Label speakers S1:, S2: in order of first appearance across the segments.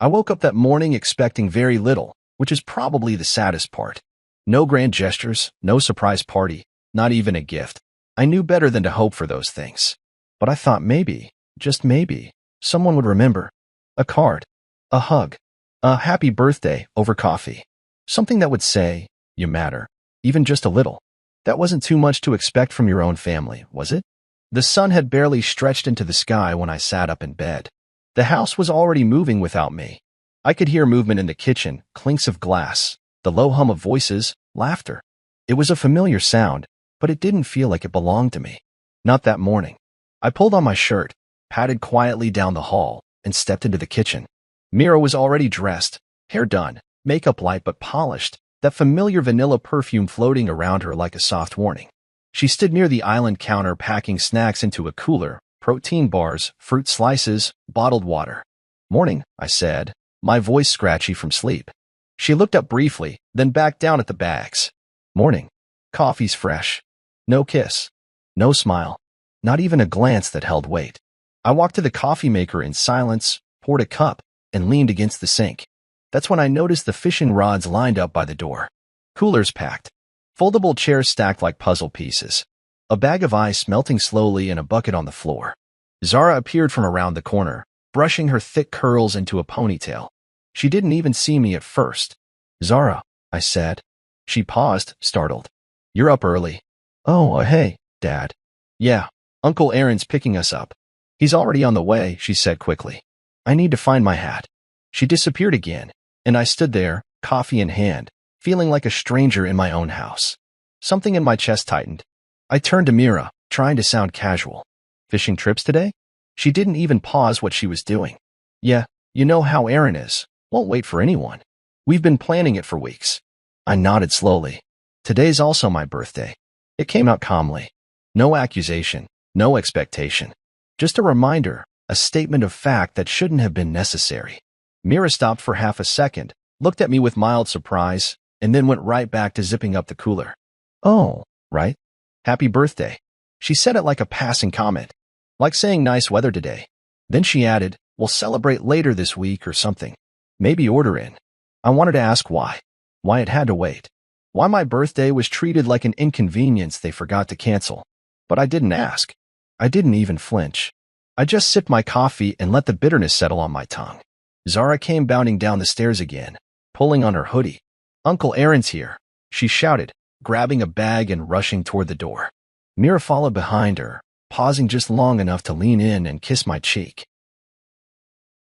S1: I woke up that morning expecting very little, which is probably the saddest part. No grand gestures, no surprise party, not even a gift. I knew better than to hope for those things. But I thought maybe, just maybe, someone would remember. A card, a hug, a happy birthday over coffee. Something that would say, you matter, even just a little. That wasn't too much to expect from your own family, was it? The sun had barely stretched into the sky when I sat up in bed. The house was already moving without me. I could hear movement in the kitchen, clinks of glass, the low hum of voices, laughter. It was a familiar sound, but it didn't feel like it belonged to me. Not that morning. I pulled on my shirt, padded quietly down the hall, and stepped into the kitchen. Mira was already dressed, hair done, makeup light but polished, that familiar vanilla perfume floating around her like a soft warning. She stood near the island counter packing snacks into a cooler, protein bars, fruit slices, bottled water. "Morning," I said, my voice scratchy from sleep. She looked up briefly, then back down at the bags. "Morning. Coffee's fresh." No kiss. No smile. Not even a glance that held weight. I walked to the coffee maker in silence, poured a cup, and leaned against the sink. That's when I noticed the fishing rods lined up by the door. Coolers packed. Foldable chairs stacked like puzzle pieces. A bag of ice melting slowly in a bucket on the floor. Zara appeared from around the corner, brushing her thick curls into a ponytail. She didn't even see me at first. "Zara," I said. She paused, startled. "You're up early." "Oh, hey, Dad." "Yeah, Uncle Aaron's picking us up." "He's already on the way," she said quickly. "I need to find my hat." She disappeared again, and I stood there, coffee in hand, feeling like a stranger in my own house. Something in my chest tightened. I turned to Mira, trying to sound casual. "Fishing trips today?" She didn't even pause what she was doing. "Yeah, you know how Aaron is. Won't wait for anyone. We've been planning it for weeks." I nodded slowly. "Today's also my birthday." It came out calmly. No accusation, no expectation. Just a reminder, a statement of fact that shouldn't have been necessary. Mira stopped for half a second, looked at me with mild surprise, and then went right back to zipping up the cooler. "Oh, right. Happy birthday." She said it like a passing comment, like saying nice weather today. Then she added, "We'll celebrate later this week or something. Maybe order in." I wanted to ask why. Why it had to wait. Why my birthday was treated like an inconvenience they forgot to cancel. But I didn't ask. I didn't even flinch. I just sipped my coffee and let the bitterness settle on my tongue. Zara came bounding down the stairs again, pulling on her hoodie. "Uncle Aaron's here," she shouted, grabbing a bag and rushing toward the door. Mira followed behind her, pausing just long enough to lean in and kiss my cheek.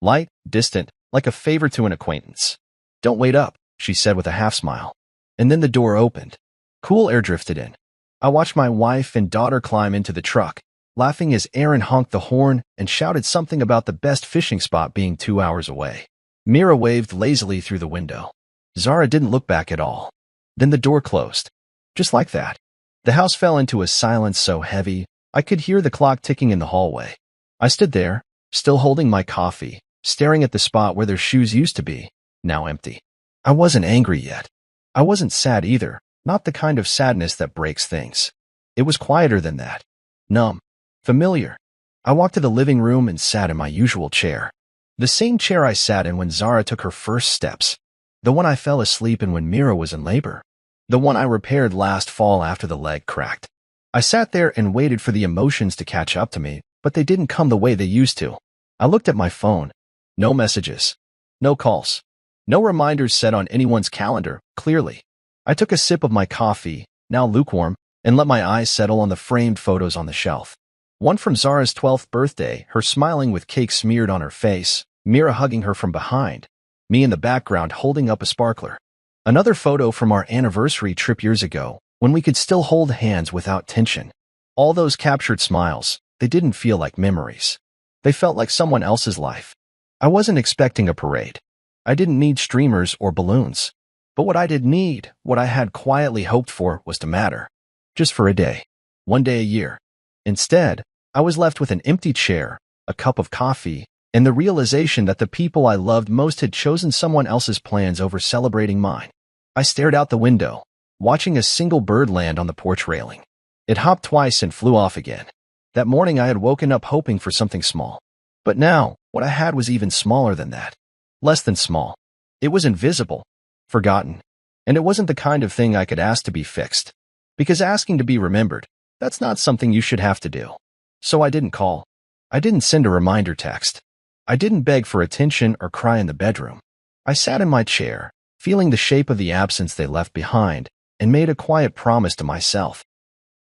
S1: Light, distant, like a favor to an acquaintance. "Don't wait up," she said with a half-smile. And then the door opened. Cool air drifted in. I watched my wife and daughter climb into the truck, laughing as Aaron honked the horn and shouted something about the best fishing spot being 2 hours away. Mira waved lazily through the window. Zara didn't look back at all. Then the door closed. Just like that. The house fell into a silence so heavy, I could hear the clock ticking in the hallway. I stood there, still holding my coffee, staring at the spot where their shoes used to be, now empty. I wasn't angry yet. I wasn't sad either, not the kind of sadness that breaks things. It was quieter than that. Numb. Familiar. I walked to the living room and sat in my usual chair. The same chair I sat in when Zara took her first steps. The one I fell asleep in when Mira was in labor. The one I repaired last fall after the leg cracked. I sat there and waited for the emotions to catch up to me, but they didn't come the way they used to. I looked at my phone. No messages. No calls. No reminders set on anyone's calendar, clearly. I took a sip of my coffee, now lukewarm, and let my eyes settle on the framed photos on the shelf. One from Zara's 12th birthday, her smiling with cake smeared on her face, Mira hugging her from behind, me in the background holding up a sparkler. Another photo from our anniversary trip years ago, when we could still hold hands without tension. All those captured smiles, they didn't feel like memories. They felt like someone else's life. I wasn't expecting a parade. I didn't need streamers or balloons. But what I did need, what I had quietly hoped for, was to matter. Just for a day. One day a year. Instead, I was left with an empty chair, a cup of coffee, and the realization that the people I loved most had chosen someone else's plans over celebrating mine. I stared out the window, watching a single bird land on the porch railing. It hopped twice and flew off again. That morning I had woken up hoping for something small. But now, what I had was even smaller than that. Less than small. It was invisible, forgotten, and it wasn't the kind of thing I could ask to be fixed. Because asking to be remembered, that's not something you should have to do. So I didn't call. I didn't send a reminder text. I didn't beg for attention or cry in the bedroom. I sat in my chair, feeling the shape of the absence they left behind, and made a quiet promise to myself.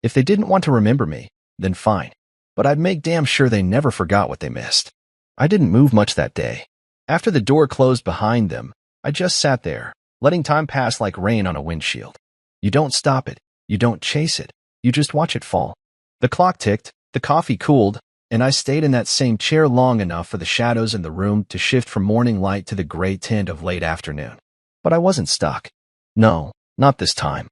S1: If they didn't want to remember me, then fine. But I'd make damn sure they never forgot what they missed. I didn't move much that day. After the door closed behind them, I just sat there, letting time pass like rain on a windshield. You don't stop it. You don't chase it. You just watch it fall. The clock ticked, the coffee cooled, and I stayed in that same chair long enough for the shadows in the room to shift from morning light to the gray tint of late afternoon. But I wasn't stuck. No, not this time.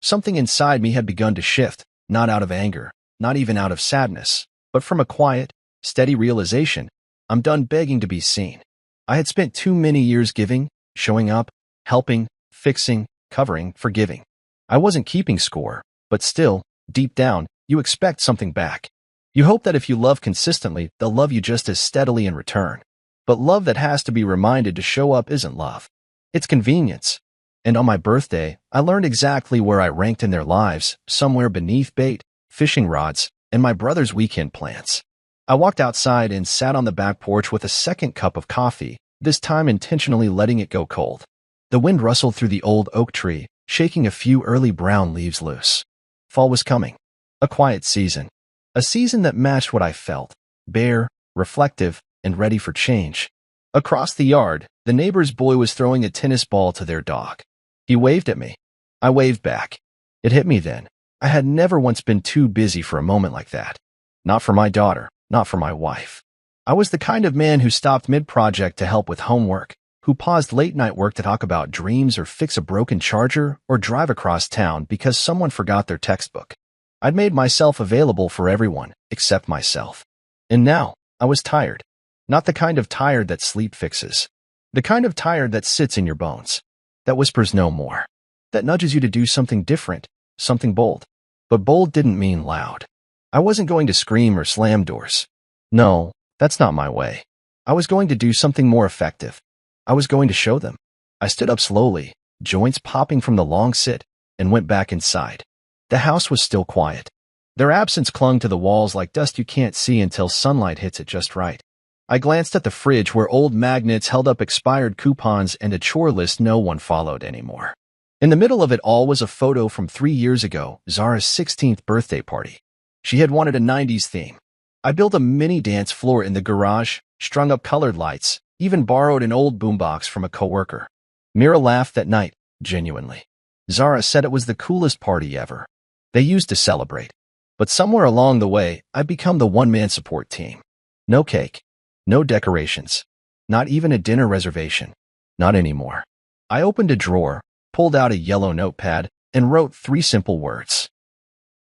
S1: Something inside me had begun to shift, not out of anger, not even out of sadness, but from a quiet, steady realization. I'm done begging to be seen. I had spent too many years giving, showing up, helping, fixing, covering, forgiving. I wasn't keeping score, but still, deep down, you expect something back. You hope that if you love consistently, they'll love you just as steadily in return. But love that has to be reminded to show up isn't love. It's convenience. And on my birthday, I learned exactly where I ranked in their lives, somewhere beneath bait, fishing rods, and my brother's weekend plans. I walked outside and sat on the back porch with a second cup of coffee, this time intentionally letting it go cold. The wind rustled through the old oak tree, shaking a few early brown leaves loose. Fall was coming. A quiet season. A season that matched what I felt, bare, reflective, and ready for change. Across the yard, the neighbor's boy was throwing a tennis ball to their dog. He waved at me. I waved back. It hit me then. I had never once been too busy for a moment like that. Not for my daughter, not for my wife. I was the kind of man who stopped mid-project to help with homework, who paused late-night work to talk about dreams or fix a broken charger or drive across town because someone forgot their textbook. I'd made myself available for everyone, except myself. And now, I was tired. Not the kind of tired that sleep fixes. The kind of tired that sits in your bones. That whispers no more. That nudges you to do something different, something bold. But bold didn't mean loud. I wasn't going to scream or slam doors. No, that's not my way. I was going to do something more effective. I was going to show them. I stood up slowly, joints popping from the long sit, and went back inside. The house was still quiet. Their absence clung to the walls like dust you can't see until sunlight hits it just right. I glanced at the fridge where old magnets held up expired coupons and a chore list no one followed anymore. In the middle of it all was a photo from 3 years ago, Zara's 16th birthday party. She had wanted a 90s theme. I built a mini dance floor in the garage, strung up colored lights, even borrowed an old boombox from a coworker. Mira laughed that night, genuinely. Zara said it was the coolest party ever. They used to celebrate. But somewhere along the way, I'd become the one-man support team. No cake. No decorations. Not even a dinner reservation. Not anymore. I opened a drawer, pulled out a yellow notepad, and wrote 3 simple words.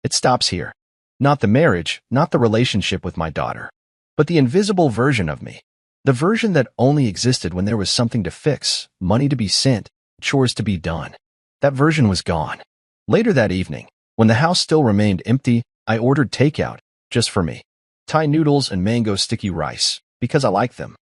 S1: It stops here. Not the marriage, not the relationship with my daughter, but the invisible version of me. The version that only existed when there was something to fix, money to be sent, chores to be done. That version was gone. Later that evening, when the house still remained empty, I ordered takeout, just for me. Thai noodles and mango sticky rice, because I like them.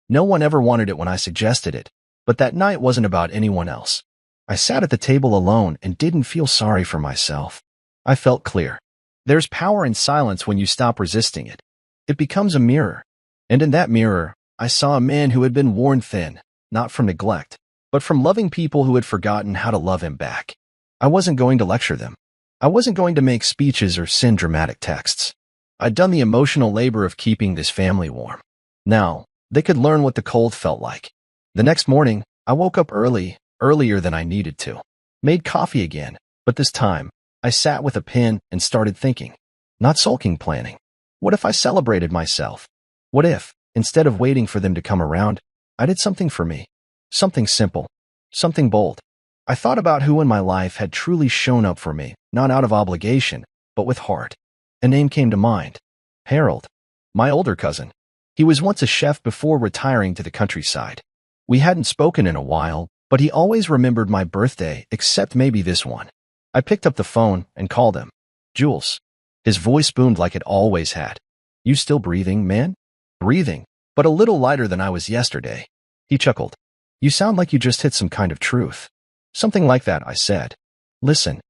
S1: No one ever wanted it when I suggested it, but that night wasn't about anyone else. I sat at the table alone and didn't feel sorry for myself. I felt clear. There's power in silence when you stop resisting it. It becomes a mirror. And in that mirror, I saw a man who had been worn thin, not from neglect, but from loving people who had forgotten how to love him back. I wasn't going to lecture them. I wasn't going to make speeches or send dramatic texts. I'd done the emotional labor of keeping this family warm. Now, they could learn what the cold felt like. The next morning, I woke up early, earlier than I needed to. Made coffee again, but this time, I sat with a pen and started thinking. Not sulking, planning. What if I celebrated myself? What if, instead of waiting for them to come around, I did something for me? Something simple. Something bold. I thought about who in my life had truly shown up for me, not out of obligation, but with heart. A name came to mind. Harold. My older cousin. He was once a chef before retiring to the countryside. We hadn't spoken in a while, but he always remembered my birthday, except maybe this one. I picked up the phone and called him. Jules. His voice boomed like it always had. You still breathing, man? Breathing, but a little lighter than I was yesterday. He chuckled. You sound like you just hit some kind of truth. Something like that, I said. Listen,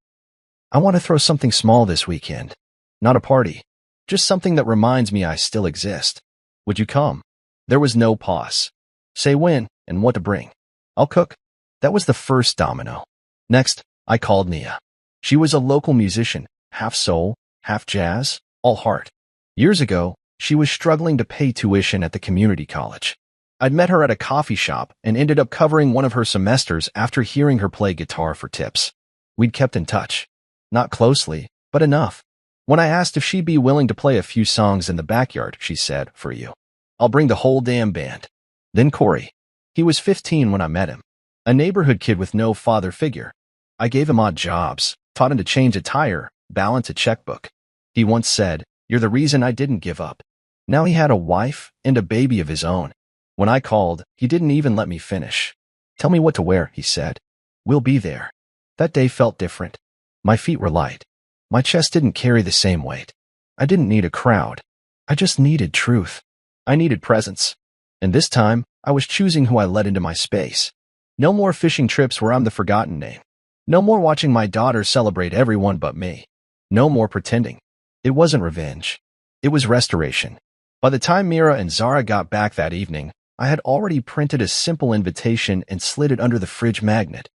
S1: I want to throw something small this weekend. Not a party. Just something that reminds me I still exist. Would you come? There was no pause. Say when and what to bring. I'll cook. That was the first domino. Next, I called Nia. She was a local musician, half soul, half jazz, all heart. Years ago, she was struggling to pay tuition at the community college. I'd met her at a coffee shop and ended up covering one of her semesters after hearing her play guitar for tips. We'd kept in touch. Not closely, but enough. When I asked if she'd be willing to play a few songs in the backyard, she said, for you. I'll bring the whole damn band. Then Corey. He was 15 when I met him. A neighborhood kid with no father figure. I gave him odd jobs, taught him to change a tire, balance a checkbook. He once said, "You're the reason I didn't give up." Now he had a wife and a baby of his own. When I called, he didn't even let me finish. Tell me what to wear, he said. We'll be there. That day felt different. My feet were light. My chest didn't carry the same weight. I didn't need a crowd. I just needed truth. I needed presence. And this time, I was choosing who I let into my space. No more fishing trips where I'm the forgotten name. No more watching my daughter celebrate everyone but me. No more pretending. It wasn't revenge. It was restoration. By the time Mira and Zara got back that evening, I had already printed a simple invitation and slid it under the fridge magnet.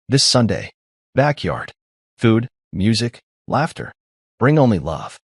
S1: This Sunday. Backyard. Food, music, laughter. Bring only love.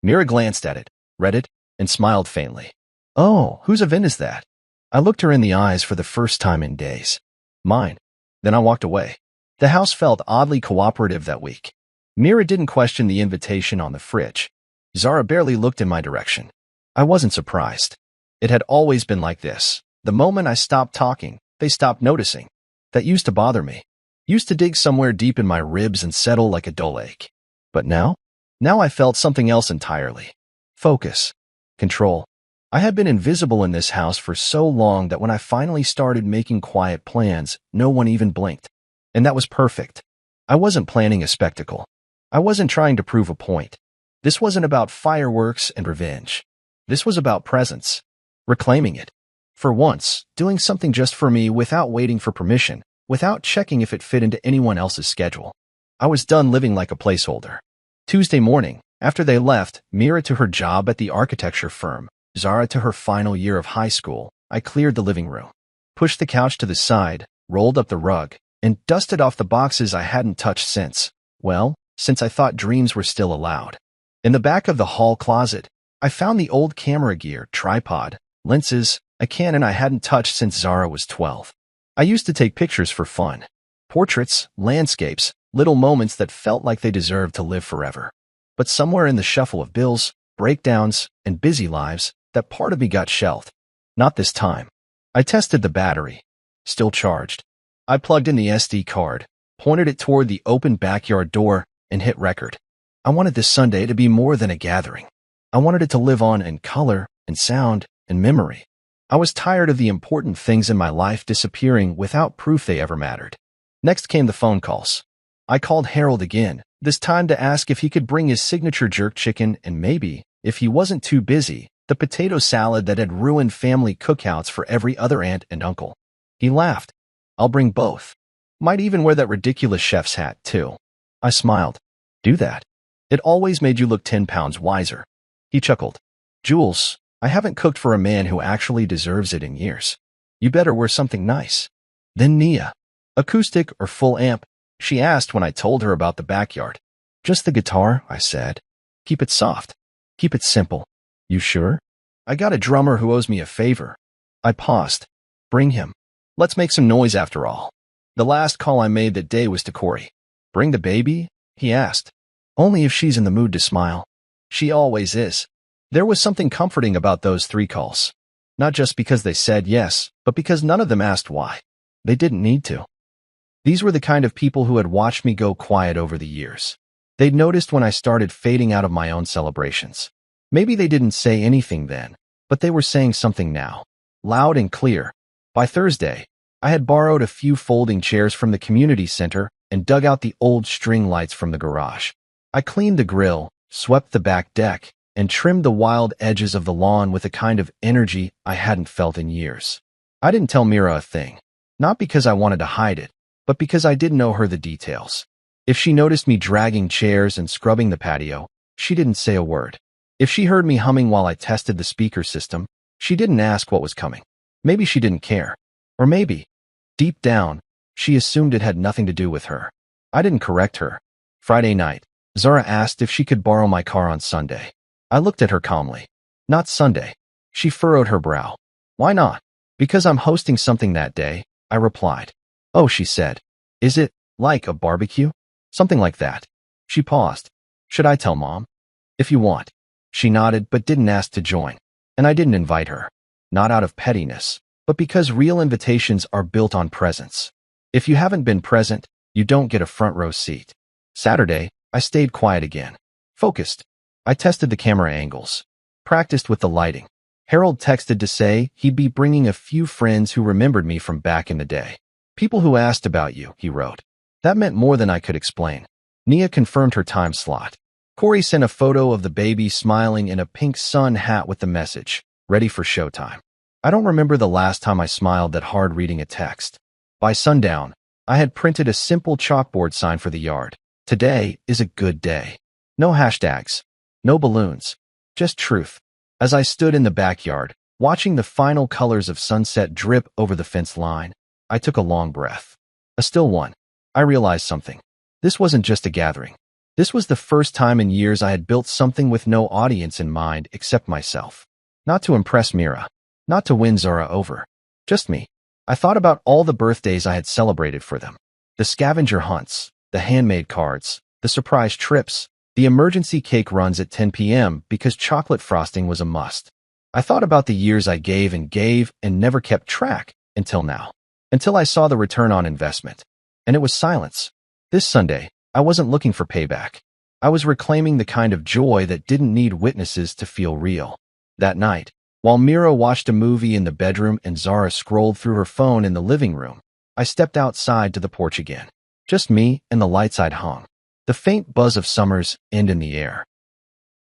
S1: Mira glanced at it, read it, and smiled faintly. Oh, whose event is that? I looked her in the eyes for the first time in days. Mine. Then I walked away. The house felt oddly cooperative that week. Mira didn't question the invitation on the fridge. Zara barely looked in my direction. I wasn't surprised. It had always been like this. The moment I stopped talking, they stopped noticing. That used to bother me. Used to dig somewhere deep in my ribs and settle like a dull ache. But now? Now I felt something else entirely. Focus. Control. I had been invisible in this house for so long that when I finally started making quiet plans, no one even blinked. And that was perfect. I wasn't planning a spectacle. I wasn't trying to prove a point. This wasn't about fireworks and revenge. This was about presence. Reclaiming it. For once, doing something just for me without waiting for permission, without checking if it fit into anyone else's schedule. I was done living like a placeholder. Tuesday morning, after they left, Mira to her job at the architecture firm, Zara to her final year of high school, I cleared the living room, pushed the couch to the side, rolled up the rug, and dusted off the boxes I hadn't touched since I thought dreams were still allowed. In the back of the hall closet, I found the old camera gear, tripod, lenses, a Canon I hadn't touched since Zara was 12. I used to take pictures for fun. Portraits, landscapes, little moments that felt like they deserved to live forever. But somewhere in the shuffle of bills, breakdowns, and busy lives, that part of me got shelved. Not this time. I tested the battery. Still charged. I plugged in the SD card, pointed it toward the open backyard door, and hit record. I wanted this Sunday to be more than a gathering. I wanted it to live on in color, and sound, and memory. I was tired of the important things in my life disappearing without proof they ever mattered. Next came the phone calls. I called Harold again, this time to ask if he could bring his signature jerk chicken and maybe, if he wasn't too busy, the potato salad that had ruined family cookouts for every other aunt and uncle. He laughed. I'll bring both. Might even wear that ridiculous chef's hat, too. I smiled. Do that. It always made you look 10 pounds wiser. He chuckled. Jules, I haven't cooked for a man who actually deserves it in years. You better wear something nice. Then Nia. Acoustic or full amp? She asked when I told her about the backyard. Just the guitar, I said. Keep it soft. Keep it simple. You sure? I got a drummer who owes me a favor. I paused. Bring him. Let's make some noise after all. The last call I made that day was to Corey. Bring the baby? He asked. Only if she's in the mood to smile. She always is. There was something comforting about those 3 calls. Not just because they said yes, but because none of them asked why. They didn't need to. These were the kind of people who had watched me go quiet over the years. They'd noticed when I started fading out of my own celebrations. Maybe they didn't say anything then, but they were saying something now. Loud and clear. By Thursday, I had borrowed a few folding chairs from the community center and dug out the old string lights from the garage. I cleaned the grill, swept the back deck, and trimmed the wild edges of the lawn with a kind of energy I hadn't felt in years. I didn't tell Mira a thing. Not because I wanted to hide it, but because I didn't know her the details. If she noticed me dragging chairs and scrubbing the patio, she didn't say a word. If she heard me humming while I tested the speaker system, she didn't ask what was coming. Maybe she didn't care. Or maybe, deep down, she assumed it had nothing to do with her. I didn't correct her. Friday night, Zara asked if she could borrow my car on Sunday. I looked at her calmly. Not Sunday. She furrowed her brow. Why not? Because I'm hosting something that day, I replied. Oh, she said. Is it, like a barbecue? Something like that. She paused. Should I tell Mom? If you want. She nodded but didn't ask to join. And I didn't invite her. Not out of pettiness, but because real invitations are built on presence. If you haven't been present, you don't get a front row seat. Saturday, I stayed quiet again. Focused. I tested the camera angles. Practiced with the lighting. Harold texted to say he'd be bringing a few friends who remembered me from back in the day. People who asked about you, he wrote. That meant more than I could explain. Nia confirmed her time slot. Corey sent a photo of the baby smiling in a pink sun hat with the message, ready for showtime. I don't remember the last time I smiled that hard reading a text. By sundown, I had printed a simple chalkboard sign for the yard. Today is a good day. No hashtags. No balloons. Just truth. As I stood in the backyard, watching the final colors of sunset drip over the fence line, I took a long breath. A still one. I realized something. This wasn't just a gathering. This was the first time in years I had built something with no audience in mind except myself. Not to impress Mira. Not to win Zara over. Just me. I thought about all the birthdays I had celebrated for them. The scavenger hunts, the handmade cards, the surprise trips, the emergency cake runs at 10 p.m. because chocolate frosting was a must. I thought about the years I gave and never kept track until now. Until I saw the return on investment. And it was silence. This Sunday, I wasn't looking for payback. I was reclaiming the kind of joy that didn't need witnesses to feel real. That night, while Mira watched a movie in the bedroom and Zara scrolled through her phone in the living room, I stepped outside to the porch again. Just me and the lights I'd hung. The faint buzz of summer's end in the air.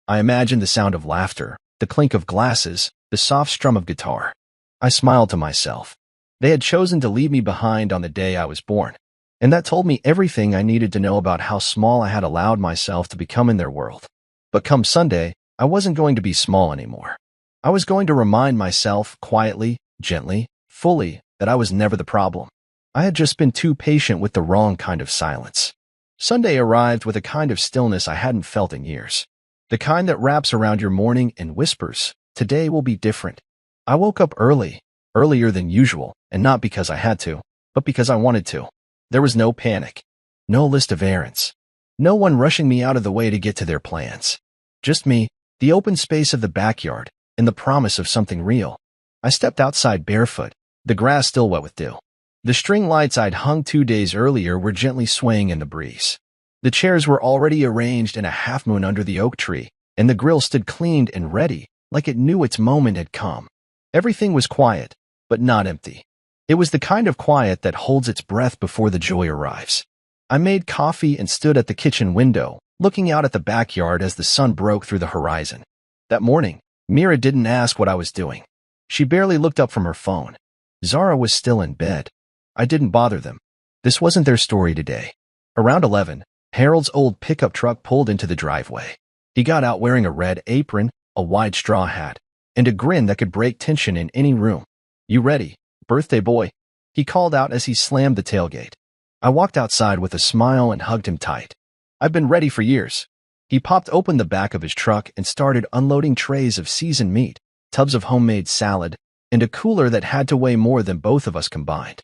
S1: I imagined the sound of laughter, the clink of glasses, the soft strum of guitar. I smiled to myself. They had chosen to leave me behind on the day I was born, and that told me everything I needed to know about how small I had allowed myself to become in their world. But come Sunday, I wasn't going to be small anymore. I was going to remind myself, quietly, gently, fully, that I was never the problem. I had just been too patient with the wrong kind of silence. Sunday arrived with a kind of stillness I hadn't felt in years. The kind that wraps around your morning and whispers, today will be different. I woke up early, earlier than usual, and not because I had to, but because I wanted to. There was no panic, no list of errands, no one rushing me out of the way to get to their plans. Just me, the open space of the backyard, and the promise of something real. I stepped outside barefoot, the grass still wet with dew. The string lights I'd hung 2 days earlier were gently swaying in the breeze. The chairs were already arranged in a half-moon under the oak tree, and the grill stood cleaned and ready, like it knew its moment had come. Everything was quiet, but not empty. It was the kind of quiet that holds its breath before the joy arrives. I made coffee and stood at the kitchen window, looking out at the backyard as the sun broke through the horizon. That morning, Mira didn't ask what I was doing. She barely looked up from her phone. Zara was still in bed. I didn't bother them. This wasn't their story today. Around 11, Harold's old pickup truck pulled into the driveway. He got out wearing a red apron, a wide straw hat, and a grin that could break tension in any room. You ready, birthday boy? He called out as he slammed the tailgate. I walked outside with a smile and hugged him tight. I've been ready for years. He popped open the back of his truck and started unloading trays of seasoned meat, tubs of homemade salad, and a cooler that had to weigh more than both of us combined.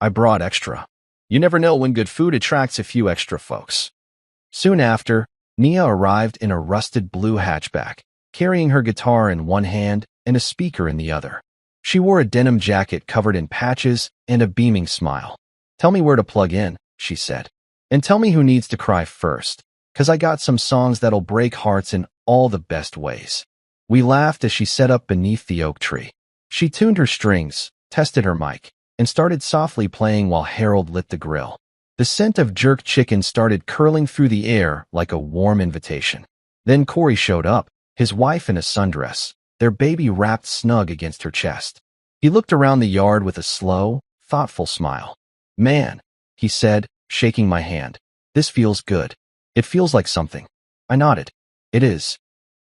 S1: I brought extra. You never know when good food attracts a few extra folks. Soon after, Nia arrived in a rusted blue hatchback, carrying her guitar in one hand and a speaker in the other. She wore a denim jacket covered in patches and a beaming smile. Tell me where to plug in, she said. And tell me who needs to cry first, 'cause I got some songs that'll break hearts in all the best ways. We laughed as she sat up beneath the oak tree. She tuned her strings, tested her mic, and started softly playing while Harold lit the grill. The scent of jerk chicken started curling through the air like a warm invitation. Then Corey showed up, his wife in a sundress, their baby wrapped snug against her chest. He looked around the yard with a slow, thoughtful smile. "Man," he said, shaking my hand. "This feels good. It feels like something." I nodded. "It is."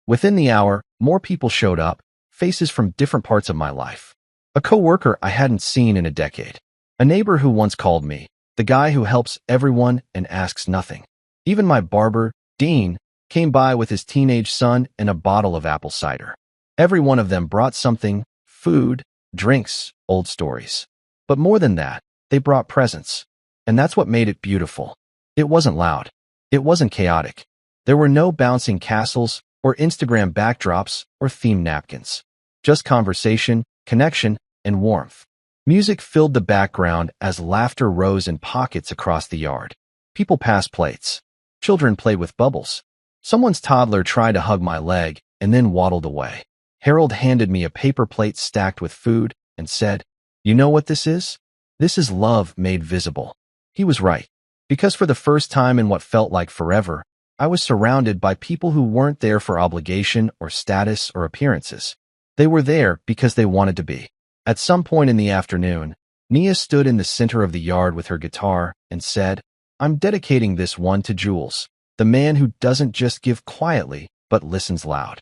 S1: Within the hour, more people showed up, faces from different parts of my life. A coworker I hadn't seen in a decade. A neighbor who once called me, the guy who helps everyone and asks nothing. Even my barber, Dean, came by with his teenage son and a bottle of apple cider. Every one of them brought something: food, drinks, old stories. But more than that, they brought presents. And that's what made it beautiful. It wasn't loud. It wasn't chaotic. There were no bouncing castles or Instagram backdrops or theme napkins. Just conversation, connection, and warmth. Music filled the background as laughter rose in pockets across the yard. People passed plates. Children played with bubbles. Someone's toddler tried to hug my leg and then waddled away. Harold handed me a paper plate stacked with food and said, "You know what this is? This is love made visible." He was right, because for the first time in what felt like forever, I was surrounded by people who weren't there for obligation or status or appearances. They were there because they wanted to be. At some point in the afternoon, Nia stood in the center of the yard with her guitar and said, "I'm dedicating this one to Jules, the man who doesn't just give quietly, but listens loud."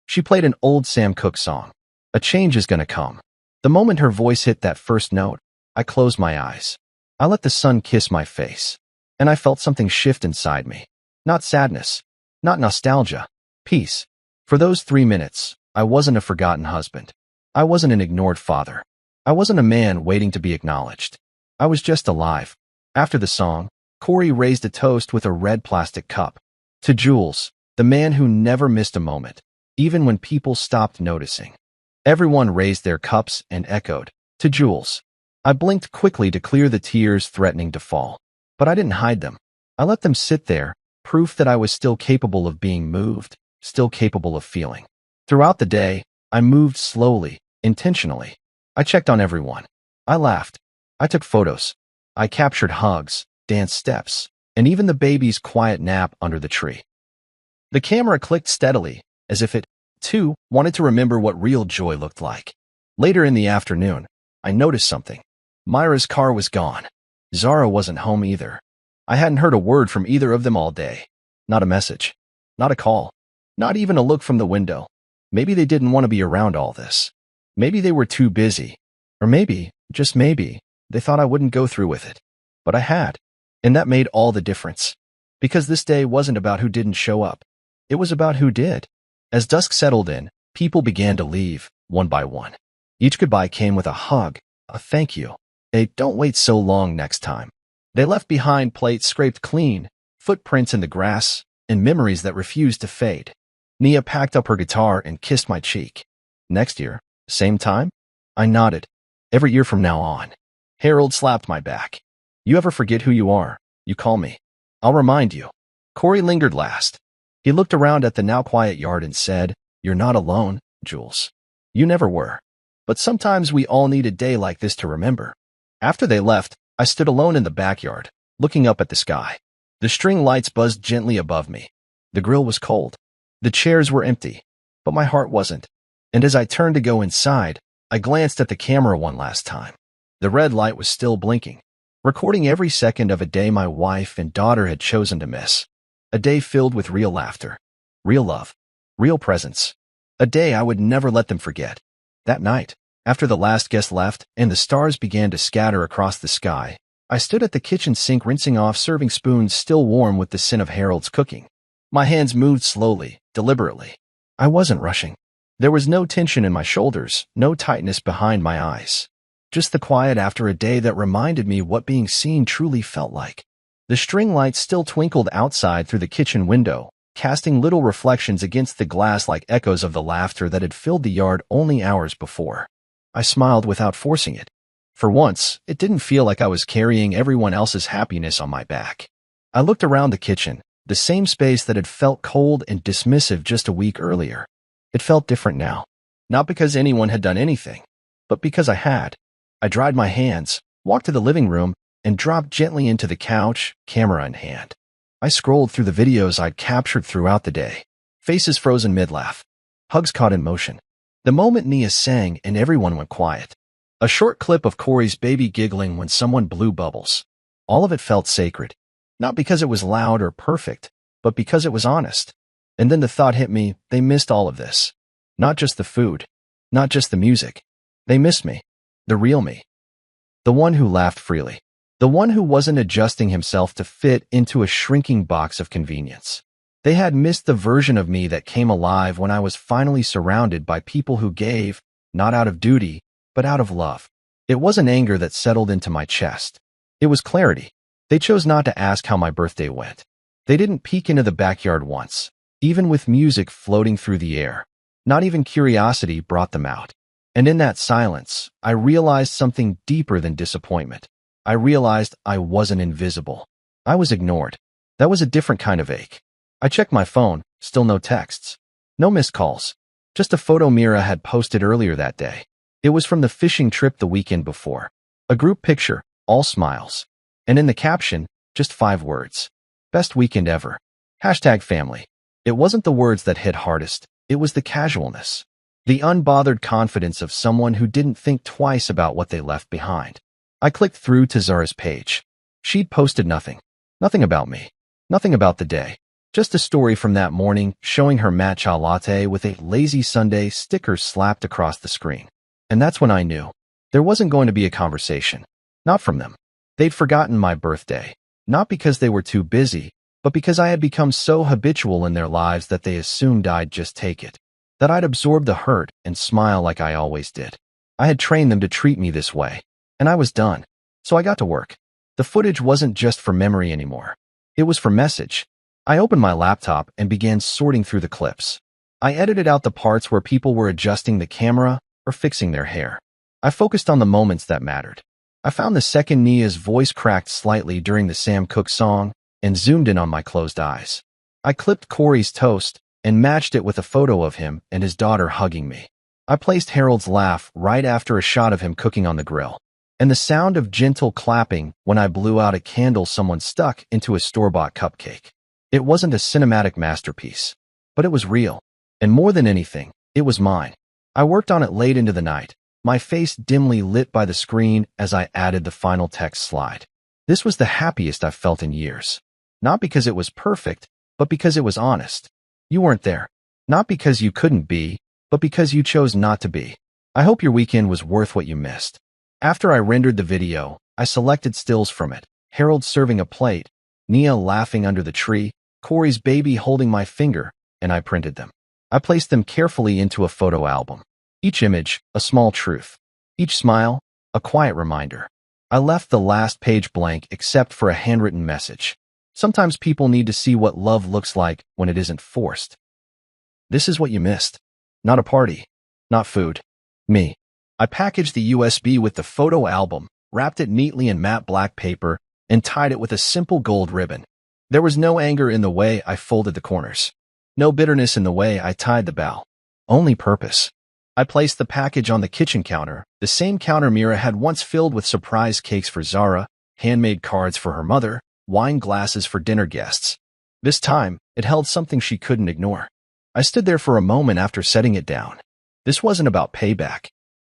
S1: She played an old Sam Cooke song, "A Change Is Gonna Come." The moment her voice hit that first note, I closed my eyes. I let the sun kiss my face, and I felt something shift inside me. Not sadness, not nostalgia, peace. For those 3 minutes, I wasn't a forgotten husband. I wasn't an ignored father. I wasn't a man waiting to be acknowledged. I was just alive. After the song, Corey raised a toast with a red plastic cup. To Jules, the man who never missed a moment, even when people stopped noticing. Everyone raised their cups and echoed, "To Jules." I blinked quickly to clear the tears threatening to fall. But I didn't hide them. I let them sit there, proof that I was still capable of being moved, still capable of feeling. Throughout the day, I moved slowly, intentionally. I checked on everyone. I laughed. I took photos. I captured hugs, danced steps, and even the baby's quiet nap under the tree. The camera clicked steadily, as if it, too, wanted to remember what real joy looked like. Later in the afternoon, I noticed something. Myra's car was gone. Zara wasn't home either. I hadn't heard a word from either of them all day. Not a message. Not a call. Not even a look from the window. Maybe they didn't want to be around all this. Maybe they were too busy. Or maybe, just maybe, they thought I wouldn't go through with it. But I had. And that made all the difference. Because this day wasn't about who didn't show up. It was about who did. As dusk settled in, people began to leave, one by one. Each goodbye came with a hug, a thank you, a "don't wait so long next time." They left behind plates scraped clean, footprints in the grass, and memories that refused to fade. Nia packed up her guitar and kissed my cheek. "Next year, same time?" I nodded. "Every year from now on." Harold slapped my back. "You ever forget who you are, you call me. I'll remind you." Corey lingered last. He looked around at the now quiet yard and said, "You're not alone, Jules. You never were. But sometimes we all need a day like this to remember." After they left, I stood alone in the backyard, looking up at the sky. The string lights buzzed gently above me. The grill was cold. The chairs were empty, but my heart wasn't. And as I turned to go inside, I glanced at the camera one last time. The red light was still blinking, recording every second of a day my wife and daughter had chosen to miss. A day filled with real laughter, real love, real presence. A day I would never let them forget. That night, after the last guest left and the stars began to scatter across the sky, I stood at the kitchen sink rinsing off serving spoons still warm with the scent of Harold's cooking. My hands moved slowly, deliberately. I wasn't rushing. There was no tension in my shoulders, no tightness behind my eyes. Just the quiet after a day that reminded me what being seen truly felt like. The string lights still twinkled outside through the kitchen window, casting little reflections against the glass like echoes of the laughter that had filled the yard only hours before. I smiled without forcing it. For once, it didn't feel like I was carrying everyone else's happiness on my back. I looked around the kitchen, the same space that had felt cold and dismissive just a week earlier. It felt different now. Not because anyone had done anything, but because I had. I dried my hands, walked to the living room, and dropped gently into the couch, camera in hand. I scrolled through the videos I'd captured throughout the day. Faces frozen mid-laugh. Hugs caught in motion. The moment Nia sang and everyone went quiet. A short clip of Corey's baby giggling when someone blew bubbles. All of it felt sacred. Not because it was loud or perfect, but because it was honest. And then the thought hit me, they missed all of this. Not just the food. Not just the music. They missed me. The real me. The one who laughed freely. The one who wasn't adjusting himself to fit into a shrinking box of convenience. They had missed the version of me that came alive when I was finally surrounded by people who gave, not out of duty, but out of love. It wasn't anger that settled into my chest. It was clarity. They chose not to ask how my birthday went. They didn't peek into the backyard once, even with music floating through the air. Not even curiosity brought them out. And in that silence, I realized something deeper than disappointment. I realized I wasn't invisible. I was ignored. That was a different kind of ache. I checked my phone, still no texts. No missed calls. Just a photo Mira had posted earlier that day. It was from the fishing trip the weekend before. A group picture, all smiles. And in the caption, just 5 words. Best weekend ever. #family. It wasn't the words that hit hardest. It was the casualness. The unbothered confidence of someone who didn't think twice about what they left behind. I clicked through to Zara's page. She'd posted nothing. Nothing about me. Nothing about the day. Just a story from that morning showing her matcha latte with a lazy Sunday sticker slapped across the screen. And that's when I knew. There wasn't going to be a conversation. Not from them. They'd forgotten my birthday. Not because they were too busy, but because I had become so habitual in their lives that they assumed I'd just take it. That I'd absorb the hurt and smile like I always did. I had trained them to treat me this way. And I was done. So I got to work. The footage wasn't just for memory anymore. It was for message. I opened my laptop and began sorting through the clips. I edited out the parts where people were adjusting the camera or fixing their hair. I focused on the moments that mattered. I found the second Nia's voice cracked slightly during the Sam Cooke song and zoomed in on my closed eyes. I clipped Corey's toast and matched it with a photo of him and his daughter hugging me. I placed Harold's laugh right after a shot of him cooking on the grill. And the sound of gentle clapping when I blew out a candle someone stuck into a store-bought cupcake. It wasn't a cinematic masterpiece, but it was real. And more than anything, it was mine. I worked on it late into the night, my face dimly lit by the screen as I added the final text slide. This was the happiest I've felt in years. Not because it was perfect, but because it was honest. You weren't there. Not because you couldn't be, but because you chose not to be. I hope your weekend was worth what you missed. After I rendered the video, I selected stills from it. Harold serving a plate, Nia laughing under the tree, Corey's baby holding my finger, and I printed them. I placed them carefully into a photo album. Each image, a small truth. Each smile, a quiet reminder. I left the last page blank except for a handwritten message. Sometimes people need to see what love looks like when it isn't forced. This is what you missed. Not a party. Not food. Me. I packaged the USB with the photo album, wrapped it neatly in matte black paper, and tied it with a simple gold ribbon. There was no anger in the way I folded the corners. No bitterness in the way I tied the bow. Only purpose. I placed the package on the kitchen counter, the same counter Mira had once filled with surprise cakes for Zara, handmade cards for her mother, wine glasses for dinner guests. This time, it held something she couldn't ignore. I stood there for a moment after setting it down. This wasn't about payback.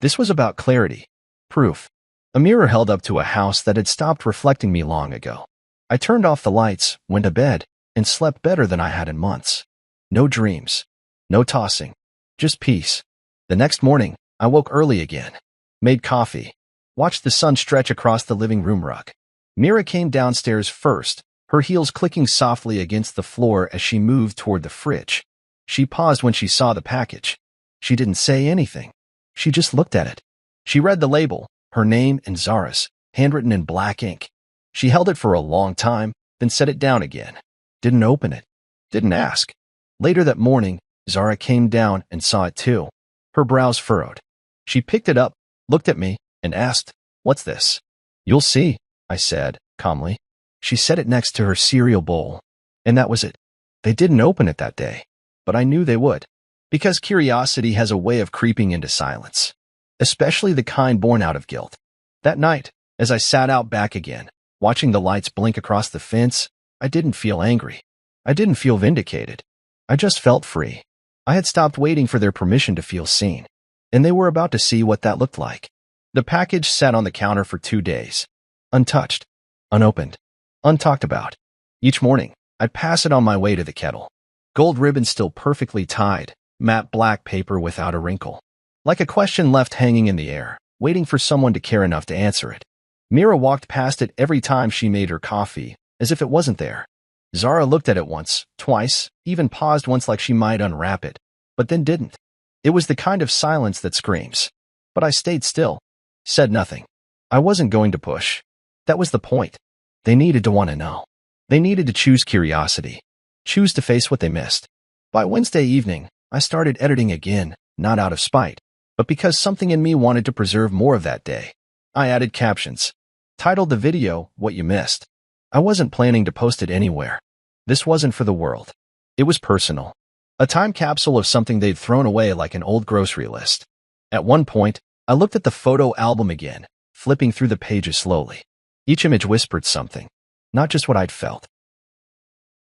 S1: This was about clarity. Proof. A mirror held up to a house that had stopped reflecting me long ago. I turned off the lights, went to bed, and slept better than I had in months. No dreams. No tossing. Just peace. The next morning, I woke early again. Made coffee. Watched the sun stretch across the living room rug. Mira came downstairs first, her heels clicking softly against the floor as she moved toward the fridge. She paused when she saw the package. She didn't say anything. She just looked at it. She read the label, her name and Zara's, handwritten in black ink. She held it for a long time, then set it down again. Didn't open it. Didn't ask. Later that morning, Zara came down and saw it too. Her brows furrowed. She picked it up, looked at me, and asked, "What's this?" "You'll see," I said, calmly. She set it next to her cereal bowl. And that was it. They didn't open it that day, but I knew they would. Because curiosity has a way of creeping into silence, especially the kind born out of guilt. That night, as I sat out back again, watching the lights blink across the fence, I didn't feel angry. I didn't feel vindicated. I just felt free. I had stopped waiting for their permission to feel seen, and they were about to see what that looked like. The package sat on the counter for 2 days. Untouched, unopened, untalked about. Each morning, I'd pass it on my way to the kettle. Gold ribbon still perfectly tied, matte black paper without a wrinkle. Like a question left hanging in the air, waiting for someone to care enough to answer it. Mira walked past it every time she made her coffee, as if it wasn't there. Zara looked at it once, twice, even paused once like she might unwrap it, but then didn't. It was the kind of silence that screams. But I stayed still, said nothing. I wasn't going to push. That was the point. They needed to want to know. They needed to choose curiosity, choose to face what they missed. By Wednesday evening, I started editing again, not out of spite, but because something in me wanted to preserve more of that day. I added captions, titled the video, "What You Missed." I wasn't planning to post it anywhere. This wasn't for the world. It was personal. A time capsule of something they'd thrown away like an old grocery list. At one point, I looked at the photo album again, flipping through the pages slowly. Each image whispered something, not just what I'd felt,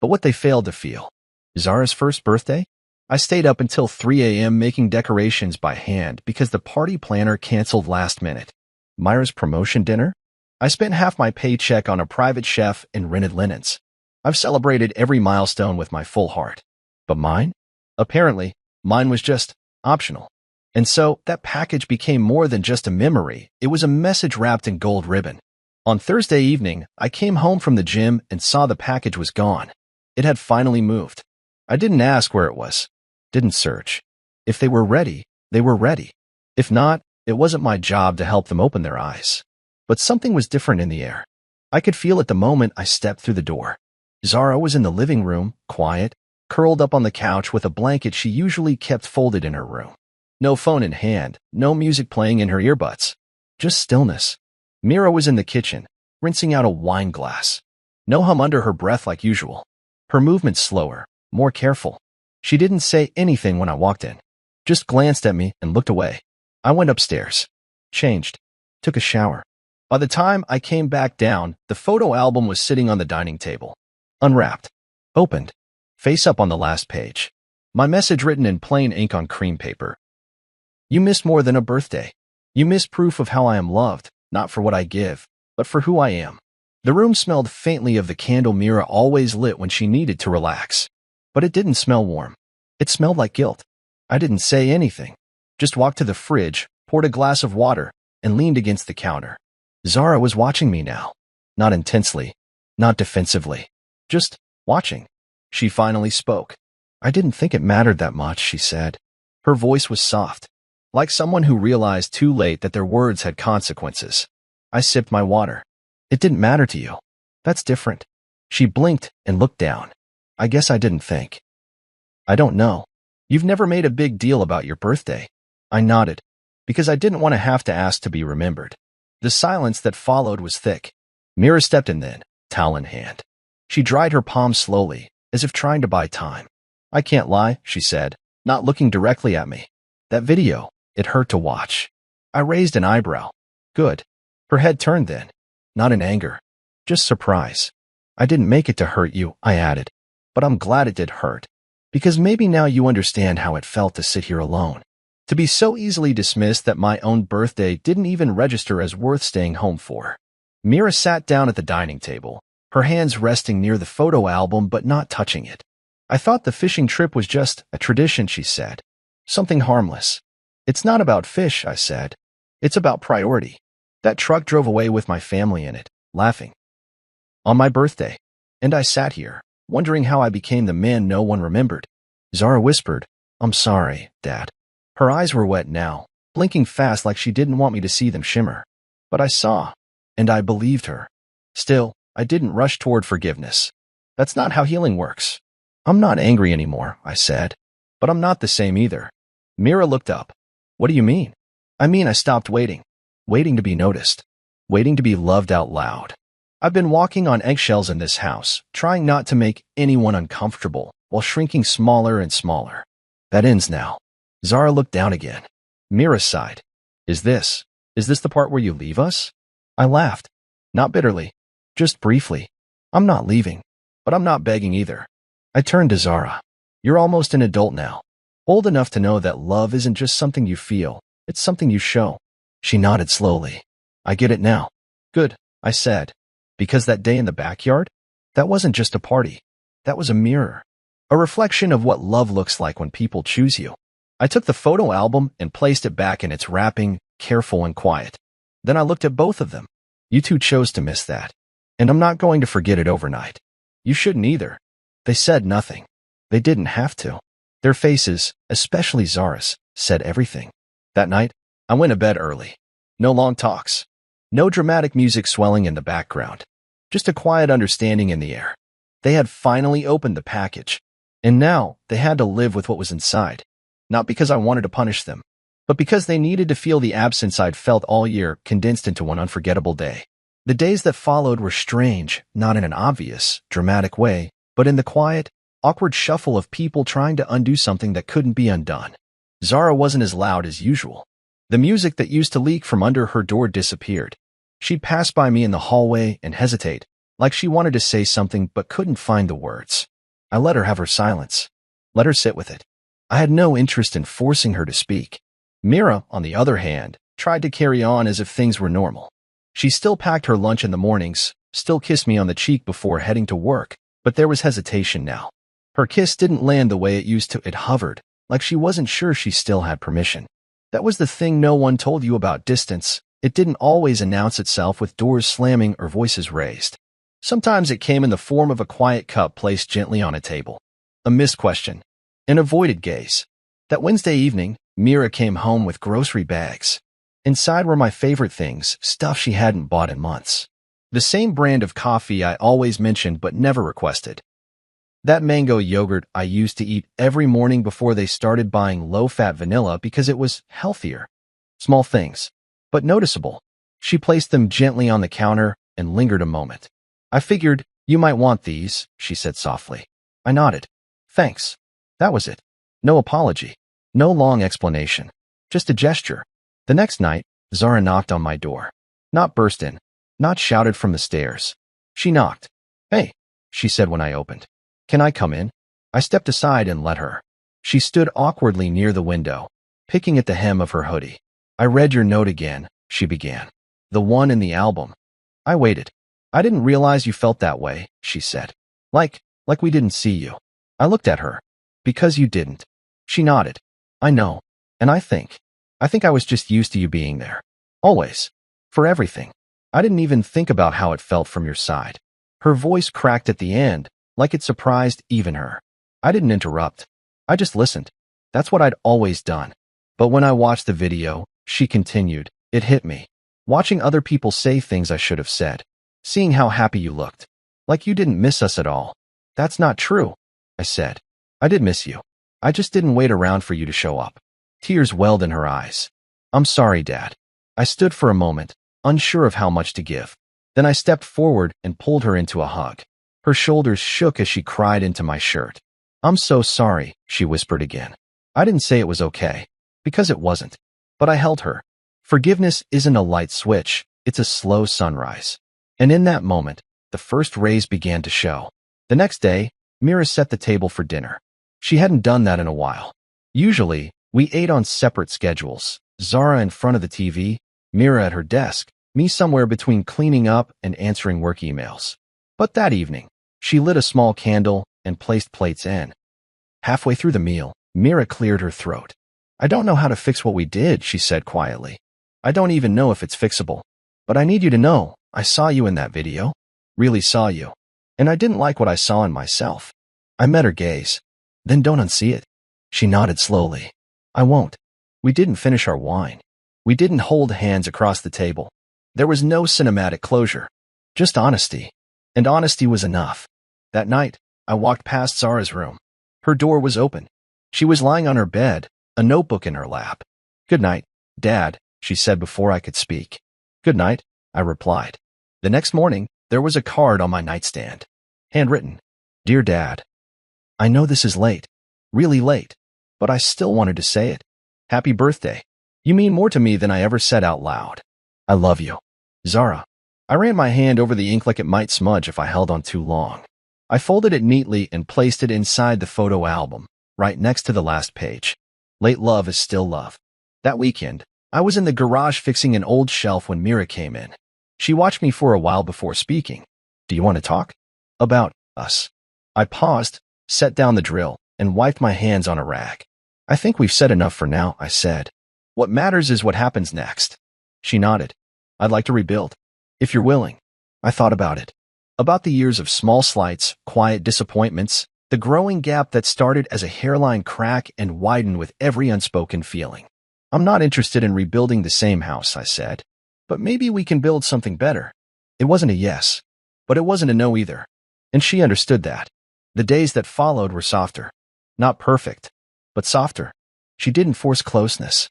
S1: but what they failed to feel. Zara's first birthday? I stayed up until 3 a.m. making decorations by hand because the party planner canceled last minute. Myra's promotion dinner? I spent half my paycheck on a private chef and rented linens. I've celebrated every milestone with my full heart. But mine? Apparently, mine was just optional. And so, that package became more than just a memory. It was a message wrapped in gold ribbon. On Thursday evening, I came home from the gym and saw the package was gone. It had finally moved. I didn't ask where it was. Didn't search. If they were ready, they were ready. If not, it wasn't my job to help them open their eyes. But something was different in the air. I could feel it the moment I stepped through the door. Zara was in the living room, quiet, curled up on the couch with a blanket she usually kept folded in her room. No phone in hand, no music playing in her earbuds. Just stillness. Mira was in the kitchen, rinsing out a wine glass. No hum under her breath like usual. Her movements slower, more careful. She didn't say anything when I walked in. Just glanced at me and looked away. I went upstairs. Changed. Took a shower. By the time I came back down, the photo album was sitting on the dining table. Unwrapped. Opened. Face up on the last page. My message written in plain ink on cream paper. You missed more than a birthday. You missed proof of how I am loved, not for what I give, but for who I am. The room smelled faintly of the candle Mira always lit when she needed to relax. But it didn't smell warm. It smelled like guilt. I didn't say anything. Just walked to the fridge, poured a glass of water, and leaned against the counter. Zara was watching me now. Not intensely, not defensively. Just watching. She finally spoke. I didn't think it mattered that much, she said. Her voice was soft, like someone who realized too late that their words had consequences. I sipped my water. It didn't matter to you. That's different. She blinked and looked down. I guess I didn't think. I don't know. You've never made a big deal about your birthday. I nodded, because I didn't want to have to ask to be remembered. The silence that followed was thick. Mira stepped in then, towel in hand. She dried her palm slowly, as if trying to buy time. I can't lie, she said, not looking directly at me. That video, it hurt to watch. I raised an eyebrow. Good. Her head turned then. Not in anger. Just surprise. I didn't make it to hurt you, I added. But I'm glad it did hurt. Because maybe now you understand how it felt to sit here alone. To be so easily dismissed that my own birthday didn't even register as worth staying home for. Mira sat down at the dining table, her hands resting near the photo album but not touching it. I thought the fishing trip was just a tradition, she said. Something harmless. It's not about fish, I said. It's about priority. That truck drove away with my family in it, laughing. On my birthday. And I sat here, wondering how I became the man no one remembered. Zara whispered, I'm sorry, Dad. Her eyes were wet now, blinking fast like she didn't want me to see them shimmer. But I saw, and I believed her. Still, I didn't rush toward forgiveness. That's not how healing works. I'm not angry anymore, I said. But I'm not the same either. Mira looked up. What do you mean? I mean I stopped waiting. Waiting to be noticed. Waiting to be loved out loud. I've been walking on eggshells in this house, trying not to make anyone uncomfortable, while shrinking smaller and smaller. That ends now. Zara looked down again. Mira sighed. Is this the part where you leave us? I laughed. Not bitterly. Just briefly. I'm not leaving. But I'm not begging either. I turned to Zara. You're almost an adult now. Old enough to know that love isn't just something you feel. It's something you show. She nodded slowly. I get it now. Good, I said. Because that day in the backyard? That wasn't just a party. That was a mirror. A reflection of what love looks like when people choose you. I took the photo album and placed it back in its wrapping, careful and quiet. Then I looked at both of them. You two chose to miss that. And I'm not going to forget it overnight. You shouldn't either. They said nothing. They didn't have to. Their faces, especially Zara's, said everything. That night, I went to bed early. No long talks. No dramatic music swelling in the background. Just a quiet understanding in the air. They had finally opened the package. And now, they had to live with what was inside. Not because I wanted to punish them, but because they needed to feel the absence I'd felt all year condensed into one unforgettable day. The days that followed were strange, not in an obvious, dramatic way, but in the quiet, awkward shuffle of people trying to undo something that couldn't be undone. Zara wasn't as loud as usual. The music that used to leak from under her door disappeared. She'd pass by me in the hallway and hesitate, like she wanted to say something but couldn't find the words. I let her have her silence. Let her sit with it. I had no interest in forcing her to speak. Mira, on the other hand, tried to carry on as if things were normal. She still packed her lunch in the mornings, still kissed me on the cheek before heading to work, but there was hesitation now. Her kiss didn't land the way it used to. It hovered, like she wasn't sure she still had permission. That was the thing no one told you about distance. It didn't always announce itself with doors slamming or voices raised. Sometimes it came in the form of a quiet cup placed gently on a table. A missed question. An avoided gaze. That Wednesday evening, Mira came home with grocery bags. Inside were my favorite things, stuff she hadn't bought in months. The same brand of coffee I always mentioned but never requested. That mango yogurt I used to eat every morning before they started buying low-fat vanilla because it was healthier. Small things, but noticeable. She placed them gently on the counter and lingered a moment. I figured, you might want these, she said softly. I nodded. Thanks. That was it. No apology. No long explanation. Just a gesture. The next night, Zara knocked on my door. Not burst in. Not shouted from the stairs. She knocked. Hey, she said when I opened. Can I come in? I stepped aside and let her. She stood awkwardly near the window, picking at the hem of her hoodie. I read your note again, she began. The one in the album. I waited. I didn't realize you felt that way, she said. Like we didn't see you. I looked at her. Because you didn't. She nodded. I know. And I think I was just used to you being there. Always. For everything. I didn't even think about how it felt from your side. Her voice cracked at the end, like it surprised even her. I didn't interrupt. I just listened. That's what I'd always done. But when I watched the video, she continued, it hit me. Watching other people say things I should have said. Seeing how happy you looked. Like you didn't miss us at all. That's not true, I said. I did miss you. I just didn't wait around for you to show up. Tears welled in her eyes. I'm sorry, Dad. I stood for a moment, unsure of how much to give. Then I stepped forward and pulled her into a hug. Her shoulders shook as she cried into my shirt. I'm so sorry, she whispered again. I didn't say it was okay, because it wasn't. But I held her. Forgiveness isn't a light switch, it's a slow sunrise. And in that moment, the first rays began to show. The next day, Mira set the table for dinner. She hadn't done that in a while. Usually, we ate on separate schedules. Zara in front of the TV, Mira at her desk, me somewhere between cleaning up and answering work emails. But that evening, she lit a small candle and placed plates in. Halfway through the meal, Mira cleared her throat. I don't know how to fix what we did, she said quietly. I don't even know if it's fixable. But I need you to know, I saw you in that video. Really saw you. And I didn't like what I saw in myself. I met her gaze. Then don't unsee it. She nodded slowly. I won't. We didn't finish our wine. We didn't hold hands across the table. There was no cinematic closure. Just honesty. And honesty was enough. That night, I walked past Zara's room. Her door was open. She was lying on her bed, a notebook in her lap. Good night, Dad, she said before I could speak. Good night, I replied. The next morning, there was a card on my nightstand. Handwritten. Dear Dad. I know this is late. Really late. But I still wanted to say it. Happy birthday. You mean more to me than I ever said out loud. I love you. Zara. I ran my hand over the ink like it might smudge if I held on too long. I folded it neatly and placed it inside the photo album, right next to the last page. Late love is still love. That weekend, I was in the garage fixing an old shelf when Mira came in. She watched me for a while before speaking. Do you want to talk? About us. I paused, set down the drill, and wiped my hands on a rag. I think we've said enough for now, I said. What matters is what happens next. She nodded. I'd like to rebuild. If you're willing. I thought about it. About the years of small slights, quiet disappointments, the growing gap that started as a hairline crack and widened with every unspoken feeling. I'm not interested in rebuilding the same house, I said. But maybe we can build something better. It wasn't a yes, but it wasn't a no either. And she understood that. The days that followed were softer. Not perfect, but softer. She didn't force closeness.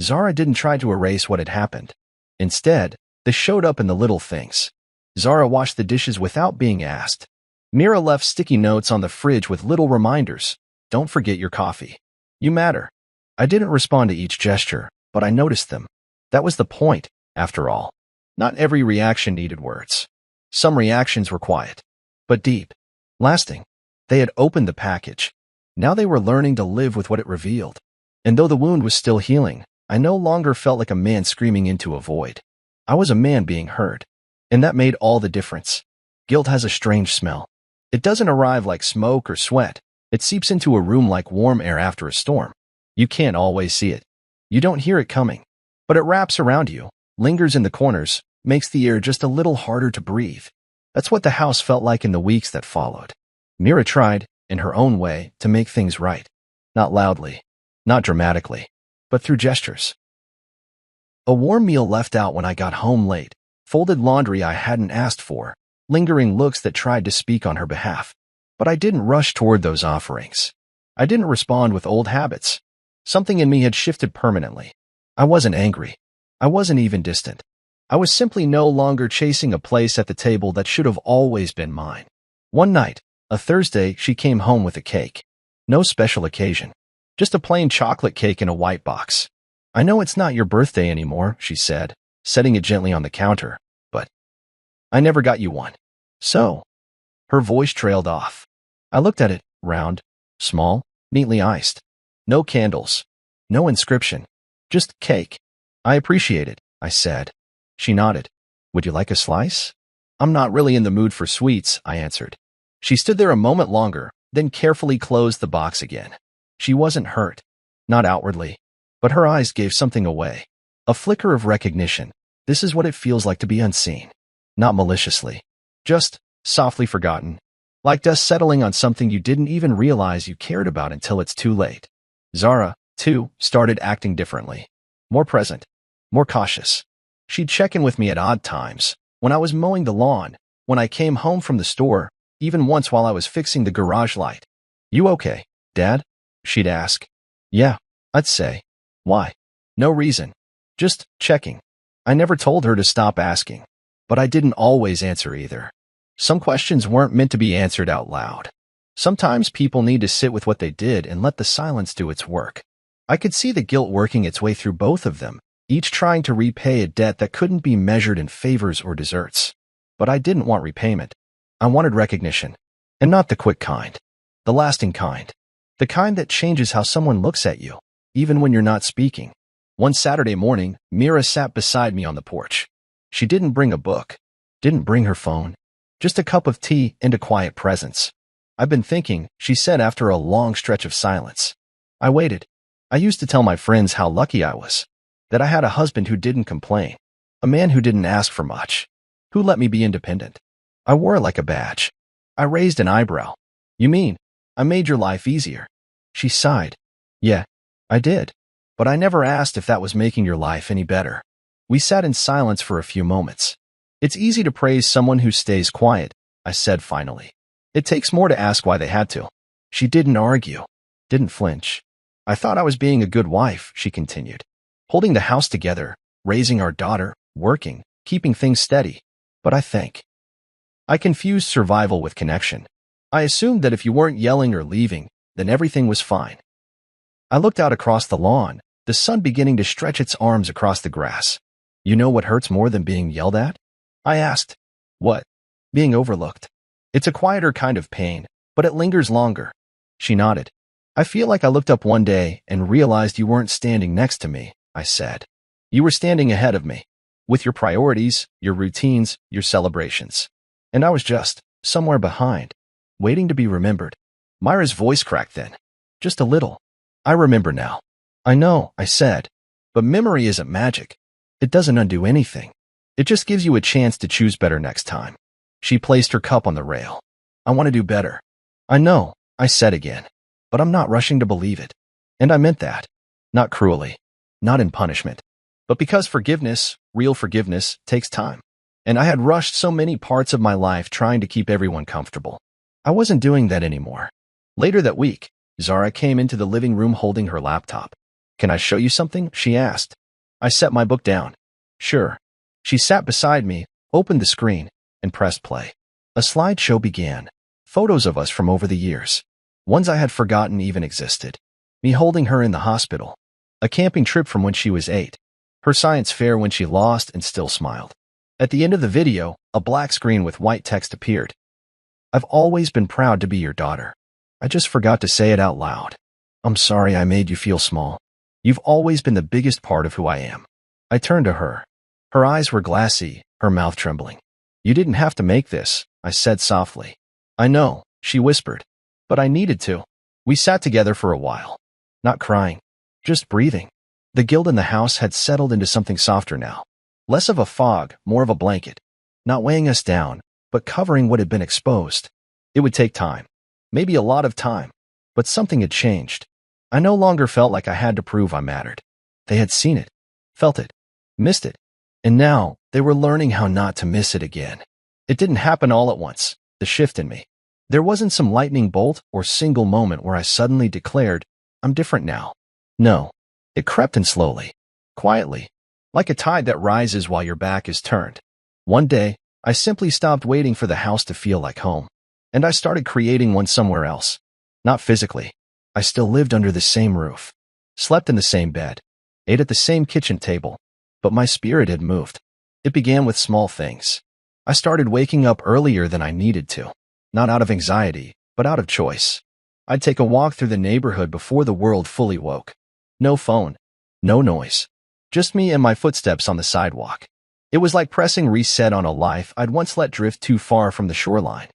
S1: Zara didn't try to erase what had happened. Instead, they showed up in the little things. Zara washed the dishes without being asked. Mira left sticky notes on the fridge with little reminders. Don't forget your coffee. You matter. I didn't respond to each gesture, but I noticed them. That was the point, after all. Not every reaction needed words. Some reactions were quiet, but deep, lasting. They had opened the package. Now they were learning to live with what it revealed. And though the wound was still healing, I no longer felt like a man screaming into a void. I was a man being heard. And that made all the difference. Guilt has a strange smell. It doesn't arrive like smoke or sweat. It seeps into a room like warm air after a storm. You can't always see it. You don't hear it coming. But it wraps around you, lingers in the corners, makes the air just a little harder to breathe. That's what the house felt like in the weeks that followed. Mira tried, in her own way, to make things right. Not loudly, not dramatically, but through gestures. A warm meal left out when I got home late, folded laundry I hadn't asked for, lingering looks that tried to speak on her behalf. But I didn't rush toward those offerings. I didn't respond with old habits. Something in me had shifted permanently. I wasn't angry. I wasn't even distant. I was simply no longer chasing a place at the table that should have always been mine. One night, a Thursday, she came home with a cake. No special occasion. Just a plain chocolate cake in a white box. I know it's not your birthday anymore, she said, setting it gently on the counter, but I never got you one. So, her voice trailed off. I looked at it, round, small, neatly iced. No candles, no inscription, just cake. I appreciate it, I said. She nodded. Would you like a slice? I'm not really in the mood for sweets, I answered. She stood there a moment longer, then carefully closed the box again. She wasn't hurt, not outwardly, but her eyes gave something away. A flicker of recognition. This is what it feels like to be unseen. Not maliciously. Just softly forgotten. Like dust settling on something you didn't even realize you cared about until it's too late. Zara, too, started acting differently. More present. More cautious. She'd check in with me at odd times. When I was mowing the lawn. When I came home from the store. Even once while I was fixing the garage light. You okay, Dad? She'd ask. Yeah, I'd say. Why? No reason. Just checking. I never told her to stop asking. But I didn't always answer either. Some questions weren't meant to be answered out loud. Sometimes people need to sit with what they did and let the silence do its work. I could see the guilt working its way through both of them, each trying to repay a debt that couldn't be measured in favors or desserts. But I didn't want repayment. I wanted recognition. And not the quick kind. The lasting kind. The kind that changes how someone looks at you, even when you're not speaking. One Saturday morning, Mira sat beside me on the porch. She didn't bring a book. Didn't bring her phone. Just a cup of tea and a quiet presence. I've been thinking, she said after a long stretch of silence. I waited. I used to tell my friends how lucky I was. That I had a husband who didn't complain. A man who didn't ask for much. Who let me be independent. I wore it like a badge. I raised an eyebrow. You mean, I made your life easier? She sighed. Yeah, I did. But I never asked if that was making your life any better. We sat in silence for a few moments. It's easy to praise someone who stays quiet, I said finally. It takes more to ask why they had to. She didn't argue. Didn't flinch. I thought I was being a good wife, she continued. Holding the house together, raising our daughter, working, keeping things steady. But I confused survival with connection. I assumed that if you weren't yelling or leaving, then everything was fine. I looked out across the lawn, the sun beginning to stretch its arms across the grass. You know what hurts more than being yelled at? I asked. What? Being overlooked. It's a quieter kind of pain, but it lingers longer. She nodded. I feel like I looked up one day and realized you weren't standing next to me, I said. You were standing ahead of me, with your priorities, your routines, your celebrations. And I was just somewhere behind, waiting to be remembered. Myra's voice cracked then. Just a little. I remember now. I know, I said. But memory isn't magic. It doesn't undo anything. It just gives you a chance to choose better next time. She placed her cup on the rail. I want to do better. I know, I said again. But I'm not rushing to believe it. And I meant that. Not cruelly. Not in punishment. But because forgiveness, real forgiveness, takes time. And I had rushed so many parts of my life trying to keep everyone comfortable. I wasn't doing that anymore. Later that week, Zara came into the living room holding her laptop. Can I show you something? She asked. I set my book down. Sure. She sat beside me, opened the screen, and pressed play. A slideshow began. Photos of us from over the years. Ones I had forgotten even existed. Me holding her in the hospital. A camping trip from when she was 8. Her science fair when she lost and still smiled. At the end of the video, a black screen with white text appeared. I've always been proud to be your daughter. I just forgot to say it out loud. I'm sorry I made you feel small. You've always been the biggest part of who I am. I turned to her. Her eyes were glassy, her mouth trembling. You didn't have to make this, I said softly. I know, she whispered. But I needed to. We sat together for a while. Not crying. Just breathing. The guilt in the house had settled into something softer now. Less of a fog, more of a blanket. Not weighing us down, but covering what had been exposed. It would take time. Maybe a lot of time. But something had changed. I no longer felt like I had to prove I mattered. They had seen it, felt it, missed it. And now, they were learning how not to miss it again. It didn't happen all at once, the shift in me. There wasn't some lightning bolt or single moment where I suddenly declared, I'm different now. No. It crept in slowly, quietly, like a tide that rises while your back is turned. One day, I simply stopped waiting for the house to feel like home. And I started creating one somewhere else. Not physically. I still lived under the same roof, slept in the same bed, ate at the same kitchen table, but my spirit had moved. It began with small things. I started waking up earlier than I needed to, not out of anxiety, but out of choice. I'd take a walk through the neighborhood before the world fully woke. No phone, no noise, just me and my footsteps on the sidewalk. It was like pressing reset on a life I'd once let drift too far from the shoreline.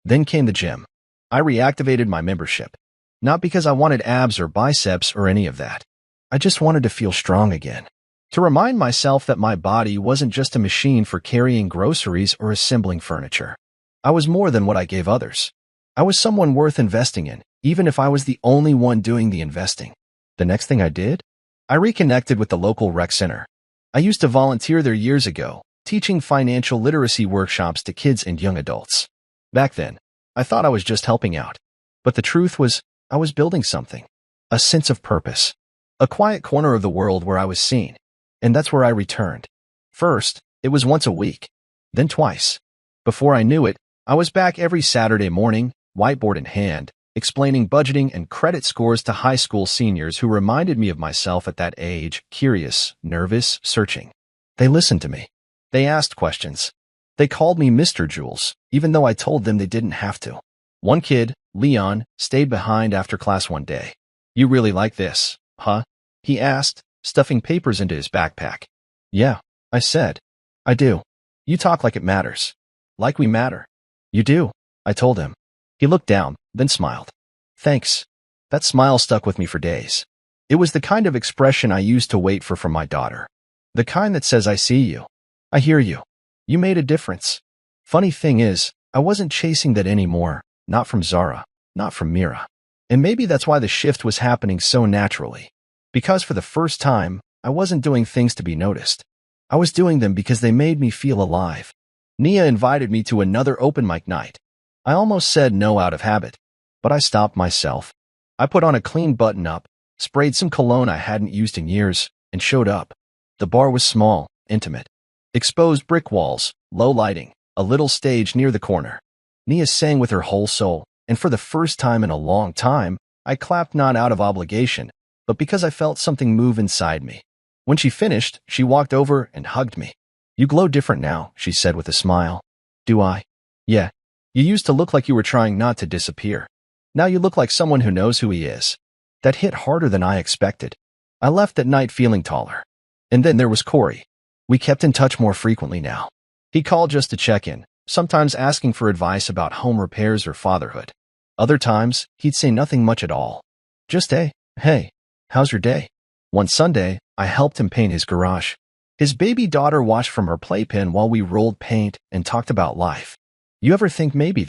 S1: Then came the gym. I reactivated my membership. Not because I wanted abs or biceps or any of that. I just wanted to feel strong again. To remind myself that my body wasn't just a machine for carrying groceries or assembling furniture. I was more than what I gave others. I was someone worth investing in, even if I was the only one doing the investing. The next thing I did? I reconnected with the local rec center. I used to volunteer there years ago, teaching financial literacy workshops to kids and young adults. Back then, I thought I was just helping out. But the truth was, I was building something. A sense of purpose. A quiet corner of the world where I was seen. And that's where I returned. First, it was once a week. Then twice. Before I knew it, I was back every Saturday morning, whiteboard in hand, explaining budgeting and credit scores to high school seniors who reminded me of myself at that age, curious, nervous, searching. They listened to me. They asked questions. They called me Mr. Jules, even though I told them they didn't have to. One kid, Leon, stayed behind after class one day. You really like this, huh? He asked, stuffing papers into his backpack. Yeah, I said. I do. You talk like it matters. Like we matter. You do, I told him. He looked down, then smiled. Thanks. That smile stuck with me for days. It was the kind of expression I used to wait for from my daughter. The kind that says, I see you. I hear you. You made a difference. Funny thing is, I wasn't chasing that anymore, not from Zara, not from Mira. And maybe that's why the shift was happening so naturally. Because for the first time, I wasn't doing things to be noticed. I was doing them because they made me feel alive. Nia invited me to another open mic night. I almost said no out of habit, but I stopped myself. I put on a clean button-up, sprayed some cologne I hadn't used in years, and showed up. The bar was small, intimate. Exposed brick walls, low lighting, a little stage near the corner. Nia sang with her whole soul, and for the first time in a long time, I clapped not out of obligation, but because I felt something move inside me. When she finished, she walked over and hugged me. You glow different now, she said with a smile. Do I? Yeah. You used to look like you were trying not to disappear. Now you look like someone who knows who he is. That hit harder than I expected. I left that night feeling taller. And then there was Corey. We kept in touch more frequently now. He called just to check in, sometimes asking for advice about home repairs or fatherhood. Other times, he'd say nothing much at all. Just hey, how's your day? One Sunday, I helped him paint his garage. His baby daughter watched from her playpen while we rolled paint and talked about life. You ever think maybe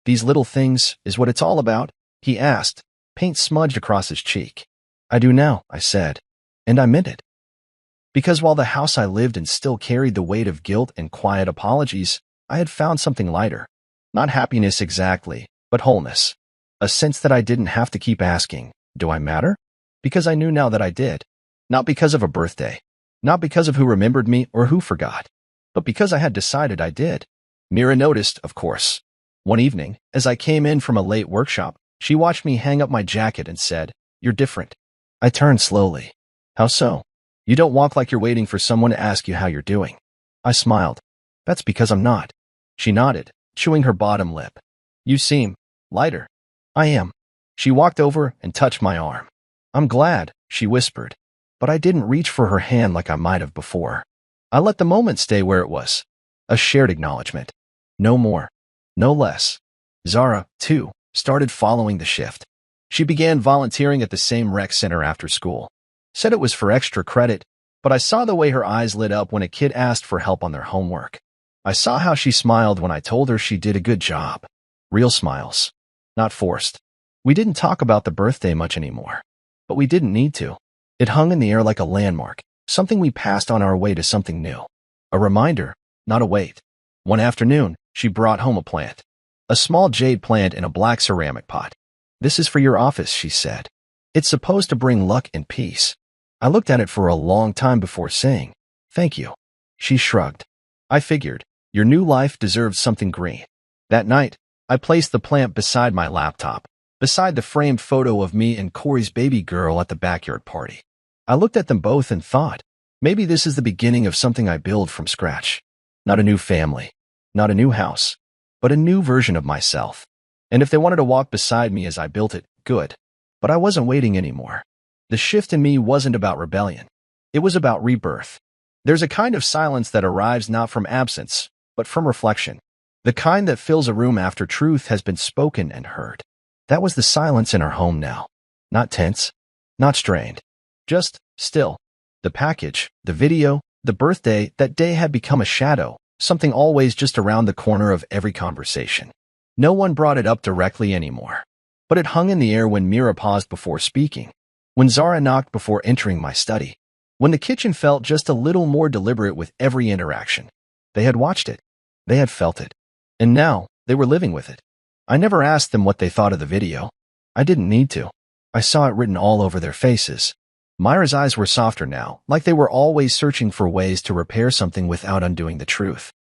S1: these little things, is what it's all about? He asked, paint smudged across his cheek. I do now, I said. And I meant it. Because while the house I lived in still carried the weight of guilt and quiet apologies, I had found something lighter. Not happiness exactly, but wholeness. A sense that I didn't have to keep asking, do I matter? Because I knew now that I did. Not because of a birthday. Not because of who remembered me or who forgot. But because I had decided I did. Mira noticed, of course. One evening, as I came in from a late workshop, she watched me hang up my jacket and said, "You're different." I turned slowly. How so? You don't walk like you're waiting for someone to ask you how you're doing. I smiled. That's because I'm not. She nodded, chewing her bottom lip. You seem lighter. I am. She walked over and touched my arm. I'm glad, she whispered. But I didn't reach for her hand like I might have before. I let the moment stay where it was. A shared acknowledgement. No more. No less. Zara, too, started following the shift. She began volunteering at the same rec center after school. Said it was for extra credit, but I saw the way her eyes lit up when a kid asked for help on their homework. I saw how she smiled when I told her she did a good job. Real smiles. Not forced. We didn't talk about the birthday much anymore. But we didn't need to. It hung in the air like a landmark, something we passed on our way to something new. A reminder, not a weight. One afternoon, she brought home a plant. A small jade plant in a black ceramic pot. This is for your office, she said. It's supposed to bring luck and peace. I looked at it for a long time before saying, thank you. She shrugged. I figured, your new life deserves something green. That night, I placed the plant beside my laptop, beside the framed photo of me and Corey's baby girl at the backyard party. I looked at them both and thought, maybe this is the beginning of something I build from scratch. Not a new family, not a new house, but a new version of myself. And if they wanted to walk beside me as I built it, good. But I wasn't waiting anymore. The shift in me wasn't about rebellion. It was about rebirth. There's a kind of silence that arrives not from absence, but from reflection. The kind that fills a room after truth has been spoken and heard. That was the silence in our home now. Not tense, not strained. Just still. The package, the video, the birthday, that day had become a shadow, something always just around the corner of every conversation. No one brought it up directly anymore. But it hung in the air when Mira paused before speaking, when Zara knocked before entering my study, when the kitchen felt just a little more deliberate with every interaction. They had watched it. They had felt it. And now, they were living with it. I never asked them what they thought of the video. I didn't need to. I saw it written all over their faces. Myra's eyes were softer now, like they were always searching for ways to repair something without undoing the truth.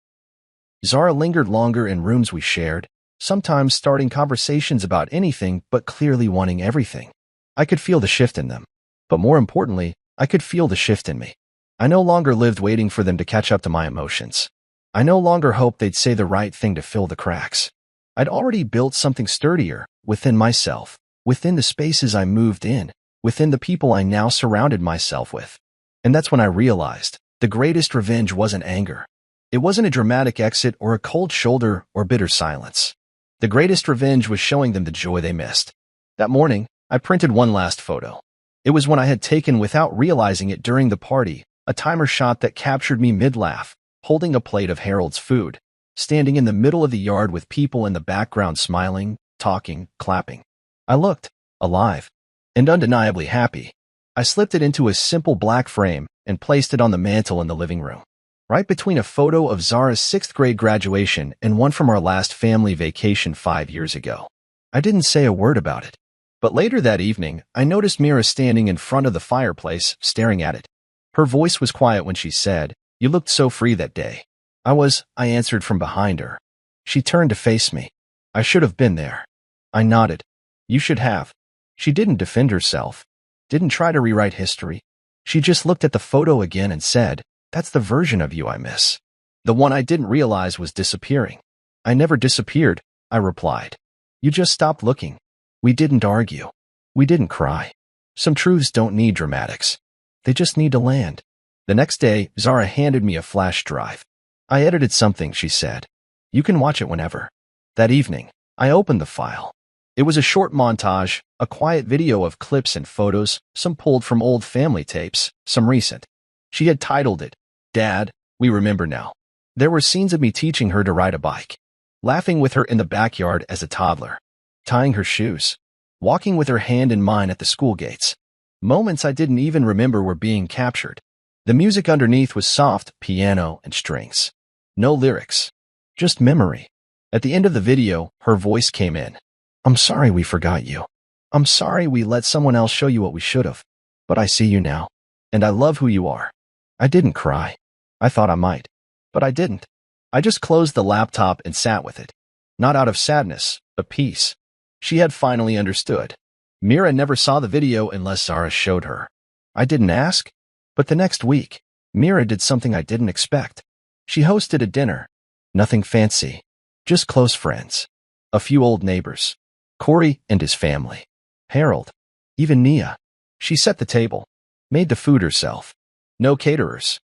S1: Zara lingered longer in rooms we shared, sometimes starting conversations about anything but clearly wanting everything. I could feel the shift in them. But more importantly, I could feel the shift in me. I no longer lived waiting for them to catch up to my emotions. I no longer hoped they'd say the right thing to fill the cracks. I'd already built something sturdier within myself, within the spaces I moved in, within the people I now surrounded myself with. And that's when I realized the greatest revenge wasn't anger. It wasn't a dramatic exit or a cold shoulder or bitter silence. The greatest revenge was showing them the joy they missed. That morning, I printed one last photo. It was one I had taken without realizing it during the party, a timer shot that captured me mid-laugh, holding a plate of Harold's food, standing in the middle of the yard with people in the background smiling, talking, clapping. I looked alive and undeniably happy. I slipped it into a simple black frame and placed it on the mantel in the living room, right between a photo of Zara's 6th grade graduation and one from our last family vacation 5 years ago. I didn't say a word about it. But later that evening, I noticed Mira standing in front of the fireplace, staring at it. Her voice was quiet when she said, "You looked so free that day." I answered from behind her. She turned to face me. I should have been there. I nodded. You should have. She didn't defend herself. Didn't try to rewrite history. She just looked at the photo again and said, "That's the version of you I miss." The one I didn't realize was disappearing. I never disappeared, I replied. You just stopped looking. We didn't argue. We didn't cry. Some truths don't need dramatics. They just need to land. The next day, Zara handed me a flash drive. I edited something, she said. You can watch it whenever. That evening, I opened the file. It was a short montage, a quiet video of clips and photos, some pulled from old family tapes, some recent. She had titled it, Dad, We Remember Now. There were scenes of me teaching her to ride a bike, laughing with her in the backyard as a toddler, tying her shoes, walking with her hand in mine at the school gates. Moments I didn't even remember were being captured. The music underneath was soft piano and strings. No lyrics, just memory. At the end of the video, her voice came in. I'm sorry we forgot you. I'm sorry we let someone else show you what we should have. But I see you now, and I love who you are. I didn't cry. I thought I might, but I didn't. I just closed the laptop and sat with it. Not out of sadness, but peace. She had finally understood. Mira never saw the video unless Zara showed her. I didn't ask, but the next week, Mira did something I didn't expect. She hosted a dinner. Nothing fancy, just close friends. A few old neighbors. Corey and his family. Harold. Even Nia. She set the table. Made the food herself. No caterers.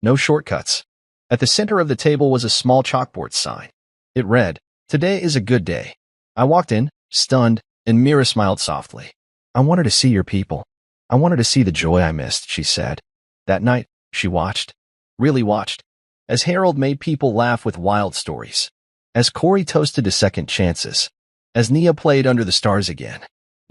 S1: No shortcuts. At the center of the table was a small chalkboard sign. It read, Today is a good day. I walked in, stunned, and Mira smiled softly. I wanted to see your people. I wanted to see the joy I missed, she said. That night, she watched. Really watched. As Harold made people laugh with wild stories. As Corey toasted to second chances. As Nia played Under the Stars again.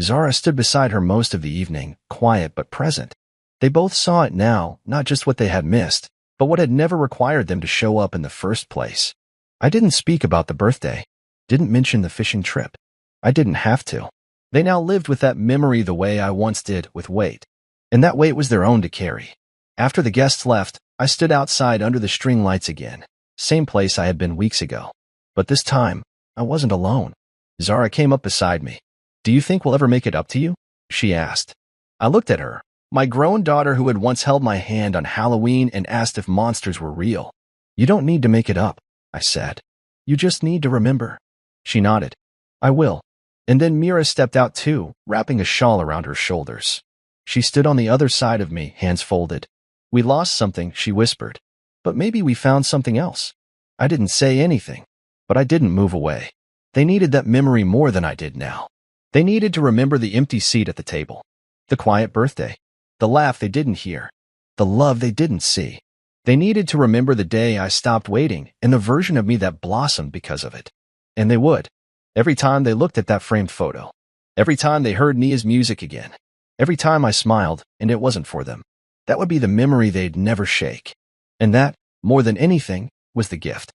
S1: Zara stood beside her most of the evening, quiet but present. They both saw it now, not just what they had missed, but what had never required them to show up in the first place. I didn't speak about the birthday. Didn't mention the fishing trip. I didn't have to. They now lived with that memory the way I once did with weight. And that weight was their own to carry. After the guests left, I stood outside under the string lights again. Same place I had been weeks ago. But this time, I wasn't alone. Zara came up beside me. Do you think we'll ever make it up to you? She asked. I looked at her, my grown daughter who had once held my hand on Halloween and asked if monsters were real. You don't need to make it up, I said. You just need to remember. She nodded. I will. And then Mira stepped out too, wrapping a shawl around her shoulders. She stood on the other side of me, hands folded. We lost something, she whispered. But maybe we found something else. I didn't say anything, but I didn't move away. They needed that memory more than I did now. They needed to remember the empty seat at the table, the quiet birthday, the laugh they didn't hear, the love they didn't see. They needed to remember the day I stopped waiting and the version of me that blossomed because of it. And they would. Every time they looked at that framed photo. Every time they heard Nia's music again. Every time I smiled and it wasn't for them. That would be the memory they'd never shake. And that, more than anything, was the gift.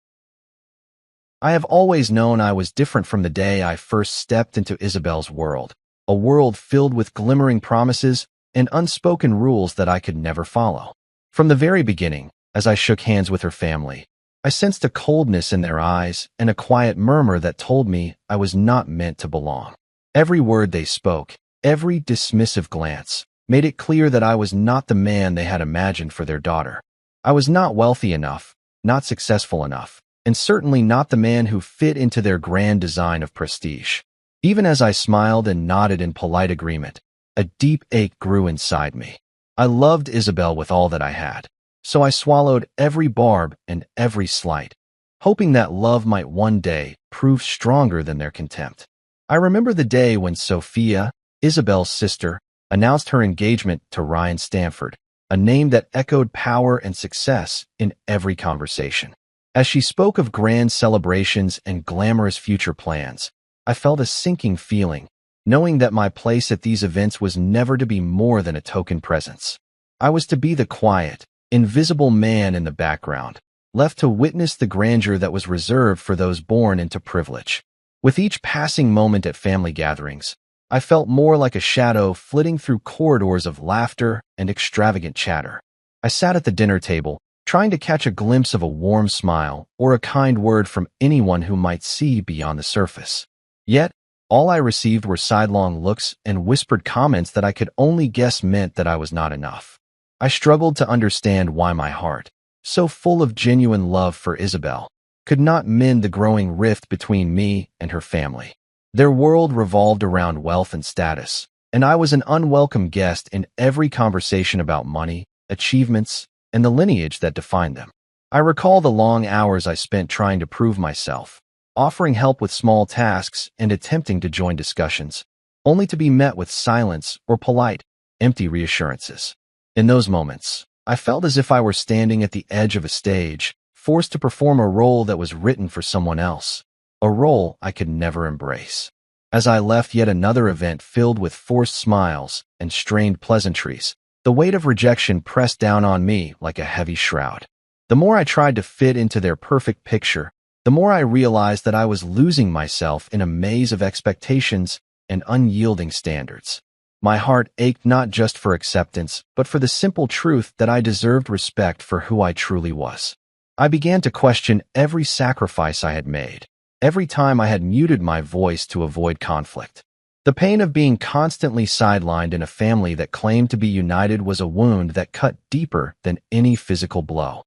S1: I have always known I was different from the day I first stepped into Isabel's world, a world filled with glimmering promises and unspoken rules that I could never follow. From the very beginning, as I shook hands with her family, I sensed a coldness in their eyes and a quiet murmur that told me I was not meant to belong. Every word they spoke, every dismissive glance, made it clear that I was not the man they had imagined for their daughter. I was not wealthy enough, not successful enough, and certainly not the man who fit into their grand design of prestige. Even as I smiled and nodded in polite agreement, a deep ache grew inside me. I loved Isabel with all that I had, so I swallowed every barb and every slight, hoping that love might one day prove stronger than their contempt. I remember the day when Sophia, Isabel's sister, announced her engagement to Ryan Stanford, a name that echoed power and success in every conversation. As she spoke of grand celebrations and glamorous future plans, I felt a sinking feeling, knowing that my place at these events was never to be more than a token presence. I was to be the quiet, invisible man in the background, left to witness the grandeur that was reserved for those born into privilege. With each passing moment at family gatherings, I felt more like a shadow flitting through corridors of laughter and extravagant chatter. I sat at the dinner table, trying to catch a glimpse of a warm smile or a kind word from anyone who might see beyond the surface. Yet, all I received were sidelong looks and whispered comments that I could only guess meant that I was not enough. I struggled to understand why my heart, so full of genuine love for Isabel, could not mend the growing rift between me and her family. Their world revolved around wealth and status, and I was an unwelcome guest in every conversation about money, achievements, and the lineage that defined them. I recall the long hours I spent trying to prove myself, offering help with small tasks and attempting to join discussions, only to be met with silence or polite, empty reassurances. In those moments, I felt as if I were standing at the edge of a stage, forced to perform a role that was written for someone else, a role I could never embrace. As I left yet another event filled with forced smiles and strained pleasantries, the weight of rejection pressed down on me like a heavy shroud. The more I tried to fit into their perfect picture, the more I realized that I was losing myself in a maze of expectations and unyielding standards. My heart ached not just for acceptance, but for the simple truth that I deserved respect for who I truly was. I began to question every sacrifice I had made, every time I had muted my voice to avoid conflict. The pain of being constantly sidelined in a family that claimed to be united was a wound that cut deeper than any physical blow.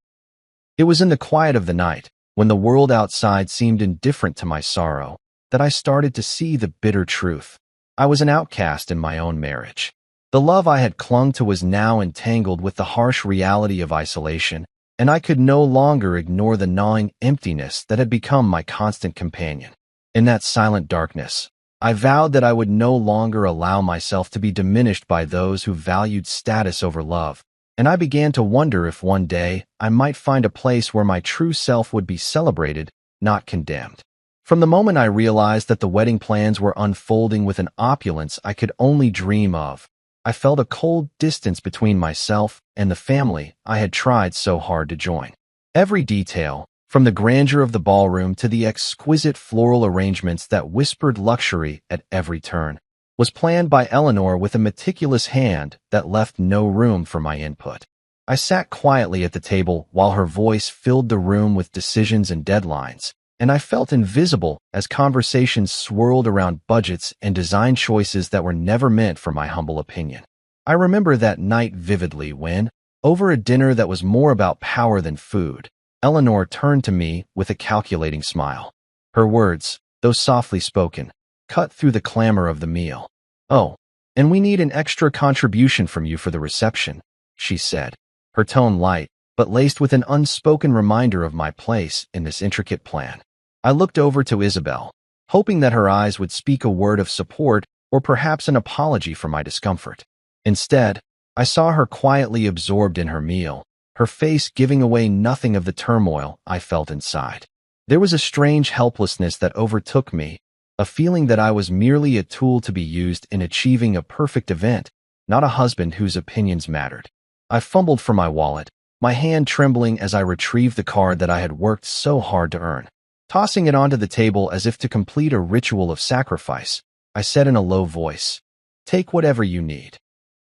S1: It was in the quiet of the night, when the world outside seemed indifferent to my sorrow, that I started to see the bitter truth. I was an outcast in my own marriage. The love I had clung to was now entangled with the harsh reality of isolation, and I could no longer ignore the gnawing emptiness that had become my constant companion. In that silent darkness, I vowed that I would no longer allow myself to be diminished by those who valued status over love, and I began to wonder if one day I might find a place where my true self would be celebrated, not condemned. From the moment I realized that the wedding plans were unfolding with an opulence I could only dream of, I felt a cold distance between myself and the family I had tried so hard to join. Every detail, from the grandeur of the ballroom to the exquisite floral arrangements that whispered luxury at every turn, was planned by Eleanor with a meticulous hand that left no room for my input. I sat quietly at the table while her voice filled the room with decisions and deadlines, and I felt invisible as conversations swirled around budgets and design choices that were never meant for my humble opinion. I remember that night vividly when, over a dinner that was more about power than food, Eleanor turned to me with a calculating smile. Her words, though softly spoken, cut through the clamor of the meal. "Oh, and we need an extra contribution from you for the reception," she said, her tone light, but laced with an unspoken reminder of my place in this intricate plan. I looked over to Isabel, hoping that her eyes would speak a word of support or perhaps an apology for my discomfort. Instead, I saw her quietly absorbed in her meal, her face giving away nothing of the turmoil I felt inside. There was a strange helplessness that overtook me, a feeling that I was merely a tool to be used in achieving a perfect event, not a husband whose opinions mattered. I fumbled for my wallet, my hand trembling as I retrieved the card that I had worked so hard to earn. Tossing it onto the table as if to complete a ritual of sacrifice, I said in a low voice, "Take whatever you need."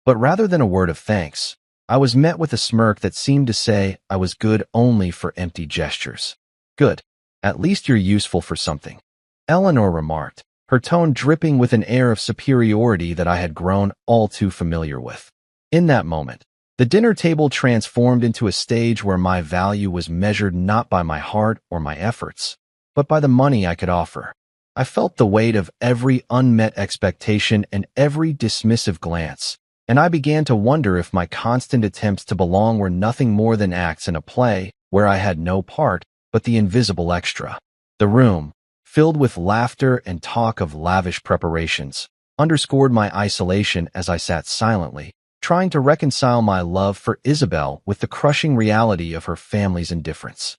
S1: But rather than a word of thanks, I was met with a smirk that seemed to say I was good only for empty gestures. "Good. At least you're useful for something," Eleanor remarked, her tone dripping with an air of superiority that I had grown all too familiar with. In that moment, the dinner table transformed into a stage where my value was measured not by my heart or my efforts, but by the money I could offer. I felt the weight of every unmet expectation and every dismissive glance, and I began to wonder if my constant attempts to belong were nothing more than acts in a play where I had no part but the invisible extra. The room, filled with laughter and talk of lavish preparations, underscored my isolation as I sat silently, trying to reconcile my love for Isabel with the crushing reality of her family's indifference.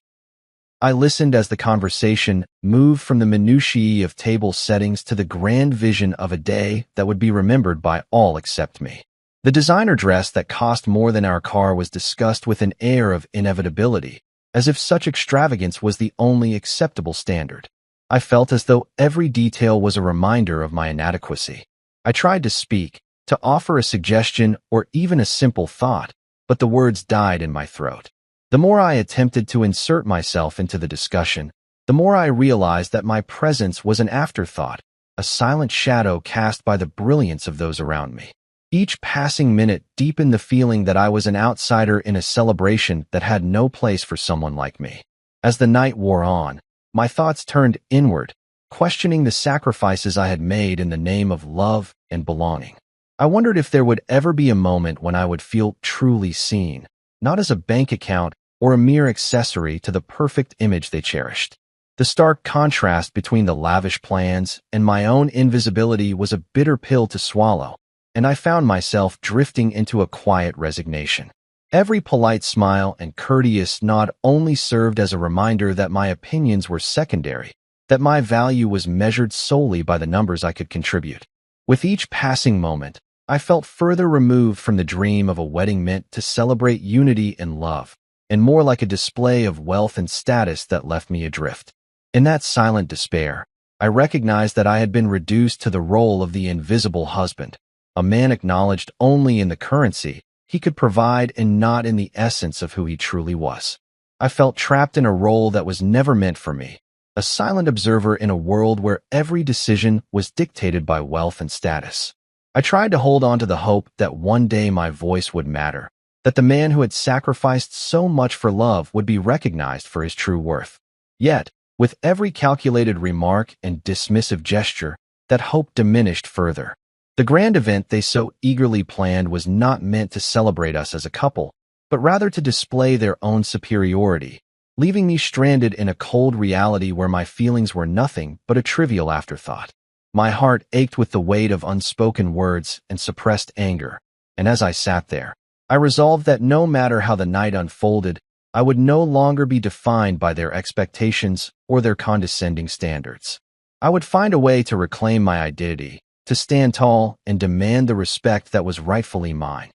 S1: I listened as the conversation moved from the minutiae of table settings to the grand vision of a day that would be remembered by all except me. The designer dress that cost more than our car was discussed with an air of inevitability, as if such extravagance was the only acceptable standard. I felt as though every detail was a reminder of my inadequacy. I tried to speak, to offer a suggestion or even a simple thought, but the words died in my throat. The more I attempted to insert myself into the discussion, the more I realized that my presence was an afterthought, a silent shadow cast by the brilliance of those around me. Each passing minute deepened the feeling that I was an outsider in a celebration that had no place for someone like me. As the night wore on, my thoughts turned inward, questioning the sacrifices I had made in the name of love and belonging. I wondered if there would ever be a moment when I would feel truly seen, not as a bank account or a mere accessory to the perfect image they cherished. The stark contrast between the lavish plans and my own invisibility was a bitter pill to swallow, and I found myself drifting into a quiet resignation. Every polite smile and courteous nod only served as a reminder that my opinions were secondary, that my value was measured solely by the numbers I could contribute. With each passing moment, I felt further removed from the dream of a wedding meant to celebrate unity and love, and more like a display of wealth and status that left me adrift. In that silent despair, I recognized that I had been reduced to the role of the invisible husband, a man acknowledged only in the currency he could provide and not in the essence of who he truly was. I felt trapped in a role that was never meant for me, a silent observer in a world where every decision was dictated by wealth and status. I tried to hold on to the hope that one day my voice would matter, that the man who had sacrificed so much for love would be recognized for his true worth. Yet, with every calculated remark and dismissive gesture, that hope diminished further. The grand event they so eagerly planned was not meant to celebrate us as a couple, but rather to display their own superiority, leaving me stranded in a cold reality where my feelings were nothing but a trivial afterthought. My heart ached with the weight of unspoken words and suppressed anger, and as I sat there, I resolved that no matter how the night unfolded, I would no longer be defined by their expectations or their condescending standards. I would find a way to reclaim my identity, to stand tall and demand the respect that was rightfully mine,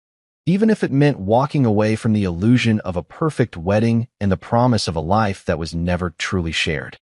S1: even if it meant walking away from the illusion of a perfect wedding and the promise of a life that was never truly shared.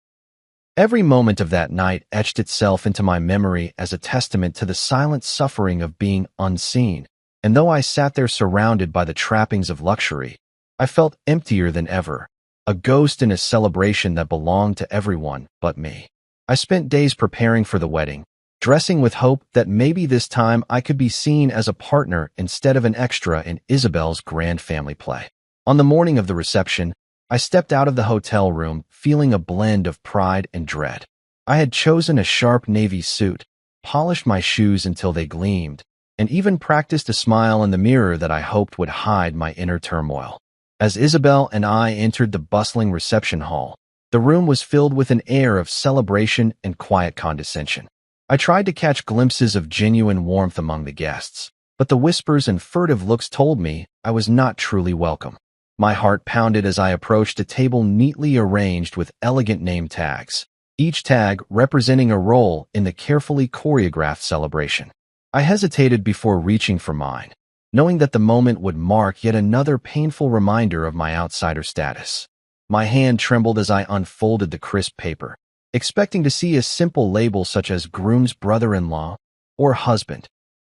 S1: Every moment of that night etched itself into my memory as a testament to the silent suffering of being unseen, and though I sat there surrounded by the trappings of luxury, I felt emptier than ever, a ghost in a celebration that belonged to everyone but me. I spent days preparing for the wedding, dressing with hope that maybe this time I could be seen as a partner instead of an extra in Isabel's grand family play. On the morning of the reception, I stepped out of the hotel room feeling a blend of pride and dread. I had chosen a sharp navy suit, polished my shoes until they gleamed, and even practiced a smile in the mirror that I hoped would hide my inner turmoil. As Isabel and I entered the bustling reception hall, the room was filled with an air of celebration and quiet condescension. I tried to catch glimpses of genuine warmth among the guests, but the whispers and furtive looks told me I was not truly welcome. My heart pounded as I approached a table neatly arranged with elegant name tags, each tag representing a role in the carefully choreographed celebration. I hesitated before reaching for mine, knowing that the moment would mark yet another painful reminder of my outsider status. My hand trembled as I unfolded the crisp paper, expecting to see a simple label such as groom's brother-in-law or husband.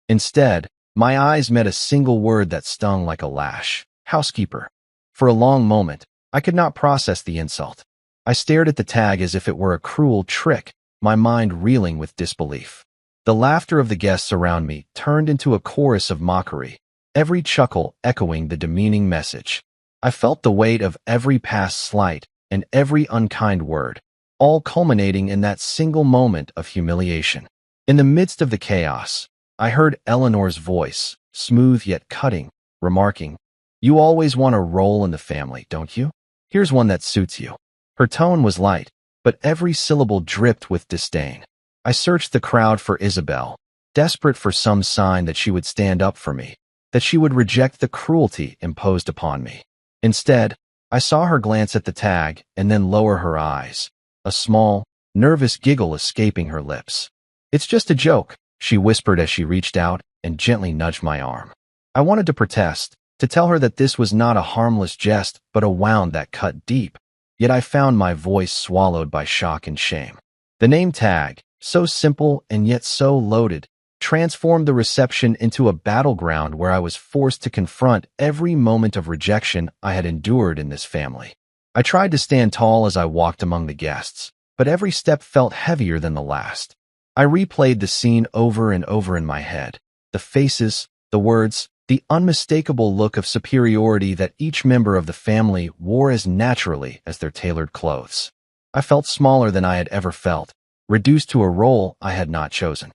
S1: Instead, my eyes met a single word that stung like a lash: housekeeper. For a long moment, I could not process the insult. I stared at the tag as if it were a cruel trick, my mind reeling with disbelief. The laughter of the guests around me turned into a chorus of mockery, every chuckle echoing the demeaning message. I felt the weight of every past slight and every unkind word, all culminating in that single moment of humiliation. In the midst of the chaos, I heard Eleanor's voice, smooth yet cutting, remarking, "You always want a role in the family, don't you? Here's one that suits you." Her tone was light, but every syllable dripped with disdain. I searched the crowd for Isabel, desperate for some sign that she would stand up for me, that she would reject the cruelty imposed upon me. Instead, I saw her glance at the tag and then lower her eyes, a small, nervous giggle escaping her lips. "It's just a joke," she whispered as she reached out and gently nudged my arm. I wanted to protest, to tell her that this was not a harmless jest but a wound that cut deep, yet I found my voice swallowed by shock and shame. The name tag, so simple and yet so loaded, transformed the reception into a battleground where I was forced to confront every moment of rejection I had endured in this family. I tried to stand tall as I walked among the guests, but every step felt heavier than the last. I replayed the scene over and over in my head, the faces, the words, the unmistakable look of superiority that each member of the family wore as naturally as their tailored clothes. I felt smaller than I had ever felt, reduced to a role I had not chosen.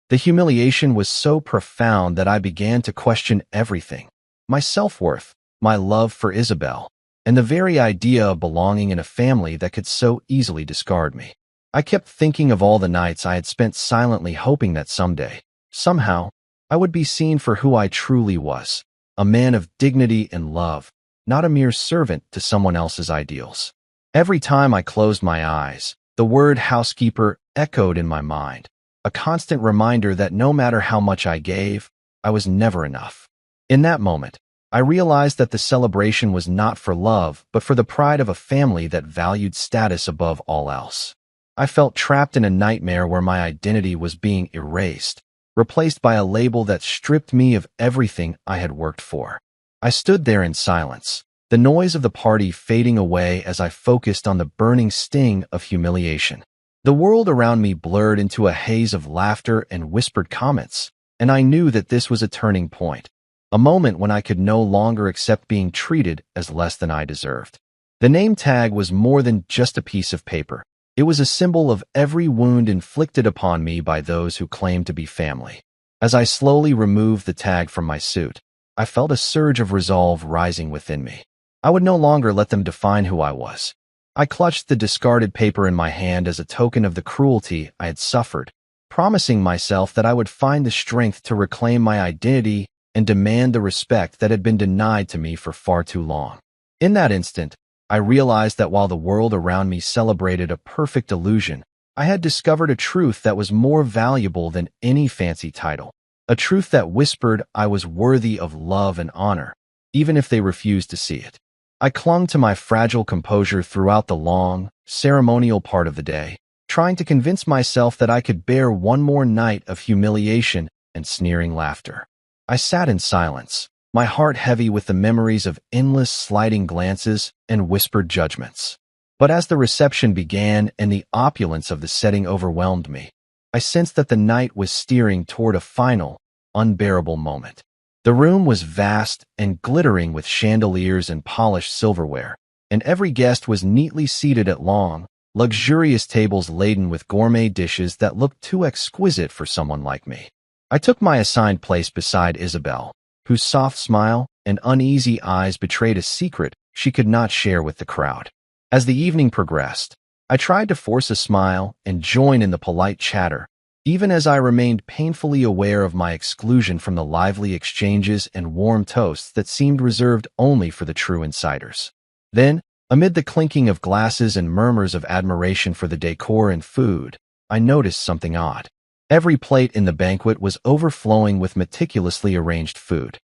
S1: The humiliation was so profound that I began to question everything: my self-worth, my love for Isabel, and the very idea of belonging in a family that could so easily discard me. I kept thinking of all the nights I had spent silently hoping that someday, somehow, I would be seen for who I truly was, a man of dignity and love, not a mere servant to someone else's ideals. Every time I closed my eyes, the word housekeeper echoed in my mind, a constant reminder that no matter how much I gave, I was never enough. In that moment, I realized that the celebration was not for love, but for the pride of a family that valued status above all else. I felt trapped in a nightmare where my identity was being erased, replaced by a label that stripped me of everything I had worked for. I stood there in silence, the noise of the party fading away as I focused on the burning sting of humiliation. The world around me blurred into a haze of laughter and whispered comments, and I knew that this was a turning point, a moment when I could no longer accept being treated as less than I deserved. The name tag was more than just a piece of paper. It was a symbol of every wound inflicted upon me by those who claimed to be family. As I slowly removed the tag from my suit, I felt a surge of resolve rising within me. I would no longer let them define who I was. I clutched the discarded paper in my hand as a token of the cruelty I had suffered, promising myself that I would find the strength to reclaim my identity and demand the respect that had been denied to me for far too long. In that instant, I realized that while the world around me celebrated a perfect illusion, I had discovered a truth that was more valuable than any fancy title, a truth that whispered I was worthy of love and honor, even if they refused to see it. I clung to my fragile composure throughout the long, ceremonial part of the day, trying to convince myself that I could bear one more night of humiliation and sneering laughter. I sat in silence, my heart heavy with the memories of endless sliding glances and whispered judgments. But as the reception began and the opulence of the setting overwhelmed me, I sensed that the night was steering toward a final, unbearable moment. The room was vast and glittering with chandeliers and polished silverware, and every guest was neatly seated at long, luxurious tables laden with gourmet dishes that looked too exquisite for someone like me. I took my assigned place beside Isabel, whose soft smile and uneasy eyes betrayed a secret she could not share with the crowd. As the evening progressed, I tried to force a smile and join in the polite chatter, even as I remained painfully aware of my exclusion from the lively exchanges and warm toasts that seemed reserved only for the true insiders. Then, amid the clinking of glasses and murmurs of admiration for the decor and food, I noticed something odd. Every plate in the banquet was overflowing with meticulously arranged food.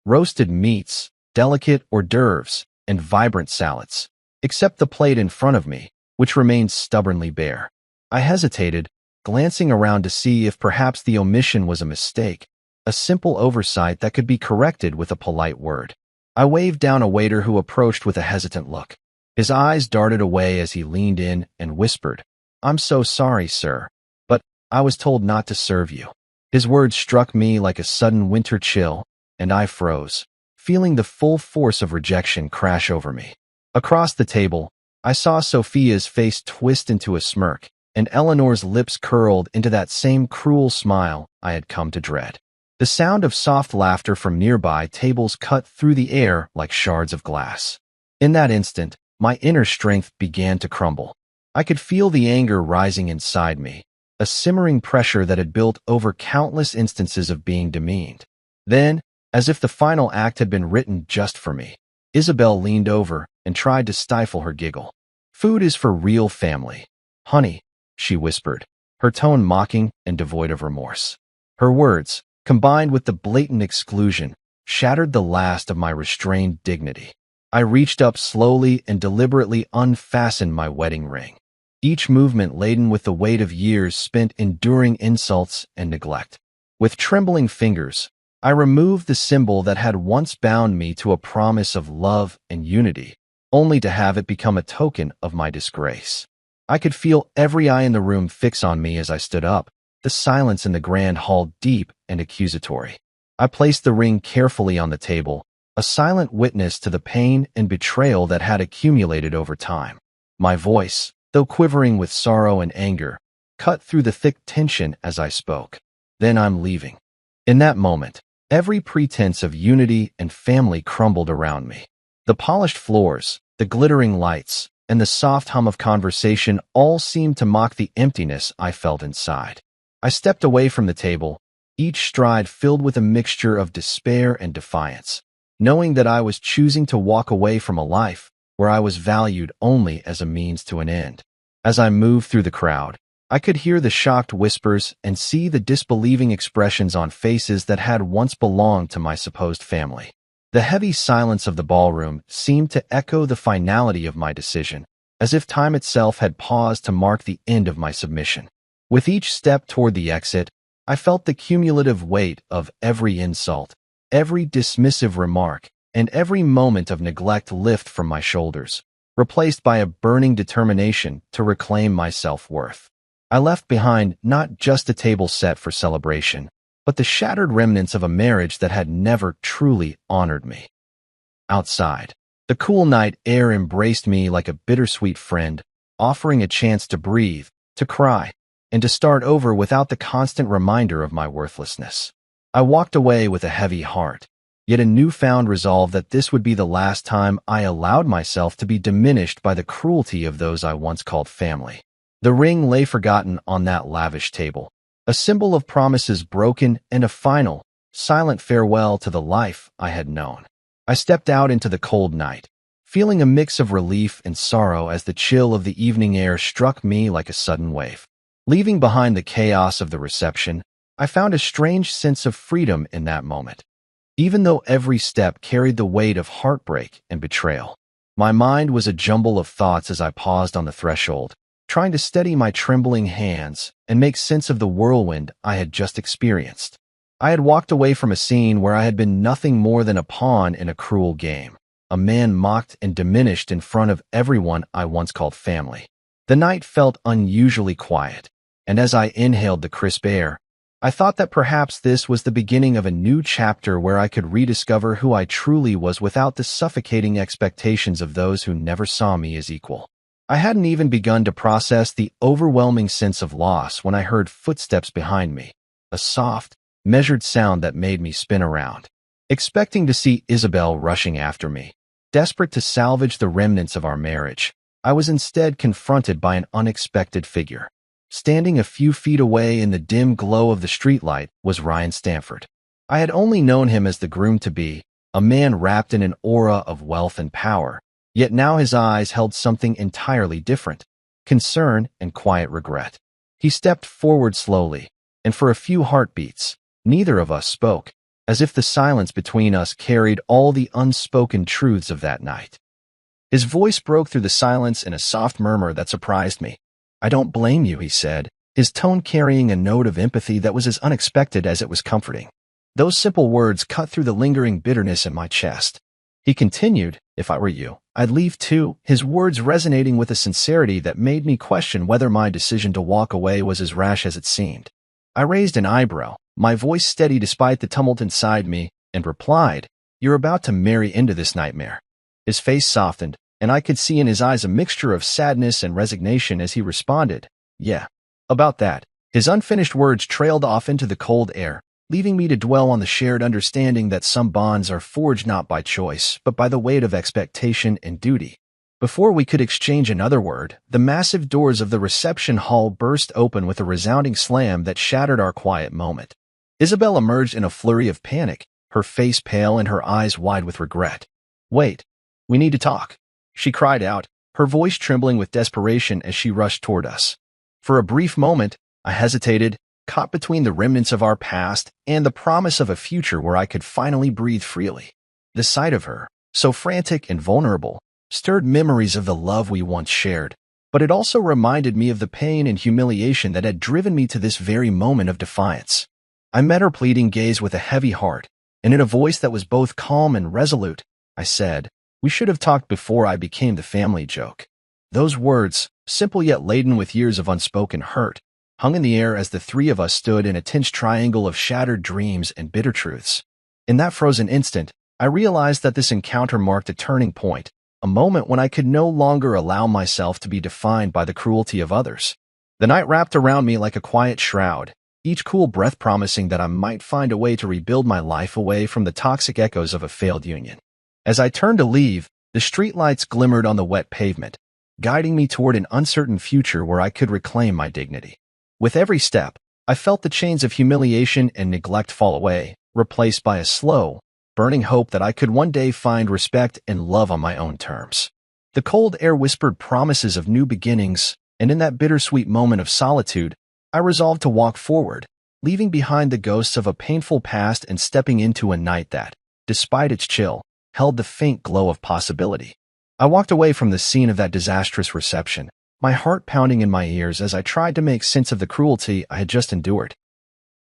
S1: Roasted meats, delicate hors d'oeuvres, and vibrant salads, except the plate in front of me, which remained stubbornly bare. I hesitated, glancing around to see if perhaps the omission was a mistake, a simple oversight that could be corrected with a polite word. I waved down a waiter who approached with a hesitant look. His eyes darted away as he leaned in and whispered, "I'm so sorry, sir, but I was told not to serve you." His words struck me like a sudden winter chill, and I froze, feeling the full force of rejection crash over me. Across the table, I saw Sophia's face twist into a smirk, and Eleanor's lips curled into that same cruel smile I had come to dread. The sound of soft laughter from nearby tables cut through the air like shards of glass. In that instant, my inner strength began to crumble. I could feel the anger rising inside me, a simmering pressure that had built over countless instances of being demeaned. Then, as if the final act had been written just for me, Isabel leaned over and tried to stifle her giggle. "Food is for real family, honey," she whispered, her tone mocking and devoid of remorse. Her words, combined with the blatant exclusion, shattered the last of my restrained dignity. I reached up slowly and deliberately unfastened my wedding ring, each movement laden with the weight of years spent enduring insults and neglect. With trembling fingers, I removed the symbol that had once bound me to a promise of love and unity, only to have it become a token of my disgrace. I could feel every eye in the room fix on me as I stood up, the silence in the grand hall deep and accusatory. I placed the ring carefully on the table, a silent witness to the pain and betrayal that had accumulated over time. My voice, though quivering with sorrow and anger, cut through the thick tension as I spoke. "Then I'm leaving." In that moment, Every pretense of unity and family crumbled around me. The polished floors, the glittering lights, and the soft hum of conversation all seemed to mock the emptiness I felt inside. I stepped away from the table, each stride filled with a mixture of despair and defiance, knowing that I was choosing to walk away from a life where I was valued only as a means to an end. As I moved through the crowd, I could hear the shocked whispers and see the disbelieving expressions on faces that had once belonged to my supposed family. The heavy silence of the ballroom seemed to echo the finality of my decision, as if time itself had paused to mark the end of my submission. With each step toward the exit, I felt the cumulative weight of every insult, every dismissive remark, and every moment of neglect lift from my shoulders, replaced by a burning determination to reclaim my self-worth. I left behind not just a table set for celebration, but the shattered remnants of a marriage that had never truly honored me. Outside, the cool night air embraced me like a bittersweet friend, offering a chance to breathe, to cry, and to start over without the constant reminder of my worthlessness. I walked away with a heavy heart, yet a newfound resolve that this would be the last time I allowed myself to be diminished by the cruelty of those I once called family. The ring lay forgotten on that lavish table, a symbol of promises broken and a final, silent farewell to the life I had known. I stepped out into the cold night, feeling a mix of relief and sorrow as the chill of the evening air struck me like a sudden wave. Leaving behind the chaos of the reception, I found a strange sense of freedom in that moment. Even though every step carried the weight of heartbreak and betrayal, my mind was a jumble of thoughts as I paused on the threshold, trying to steady my trembling hands and make sense of the whirlwind I had just experienced. I had walked away from a scene where I had been nothing more than a pawn in a cruel game, a man mocked and diminished in front of everyone I once called family. The night felt unusually quiet, and as I inhaled the crisp air, I thought that perhaps this was the beginning of a new chapter where I could rediscover who I truly was without the suffocating expectations of those who never saw me as equal. I hadn't even begun to process the overwhelming sense of loss when I heard footsteps behind me, a soft, measured sound that made me spin around, expecting to see Isabel rushing after me. Desperate to salvage the remnants of our marriage, I was instead confronted by an unexpected figure. Standing a few feet away in the dim glow of the streetlight was Ryan Stanford. I had only known him as the groom-to-be, a man wrapped in an aura of wealth and power, yet now his eyes held something entirely different, concern and quiet regret. He stepped forward slowly, and for a few heartbeats, neither of us spoke, as if the silence between us carried all the unspoken truths of that night. His voice broke through the silence in a soft murmur that surprised me. "I don't blame you," he said, his tone carrying a note of empathy that was as unexpected as it was comforting. Those simple words cut through the lingering bitterness in my chest. He continued, "If I were you, I'd leave too," his words resonating with a sincerity that made me question whether my decision to walk away was as rash as it seemed. I raised an eyebrow, my voice steady despite the tumult inside me, and replied, "You're about to marry into this nightmare." His face softened, and I could see in his eyes a mixture of sadness and resignation as he responded, "Yeah, about that." His unfinished words trailed off into the cold air, leaving me to dwell on the shared understanding that some bonds are forged not by choice, but by the weight of expectation and duty. Before we could exchange another word, the massive doors of the reception hall burst open with a resounding slam that shattered our quiet moment. Isabel emerged in a flurry of panic, her face pale and her eyes wide with regret. "Wait, we need to talk," she cried out, her voice trembling with desperation as she rushed toward us. For a brief moment, I hesitated, caught between the remnants of our past and the promise of a future where I could finally breathe freely. The sight of her, so frantic and vulnerable, stirred memories of the love we once shared, but it also reminded me of the pain and humiliation that had driven me to this very moment of defiance. I met her pleading gaze with a heavy heart, and in a voice that was both calm and resolute, I said, "We should have talked before I became the family joke." Those words, simple yet laden with years of unspoken hurt, hung in the air as the three of us stood in a tense triangle of shattered dreams and bitter truths. In that frozen instant, I realized that this encounter marked a turning point, a moment when I could no longer allow myself to be defined by the cruelty of others. The night wrapped around me like a quiet shroud, each cool breath promising that I might find a way to rebuild my life away from the toxic echoes of a failed union. As I turned to leave, the streetlights glimmered on the wet pavement, guiding me toward an uncertain future where I could reclaim my dignity. With every step, I felt the chains of humiliation and neglect fall away, replaced by a slow, burning hope that I could one day find respect and love on my own terms. The cold air whispered promises of new beginnings, and in that bittersweet moment of solitude, I resolved to walk forward, leaving behind the ghosts of a painful past and stepping into a night that, despite its chill, held the faint glow of possibility. I walked away from the scene of that disastrous reception, my heart pounding in my ears as I tried to make sense of the cruelty I had just endured.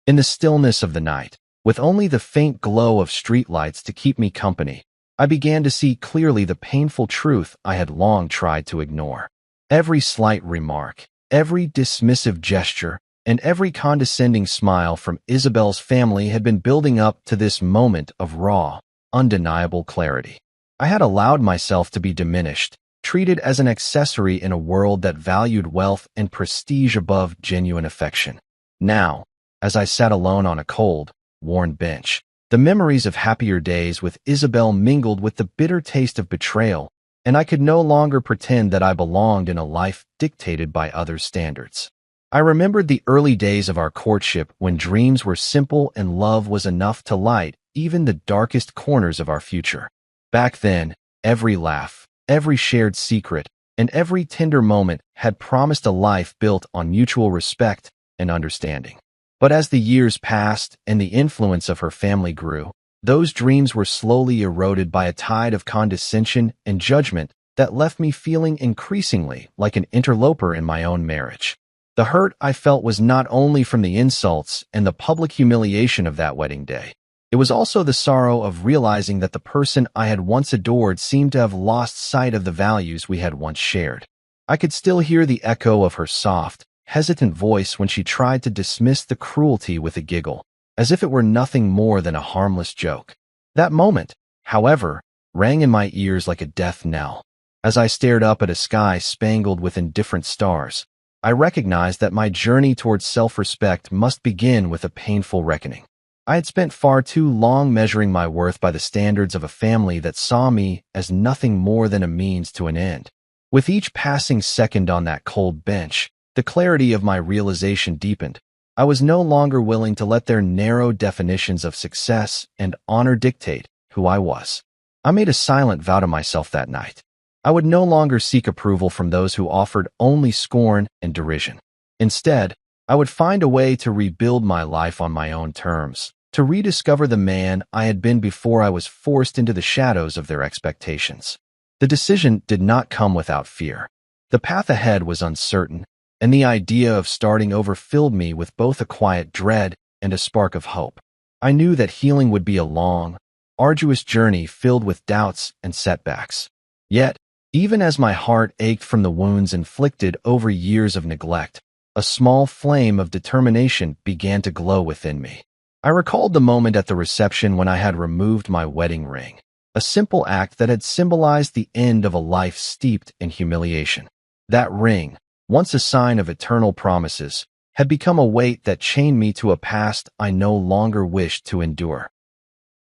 S1: In the stillness of the night, with only the faint glow of streetlights to keep me company, I began to see clearly the painful truth I had long tried to ignore. Every slight remark, every dismissive gesture, and every condescending smile from Isabel's family had been building up to this moment of raw, undeniable clarity. I had allowed myself to be diminished, treated as an accessory in a world that valued wealth and prestige above genuine affection. Now, as I sat alone on a cold, worn bench, the memories of happier days with Isabel mingled with the bitter taste of betrayal, and I could no longer pretend that I belonged in a life dictated by others' standards. I remembered the early days of our courtship when dreams were simple and love was enough to light even the darkest corners of our future. Back then, every laugh, every shared secret, and every tender moment had promised a life built on mutual respect and understanding. But as the years passed and the influence of her family grew, those dreams were slowly eroded by a tide of condescension and judgment that left me feeling increasingly like an interloper in my own marriage. The hurt I felt was not only from the insults and the public humiliation of that wedding day. It was also the sorrow of realizing that the person I had once adored seemed to have lost sight of the values we had once shared. I could still hear the echo of her soft, hesitant voice when she tried to dismiss the cruelty with a giggle, as if it were nothing more than a harmless joke. That moment, however, rang in my ears like a death knell. As I stared up at a sky spangled with indifferent stars, I recognized that my journey towards self-respect must begin with a painful reckoning. I had spent far too long measuring my worth by the standards of a family that saw me as nothing more than a means to an end. With each passing second on that cold bench, the clarity of my realization deepened. I was no longer willing to let their narrow definitions of success and honor dictate who I was. I made a silent vow to myself that night. I would no longer seek approval from those who offered only scorn and derision. Instead, I would find a way to rebuild my life on my own terms, to rediscover the man I had been before I was forced into the shadows of their expectations. The decision did not come without fear. The path ahead was uncertain, and the idea of starting over filled me with both a quiet dread and a spark of hope. I knew that healing would be a long, arduous journey filled with doubts and setbacks. Yet, even as my heart ached from the wounds inflicted over years of neglect, a small flame of determination began to glow within me. I recalled the moment at the reception when I had removed my wedding ring, a simple act that had symbolized the end of a life steeped in humiliation. That ring, once a sign of eternal promises, had become a weight that chained me to a past I no longer wished to endure.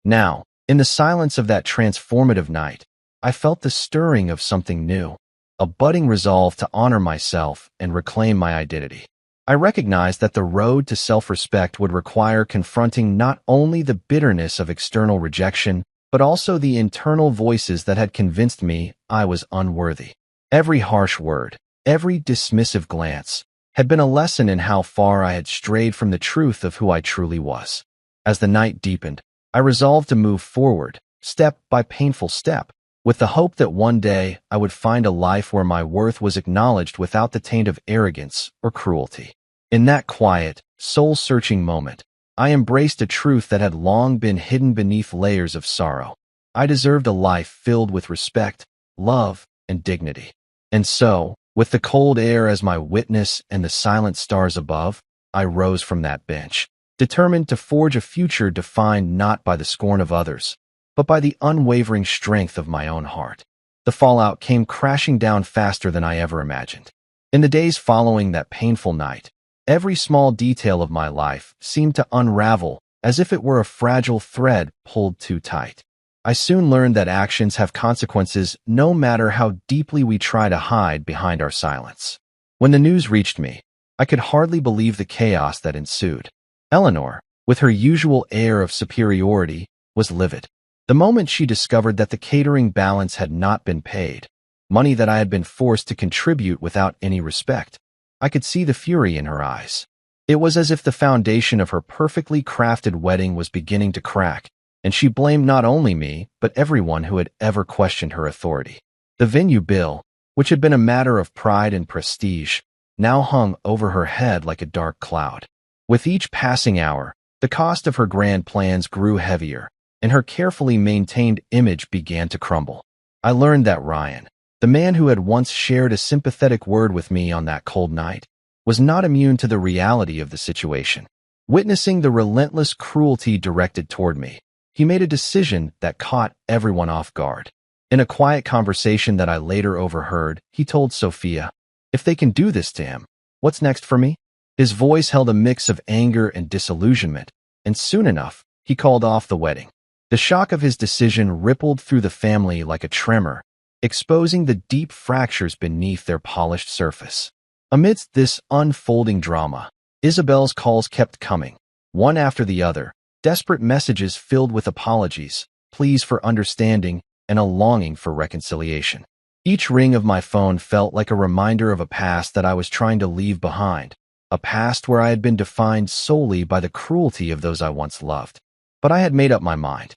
S1: Now, in the silence of that transformative night, I felt the stirring of something new, a budding resolve to honor myself and reclaim my identity. I recognized that the road to self-respect would require confronting not only the bitterness of external rejection, but also the internal voices that had convinced me I was unworthy. Every harsh word, every dismissive glance, had been a lesson in how far I had strayed from the truth of who I truly was. As the night deepened, I resolved to move forward, step by painful step, with the hope that one day I would find a life where my worth was acknowledged without the taint of arrogance or cruelty. In that quiet, soul-searching moment, I embraced a truth that had long been hidden beneath layers of sorrow. I deserved a life filled with respect, love, and dignity. And so, with the cold air as my witness and the silent stars above, I rose from that bench, determined to forge a future defined not by the scorn of others, but by the unwavering strength of my own heart. The fallout came crashing down faster than I ever imagined. In the days following that painful night, Every small detail of my life seemed to unravel as if it were a fragile thread pulled too tight. I soon learned that actions have consequences no matter how deeply we try to hide behind our silence. When the news reached me, I could hardly believe the chaos that ensued. Eleanor, with her usual air of superiority, was livid. The moment she discovered that the catering balance had not been paid, money that I had been forced to contribute without any respect, I could see the fury in her eyes. It was as if the foundation of her perfectly crafted wedding was beginning to crack, and she blamed not only me, but everyone who had ever questioned her authority. The venue bill, which had been a matter of pride and prestige, now hung over her head like a dark cloud. With each passing hour, the cost of her grand plans grew heavier, and her carefully maintained image began to crumble. I learned that Ryan, the man who had once shared a sympathetic word with me on that cold night, was not immune to the reality of the situation. Witnessing the relentless cruelty directed toward me, he made a decision that caught everyone off guard. In a quiet conversation that I later overheard, he told Sophia, "If they can do this to him, what's next for me?" His voice held a mix of anger and disillusionment, and soon enough, he called off the wedding. The shock of his decision rippled through the family like a tremor, exposing the deep fractures beneath their polished surface. Amidst this unfolding drama, Isabel's calls kept coming, one after the other, desperate messages filled with apologies, pleas for understanding, and a longing for reconciliation. Each ring of my phone felt like a reminder of a past that I was trying to leave behind, a past where I had been defined solely by the cruelty of those I once loved. But I had made up my mind.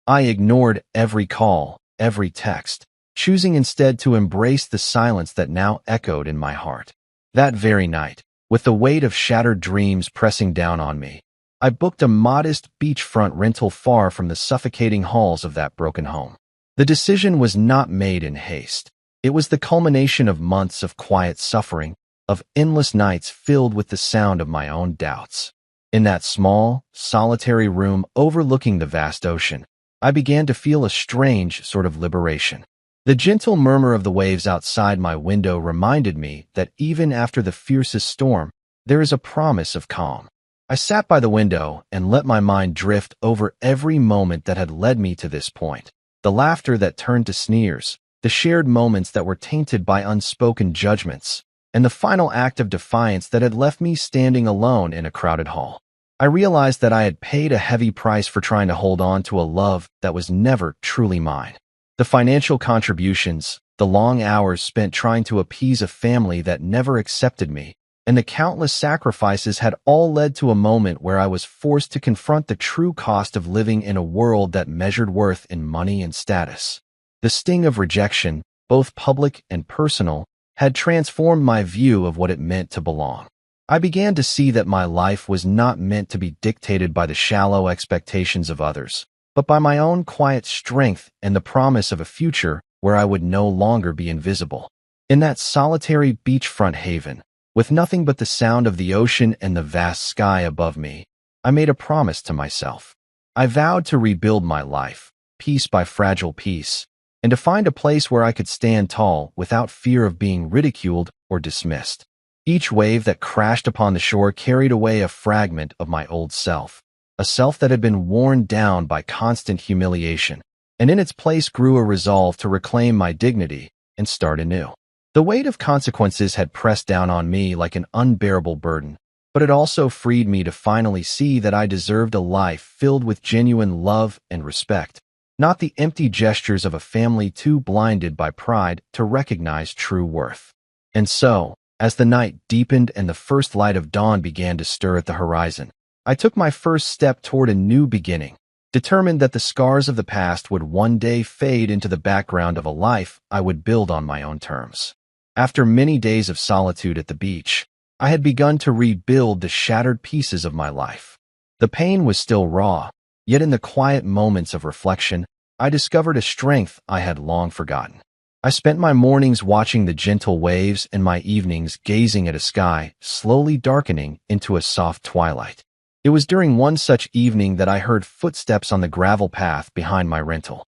S1: I ignored every call, every text, choosing instead to embrace the silence that now echoed in my heart. That very night, with the weight of shattered dreams pressing down on me, I booked a modest beachfront rental far from the suffocating halls of that broken home. The decision was not made in haste. It was the culmination of months of quiet suffering, of endless nights filled with the sound of my own doubts. In that small, solitary room overlooking the vast ocean, I began to feel a strange sort of liberation. The gentle murmur of the waves outside my window reminded me that even after the fiercest storm, there is a promise of calm. I sat by the window and let my mind drift over every moment that had led me to this point. The laughter that turned to sneers, the shared moments that were tainted by unspoken judgments, and the final act of defiance that had left me standing alone in a crowded hall. I realized that I had paid a heavy price for trying to hold on to a love that was never truly mine. The financial contributions, the long hours spent trying to appease a family that never accepted me, and the countless sacrifices had all led to a moment where I was forced to confront the true cost of living in a world that measured worth in money and status. The sting of rejection, both public and personal, had transformed my view of what it meant to belong. I began to see that my life was not meant to be dictated by the shallow expectations of others, but by my own quiet strength and the promise of a future where I would no longer be invisible. In that solitary beachfront haven, with nothing but the sound of the ocean and the vast sky above me, I made a promise to myself. I vowed to rebuild my life, piece by fragile piece, and to find a place where I could stand tall without fear of being ridiculed or dismissed. Each wave that crashed upon the shore carried away a fragment of my old self, a self that had been worn down by constant humiliation, and in its place grew a resolve to reclaim my dignity and start anew. The weight of consequences had pressed down on me like an unbearable burden, but it also freed me to finally see that I deserved a life filled with genuine love and respect, not the empty gestures of a family too blinded by pride to recognize true worth. And so, as the night deepened and the first light of dawn began to stir at the horizon, I took my first step toward a new beginning, determined that the scars of the past would one day fade into the background of a life I would build on my own terms. After many days of solitude at the beach, I had begun to rebuild the shattered pieces of my life. The pain was still raw, yet in the quiet moments of reflection, I discovered a strength I had long forgotten. I spent my mornings watching the gentle waves and my evenings gazing at a sky slowly darkening into a soft twilight. It was during one such evening that I heard footsteps on the gravel path behind my rental.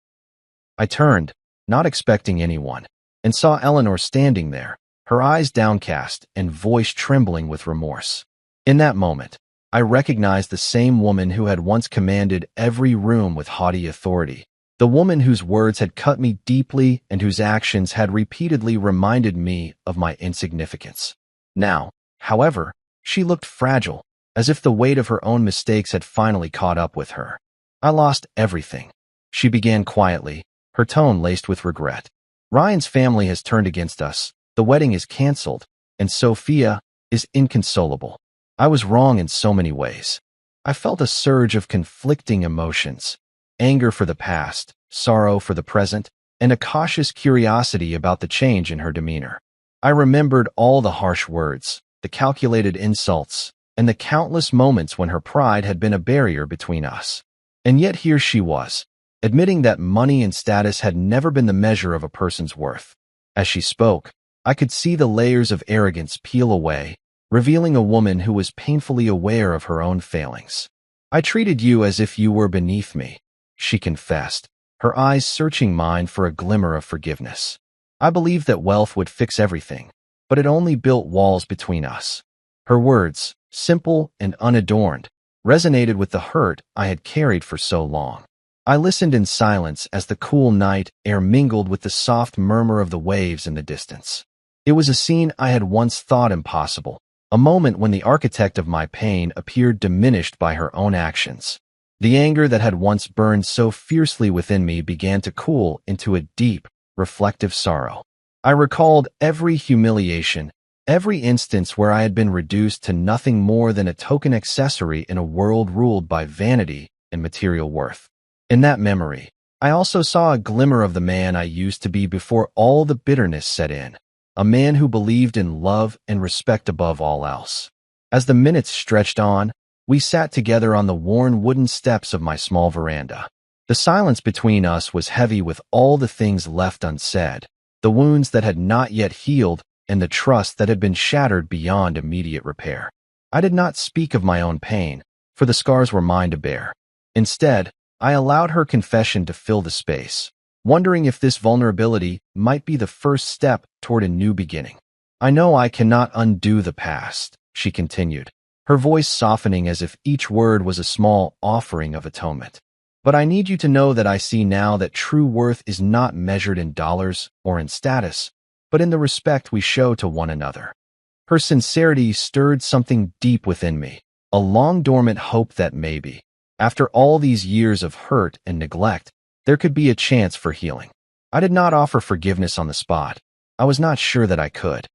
S1: I turned, not expecting anyone, and saw Eleanor standing there, her eyes downcast and voice trembling with remorse. In that moment, I recognized the same woman who had once commanded every room with haughty authority, the woman whose words had cut me deeply and whose actions had repeatedly reminded me of my insignificance. Now, however, she looked fragile, as if the weight of her own mistakes had finally caught up with her. I lost everything. She began quietly, her tone laced with regret. Ryan's family has turned against us, the wedding is canceled, and Sophia is inconsolable. I was wrong in so many ways. I felt a surge of conflicting emotions, anger for the past, sorrow for the present, and a cautious curiosity about the change in her demeanor. I remembered all the harsh words, the calculated insults, and the countless moments when her pride had been a barrier between us. And yet here she was, admitting that money and status had never been the measure of a person's worth. As she spoke, I could see the layers of arrogance peel away, revealing a woman who was painfully aware of her own failings. "I treated you as if you were beneath me," she confessed, her eyes searching mine for a glimmer of forgiveness. "I believed that wealth would fix everything, but it only built walls between us." Her words, simple and unadorned, resonated with the hurt I had carried for so long. I listened in silence as the cool night air mingled with the soft murmur of the waves in the distance. It was a scene I had once thought impossible, a moment when the architect of my pain appeared diminished by her own actions. The anger that had once burned so fiercely within me began to cool into a deep, reflective sorrow. I recalled every humiliation, every instance where I had been reduced to nothing more than a token accessory in a world ruled by vanity and material worth. In that memory, I also saw a glimmer of the man I used to be before all the bitterness set in, a man who believed in love and respect above all else. As the minutes stretched on, we sat together on the worn wooden steps of my small veranda. The silence between us was heavy with all the things left unsaid, the wounds that had not yet healed and the trust that had been shattered beyond immediate repair. I did not speak of my own pain, for the scars were mine to bear. Instead, I allowed her confession to fill the space, wondering if this vulnerability might be the first step toward a new beginning. "I know I cannot undo the past," she continued, her voice softening as if each word was a small offering of atonement. "But I need you to know that I see now that true worth is not measured in dollars or in status, but in the respect we show to one another." Her sincerity stirred something deep within me, a long-dormant hope that maybe, after all these years of hurt and neglect, there could be a chance for healing. I did not offer forgiveness on the spot. I was not sure that I could.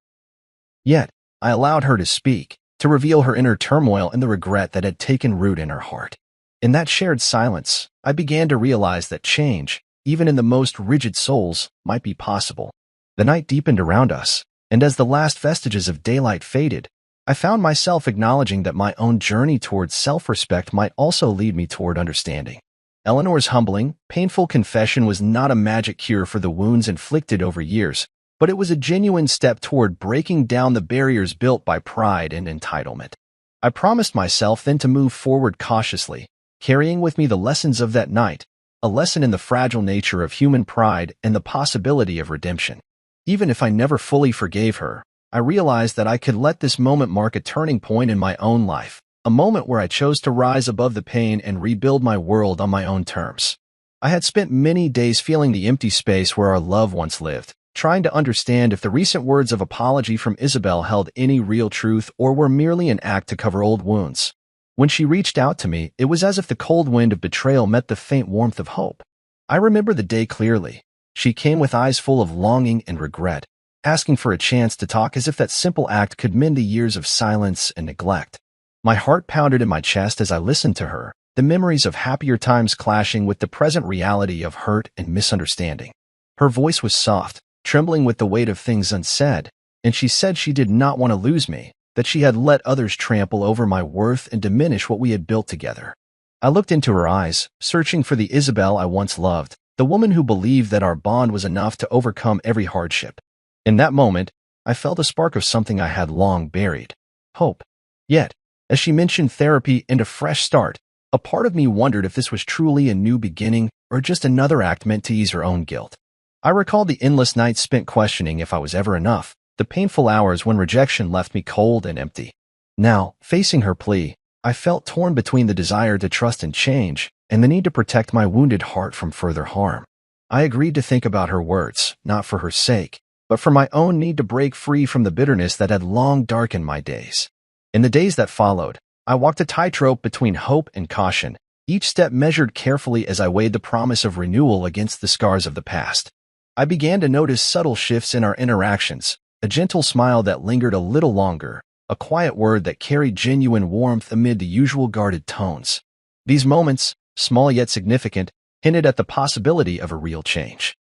S1: Yet, I allowed her to speak, to reveal her inner turmoil and the regret that had taken root in her heart. In that shared silence, I began to realize that change, even in the most rigid souls, might be possible. The night deepened around us, and as the last vestiges of daylight faded, I found myself acknowledging that my own journey towards self-respect might also lead me toward understanding. Eleanor's humbling, painful confession was not a magic cure for the wounds inflicted over years, but it was a genuine step toward breaking down the barriers built by pride and entitlement. I promised myself then to move forward cautiously, carrying with me the lessons of that night, a lesson in the fragile nature of human pride and the possibility of redemption. Even if I never fully forgave her, I realized that I could let this moment mark a turning point in my own life, a moment where I chose to rise above the pain and rebuild my world on my own terms. I had spent many days feeling the empty space where our love once lived, trying to understand if the recent words of apology from Isabel held any real truth or were merely an act to cover old wounds. When she reached out to me, it was as if the cold wind of betrayal met the faint warmth of hope. I remember the day clearly. She came with eyes full of longing and regret, asking for a chance to talk as if that simple act could mend the years of silence and neglect. My heart pounded in my chest as I listened to her, the memories of happier times clashing with the present reality of hurt and misunderstanding. Her voice was soft, trembling with the weight of things unsaid, and she said she did not want to lose me, that she had let others trample over my worth and diminish what we had built together. I looked into her eyes, searching for the Isabel I once loved, the woman who believed that our bond was enough to overcome every hardship. In that moment, I felt a spark of something I had long buried: hope. Yet, as she mentioned therapy and a fresh start, a part of me wondered if this was truly a new beginning or just another act meant to ease her own guilt. I recalled the endless nights spent questioning if I was ever enough, the painful hours when rejection left me cold and empty. Now, facing her plea, I felt torn between the desire to trust and change and the need to protect my wounded heart from further harm. I agreed to think about her words, not for her sake, but for my own need to break free from the bitterness that had long darkened my days. In the days that followed, I walked a tightrope between hope and caution, each step measured carefully as I weighed the promise of renewal against the scars of the past. I began to notice subtle shifts in our interactions, a gentle smile that lingered a little longer, a quiet word that carried genuine warmth amid the usual guarded tones. These moments, small yet significant, hinted at the possibility of a real change.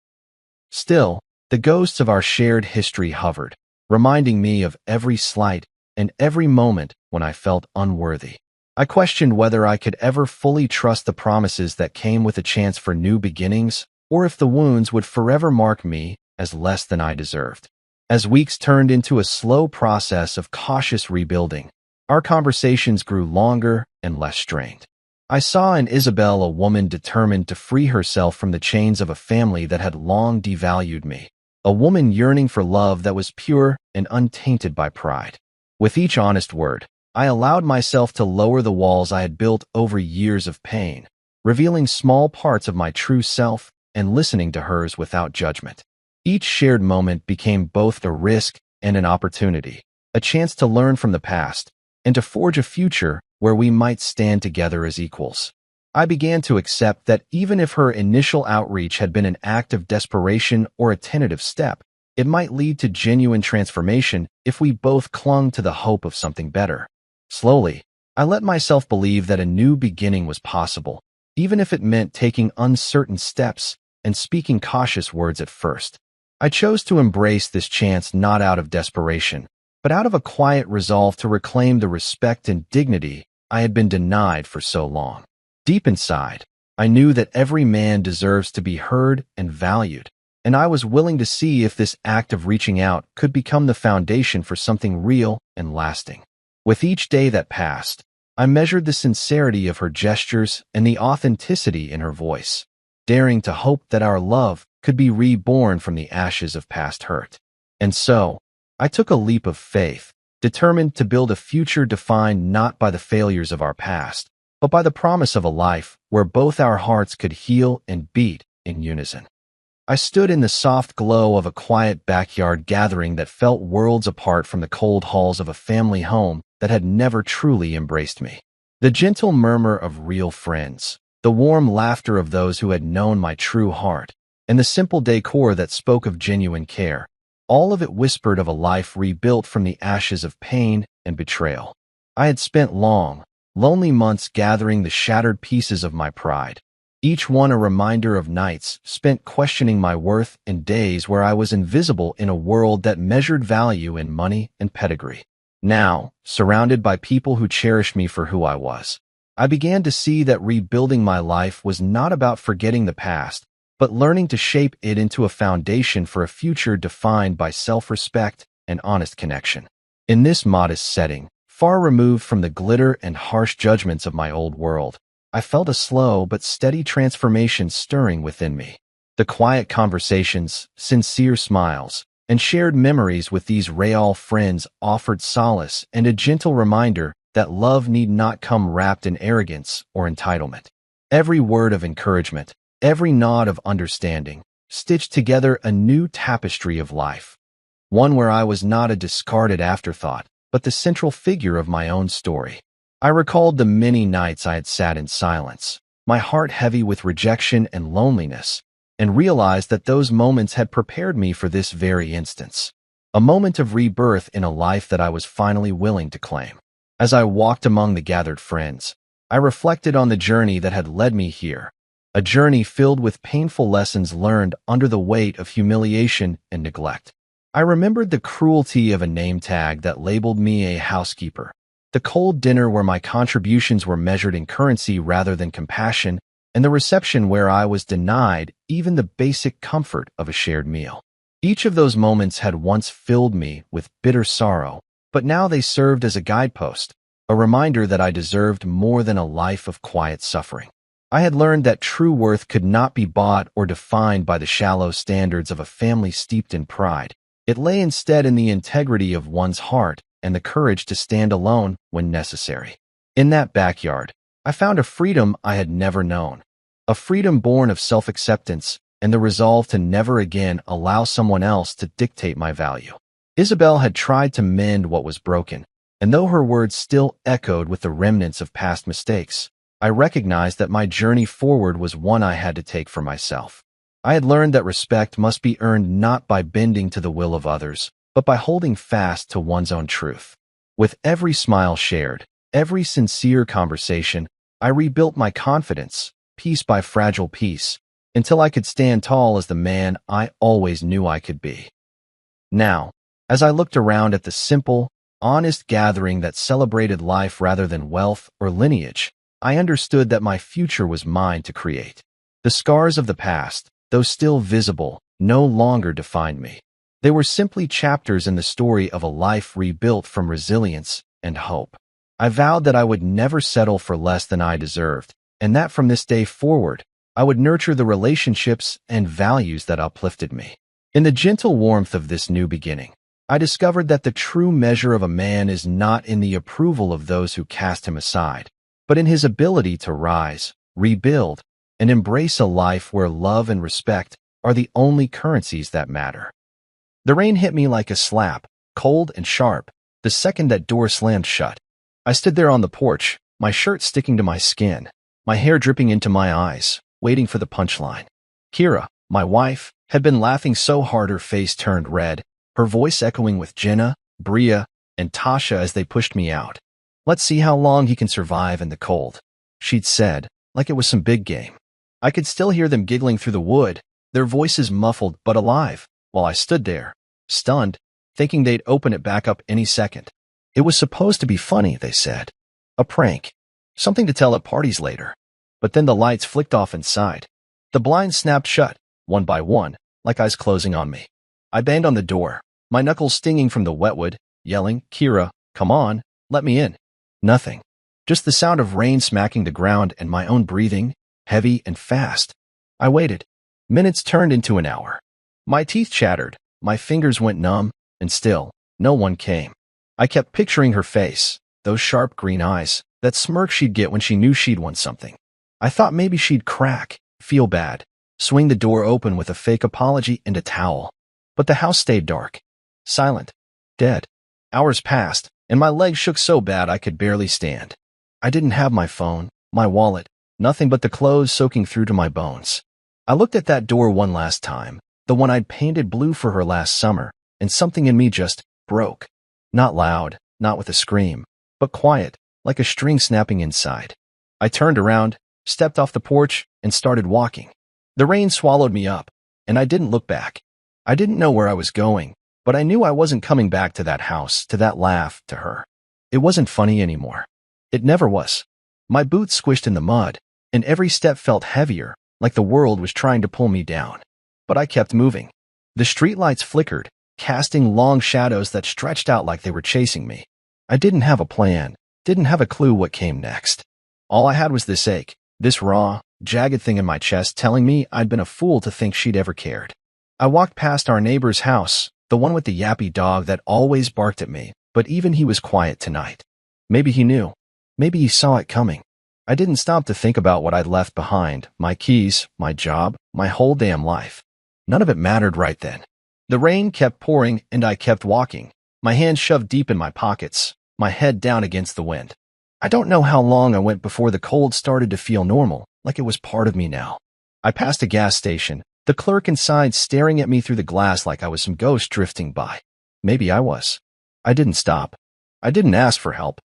S1: Still, the ghosts of our shared history hovered, reminding me of every slight and every moment when I felt unworthy. I questioned whether I could ever fully trust the promises that came with a chance for new beginnings, or if the wounds would forever mark me as less than I deserved. As weeks turned into a slow process of cautious rebuilding, our conversations grew longer and less strained. I saw in Isabel a woman determined to free herself from the chains of a family that had long devalued me, a woman yearning for love that was pure and untainted by pride. With each honest word, I allowed myself to lower the walls I had built over years of pain, revealing small parts of my true self and listening to hers without judgment. Each shared moment became both a risk and an opportunity, a chance to learn from the past and to forge a future where we might stand together as equals. I began to accept that even if her initial outreach had been an act of desperation or a tentative step, it might lead to genuine transformation if we both clung to the hope of something better. Slowly, I let myself believe that a new beginning was possible, even if it meant taking uncertain steps and speaking cautious words at first. I chose to embrace this chance not out of desperation, but out of a quiet resolve to reclaim the respect and dignity I had been denied for so long. Deep inside, I knew that every man deserves to be heard and valued, and I was willing to see if this act of reaching out could become the foundation for something real and lasting. With each day that passed, I measured the sincerity of her gestures and the authenticity in her voice, daring to hope that our love could be reborn from the ashes of past hurt. And so, I took a leap of faith, determined to build a future defined not by the failures of our past, but by the promise of a life where both our hearts could heal and beat in unison. I stood in the soft glow of a quiet backyard gathering that felt worlds apart from the cold halls of a family home that had never truly embraced me. The gentle murmur of real friends, the warm laughter of those who had known my true heart, and the simple decor that spoke of genuine care, all of it whispered of a life rebuilt from the ashes of pain and betrayal. I had spent long, lonely months gathering the shattered pieces of my pride, each one a reminder of nights spent questioning my worth and days where I was invisible in a world that measured value in money and pedigree. Now, surrounded by people who cherished me for who I was, I began to see that rebuilding my life was not about forgetting the past, but learning to shape it into a foundation for a future defined by self-respect and honest connection. In this modest setting, far removed from the glitter and harsh judgments of my old world, I felt a slow but steady transformation stirring within me. The quiet conversations, sincere smiles, and shared memories with these real friends offered solace and a gentle reminder that love need not come wrapped in arrogance or entitlement. Every word of encouragement, every nod of understanding, stitched together a new tapestry of life, one where I was not a discarded afterthought, but the central figure of my own story. I recalled the many nights I had sat in silence, my heart heavy with rejection and loneliness, and realized that those moments had prepared me for this very instance, a moment of rebirth in a life that I was finally willing to claim. As I walked among the gathered friends, I reflected on the journey that had led me here, a journey filled with painful lessons learned under the weight of humiliation and neglect. I remembered the cruelty of a name tag that labeled me a housekeeper, the cold dinner where my contributions were measured in currency rather than compassion, and the reception where I was denied even the basic comfort of a shared meal. Each of those moments had once filled me with bitter sorrow, but now they served as a guidepost, a reminder that I deserved more than a life of quiet suffering. I had learned that true worth could not be bought or defined by the shallow standards of a family steeped in pride, It lay instead in the integrity of one's heart and the courage to stand alone when necessary. In that backyard, I found a freedom I had never known, a freedom born of self-acceptance and the resolve to never again allow someone else to dictate my value. Isabel had tried to mend what was broken, and though her words still echoed with the remnants of past mistakes, I recognized that my journey forward was one I had to take for myself. I had learned that respect must be earned not by bending to the will of others, but by holding fast to one's own truth. With every smile shared, every sincere conversation, I rebuilt my confidence, piece by fragile piece, until I could stand tall as the man I always knew I could be. Now, as I looked around at the simple, honest gathering that celebrated life rather than wealth or lineage, I understood that my future was mine to create. The scars of the past, though still visible, no longer defined me. They were simply chapters in the story of a life rebuilt from resilience and hope. I vowed that I would never settle for less than I deserved, and that from this day forward, I would nurture the relationships and values that uplifted me. In the gentle warmth of this new beginning, I discovered that the true measure of a man is not in the approval of those who cast him aside, but in his ability to rise, rebuild, and embrace a life where love and respect are the only currencies that matter. The rain hit me like a slap, cold and sharp, the second that door slammed shut. I stood there on the porch, my shirt sticking to my skin, my hair dripping into my eyes, waiting for the punchline. Kira, my wife, had been laughing so hard her face turned red, her voice echoing with Jenna, Bria, and Tasha as they pushed me out. "Let's see how long he can survive in the cold," she'd said, like it was some big game. I could still hear them giggling through the wood, their voices muffled but alive, while I stood there, stunned, thinking they'd open it back up any second. It was supposed to be funny, they said. A prank. Something to tell at parties later. But then the lights flicked off inside. The blinds snapped shut, one by one, like eyes closing on me. I banged on the door, my knuckles stinging from the wetwood, yelling, "Kira, come on, let me in." Nothing. Just the sound of rain smacking the ground and my own breathing, heavy and fast. I waited. Minutes turned into an hour. My teeth chattered, my fingers went numb, and still, no one came. I kept picturing her face, those sharp green eyes, that smirk she'd get when she knew she'd won something. I thought maybe she'd crack, feel bad, swing the door open with a fake apology and a towel. But the house stayed dark, silent, dead. Hours passed, and my legs shook so bad I could barely stand. I didn't have my phone, my wallet, nothing but the clothes soaking through to my bones. I looked at that door one last time, the one I'd painted blue for her last summer, and something in me just broke. Not loud, not with a scream, but quiet, like a string snapping inside. I turned around, stepped off the porch, and started walking. The rain swallowed me up, and I didn't look back. I didn't know where I was going, but I knew I wasn't coming back to that house, to that laugh, to her. It wasn't funny anymore. It never was. My boots squished in the mud, and every step felt heavier, like the world was trying to pull me down. But I kept moving. The streetlights flickered, casting long shadows that stretched out like they were chasing me. I didn't have a plan, didn't have a clue what came next. All I had was this ache, this raw, jagged thing in my chest telling me I'd been a fool to think she'd ever cared. I walked past our neighbor's house, the one with the yappy dog that always barked at me, but even he was quiet tonight. Maybe he knew. Maybe he saw it coming. I didn't stop to think about what I'd left behind, my keys, my job, my whole damn life. None of it mattered right then. The rain kept pouring and I kept walking, my hands shoved deep in my pockets, my head down against the wind. I don't know how long I went before the cold started to feel normal, like it was part of me now. I passed a gas station, the clerk inside staring at me through the glass like I was some ghost drifting by. Maybe I was. I didn't stop. I didn't ask for help.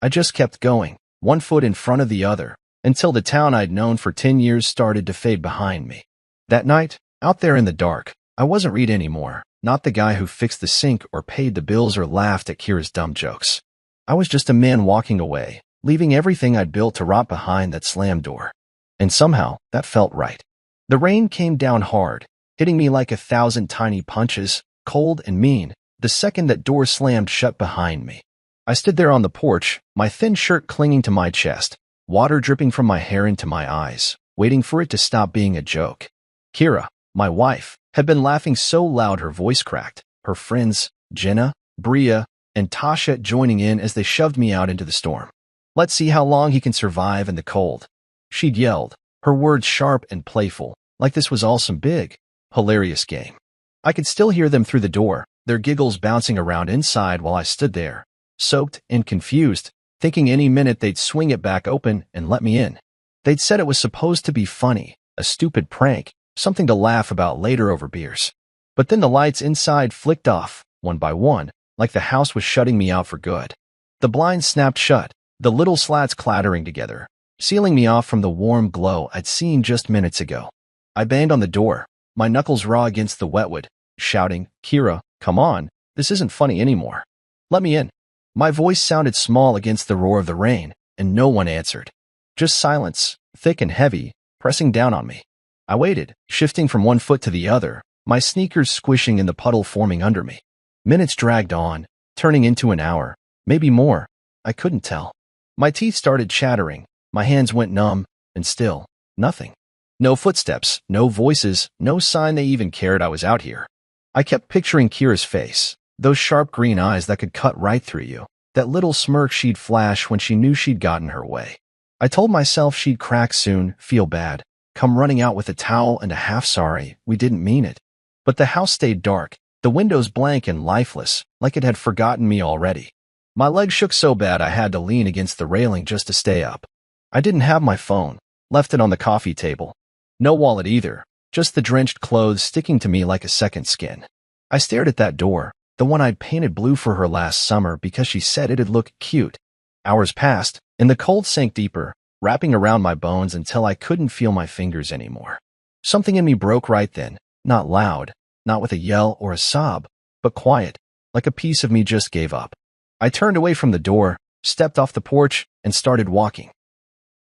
S1: I just kept going, one foot in front of the other, until the town I'd known for 10 years started to fade behind me. That night, out there in the dark, I wasn't Reed anymore, not the guy who fixed the sink or paid the bills or laughed at Kira's dumb jokes. I was just a man walking away, leaving everything I'd built to rot behind that slammed door. And somehow, that felt right. The rain came down hard, hitting me like 1,000 tiny punches, cold and mean, the second that door slammed shut behind me. I stood there on the porch, my thin shirt clinging to my chest, water dripping from my hair into my eyes, waiting for it to stop being a joke. "Kira," my wife, had been laughing so loud her voice cracked, her friends, Jenna, Bria, and Tasha joining in as they shoved me out into the storm. "Let's see how long he can survive in the cold," she'd yelled, her words sharp and playful, like this was all some big, hilarious game. I could still hear them through the door, their giggles bouncing around inside while I stood there, soaked and confused, thinking any minute they'd swing it back open and let me in. They'd said it was supposed to be funny, a stupid prank, something to laugh about later over beers. But then the lights inside flicked off, one by one, like the house was shutting me out for good. The blinds snapped shut, the little slats clattering together, sealing me off from the warm glow I'd seen just minutes ago. I banged on the door, my knuckles raw against the wetwood, shouting, "Kira, come on, this isn't funny anymore. Let me in." My voice sounded small against the roar of the rain, and no one answered. Just silence, thick and heavy, pressing down on me. I waited, shifting from one foot to the other, my sneakers squishing in the puddle forming under me. Minutes dragged on, turning into an hour, maybe more. I couldn't tell. My teeth started chattering, my hands went numb, and still, nothing. No footsteps, no voices, no sign they even cared I was out here. I kept picturing Kira's face, those sharp green eyes that could cut right through you, that little smirk she'd flash when she knew she'd gotten her way. I told myself she'd crack soon, feel bad, come running out with a towel and a half sorry, we didn't mean it. But the house stayed dark, the windows blank and lifeless, like it had forgotten me already. My legs shook so bad I had to lean against the railing just to stay up. I didn't have my phone, left it on the coffee table. No wallet either, just the drenched clothes sticking to me like a second skin. I stared at that door, the one I'd painted blue for her last summer because she said it'd look cute. Hours passed, and the cold sank deeper, wrapping around my bones until I couldn't feel my fingers anymore. Something in me broke right then, not loud, not with a yell or a sob, but quiet, like a piece of me just gave up. I turned away from the door, stepped off the porch, and started walking.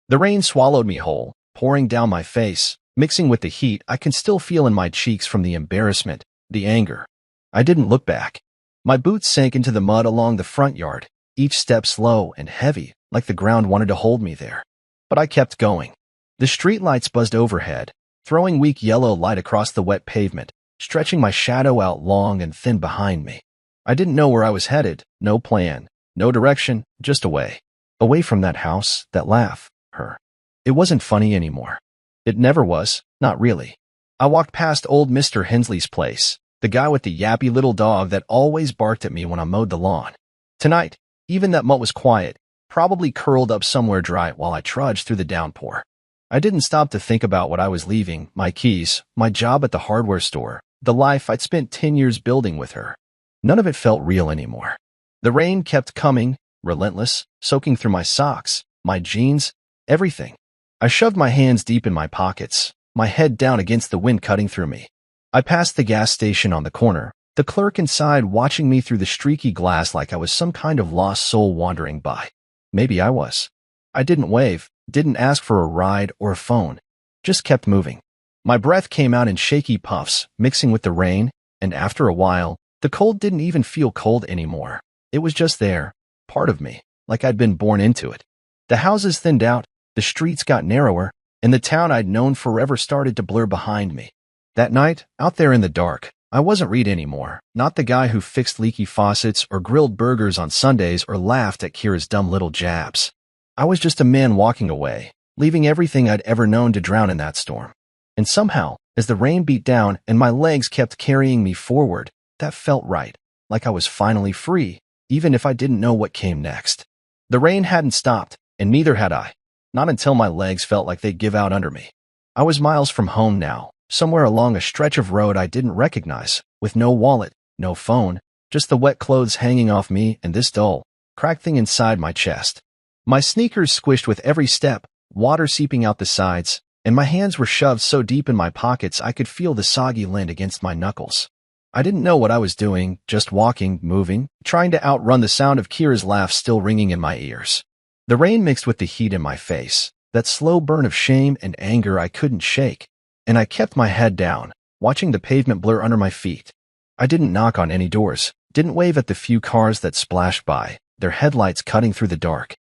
S1: The rain swallowed me whole, pouring down my face, mixing with the heat I could still feel in my cheeks from the embarrassment, the anger. I didn't look back. My boots sank into the mud along the front yard, each step slow and heavy, like the ground wanted to hold me there. But I kept going. The streetlights buzzed overhead, throwing weak yellow light across the wet pavement, stretching my shadow out long and thin behind me. I didn't know where I was headed, no plan, no direction, just away. Away from that house, that laugh, her. It wasn't funny anymore. It never was, not really. I walked past old Mr. Hensley's place, the guy with the yappy little dog that always barked at me when I mowed the lawn. Tonight, even that mutt was quiet, probably curled up somewhere dry while I trudged through the downpour. I didn't stop to think about what I was leaving, my keys, my job at the hardware store, the life I'd spent 10 years building with her. None of it felt real anymore. The rain kept coming, relentless, soaking through my socks, my jeans, everything. I shoved my hands deep in my pockets, my head down against the wind cutting through me. I passed the gas station on the corner, the clerk inside watching me through the streaky glass like I was some kind of lost soul wandering by. Maybe I was. I didn't wave, didn't ask for a ride or a phone, just kept moving. My breath came out in shaky puffs, mixing with the rain, and after a while, the cold didn't even feel cold anymore. It was just there, part of me, like I'd been born into it. The houses thinned out, the streets got narrower, and the town I'd known forever started to blur behind me. That night, out there in the dark, I wasn't Reed anymore, not the guy who fixed leaky faucets or grilled burgers on Sundays or laughed at Kira's dumb little jabs. I was just a man walking away, leaving everything I'd ever known to drown in that storm. And somehow, as the rain beat down and my legs kept carrying me forward, that felt right, like I was finally free, even if I didn't know what came next. The rain hadn't stopped, and neither had I. Not until my legs felt like they'd give out under me. I was miles from home now, somewhere along a stretch of road I didn't recognize, with no wallet, no phone, just the wet clothes hanging off me and this dull, cracked thing inside my chest. My sneakers squished with every step, water seeping out the sides, and my hands were shoved so deep in my pockets I could feel the soggy lint against my knuckles. I didn't know what I was doing, just walking, moving, trying to outrun the sound of Kira's laugh still ringing in my ears. The rain mixed with the heat in my face, that slow burn of shame and anger I couldn't shake, and I kept my head down, watching the pavement blur under my feet. I didn't knock on any doors, didn't wave at the few cars that splashed by, their headlights cutting through the dark.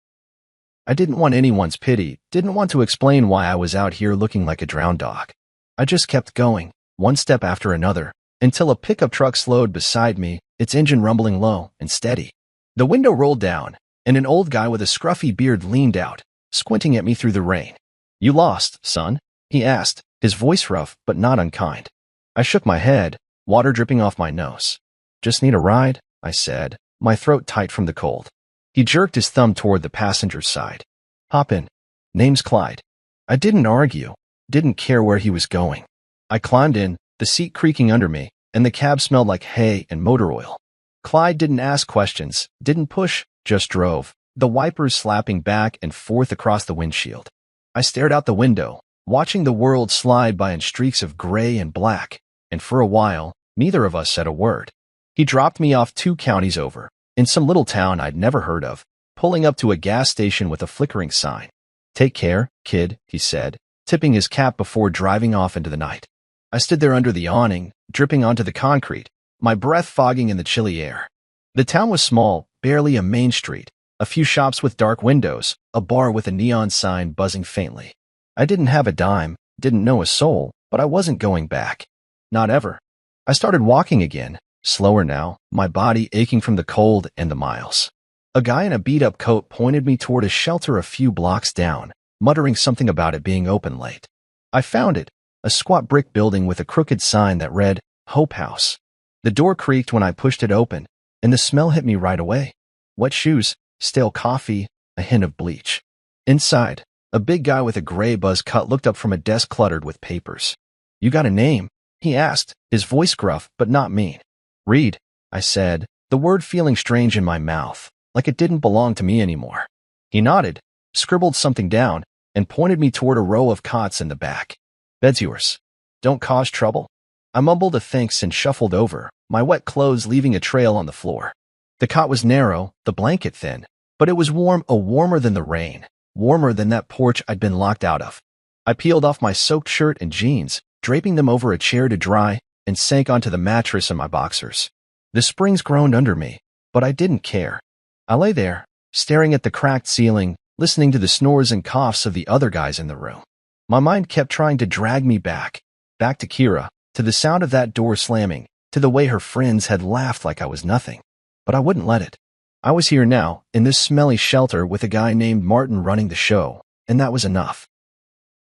S1: I didn't want anyone's pity, didn't want to explain why I was out here looking like a drowned dog. I just kept going, one step after another, until a pickup truck slowed beside me, its engine rumbling low and steady. The window rolled down, and an old guy with a scruffy beard leaned out, squinting at me through the rain. "You lost, son?" he asked, his voice rough but not unkind. I shook my head, water dripping off my nose. "Just need a ride," I said, my throat tight from the cold. He jerked his thumb toward the passenger's side. "Hop in. Name's Clyde." I didn't argue, didn't care where he was going. I climbed in, the seat creaking under me, and the cab smelled like hay and motor oil. Clyde didn't ask questions, didn't push, just drove, the wipers slapping back and forth across the windshield. I stared out the window, watching the world slide by in streaks of gray and black, and for a while, neither of us said a word. He dropped me off 2 counties over, in some little town I'd never heard of, pulling up to a gas station with a flickering sign. "Take care, kid," he said, tipping his cap before driving off into the night. I stood there under the awning, dripping onto the concrete, my breath fogging in the chilly air. The town was small, barely a main street, a few shops with dark windows, a bar with a neon sign buzzing faintly. I didn't have a dime, didn't know a soul, but I wasn't going back. Not ever. I started walking again, slower now, my body aching from the cold and the miles. A guy in a beat-up coat pointed me toward a shelter a few blocks down, muttering something about it being open late. I found it, a squat brick building with a crooked sign that read, "Hope House." The door creaked when I pushed it open, and the smell hit me right away. Wet shoes, stale coffee, a hint of bleach. Inside, a big guy with a gray buzz cut looked up from a desk cluttered with papers. "You got a name?" he asked, his voice gruff but not mean. "Reed," I said, the word feeling strange in my mouth, like it didn't belong to me anymore. He nodded, scribbled something down, and pointed me toward a row of cots in the back. "Bed's yours. Don't cause trouble." I mumbled a thanks and shuffled over, my wet clothes leaving a trail on the floor. The cot was narrow, the blanket thin, but it was warm, warmer than the rain, warmer than that porch I'd been locked out of. I peeled off my soaked shirt and jeans, draping them over a chair to dry, and sank onto the mattress in my boxers. The springs groaned under me, but I didn't care. I lay there, staring at the cracked ceiling, listening to the snores and coughs of the other guys in the room. My mind kept trying to drag me back to Kira, to the sound of that door slamming, to the way her friends had laughed like I was nothing. But I wouldn't let it. I was here now, in this smelly shelter with a guy named Martin running the show, and that was enough.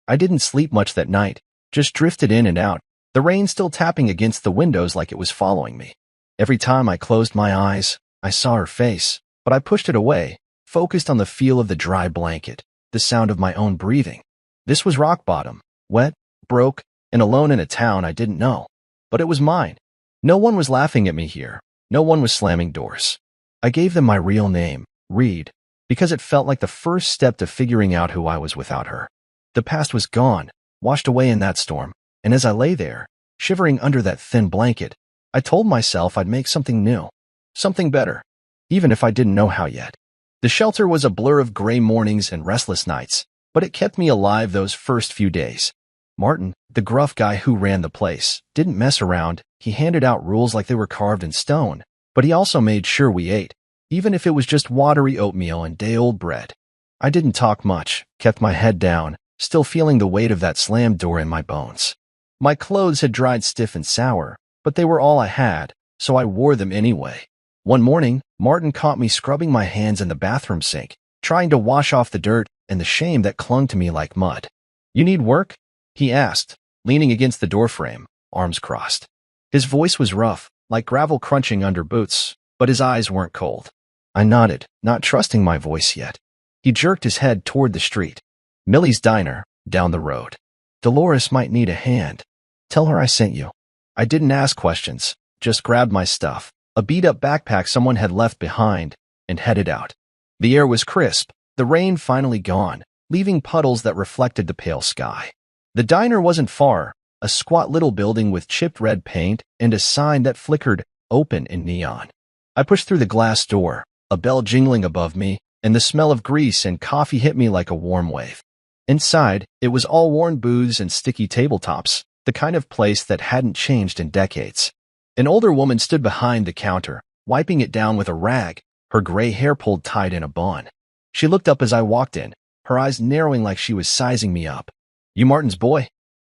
S1: I didn't sleep much that night, just drifted in and out, the rain still tapping against the windows like it was following me. Every time I closed my eyes, I saw her face, but I pushed it away, focused on the feel of the dry blanket, the sound of my own breathing. This was rock bottom, wet, broke, and alone in a town I didn't know. But it was mine. No one was laughing at me here. No one was slamming doors. I gave them my real name, Reed, because it felt like the first step to figuring out who I was without her. The past was gone, washed away in that storm, and as I lay there, shivering under that thin blanket, I told myself I'd make something new, something better, even if I didn't know how yet. The shelter was a blur of gray mornings and restless nights, but it kept me alive those first few days. Martin, the gruff guy who ran the place, didn't mess around. He handed out rules like they were carved in stone, but he also made sure we ate, even if it was just watery oatmeal and day-old bread. I didn't talk much, kept my head down, still feeling the weight of that slammed door in my bones. My clothes had dried stiff and sour, but they were all I had, so I wore them anyway. One morning, Martin caught me scrubbing my hands in the bathroom sink, trying to wash off the dirt and the shame that clung to me like mud. "You need work?" he asked, leaning against the doorframe, arms crossed. His voice was rough, like gravel crunching under boots, but his eyes weren't cold. I nodded, not trusting my voice yet. He jerked his head toward the street. "Millie's Diner, down the road. Dolores might need a hand. Tell her I sent you." I didn't ask questions, just grabbed my stuff, a beat-up backpack someone had left behind, and headed out. The air was crisp, the rain finally gone, leaving puddles that reflected the pale sky. The diner wasn't far, a squat little building with chipped red paint and a sign that flickered, "Open" in neon. I pushed through the glass door, a bell jingling above me, and the smell of grease and coffee hit me like a warm wave. Inside, it was all worn booths and sticky tabletops, the kind of place that hadn't changed in decades. An older woman stood behind the counter, wiping it down with a rag, her gray hair pulled tight in a bun. She looked up as I walked in, her eyes narrowing like she was sizing me up. "You Martin's boy?"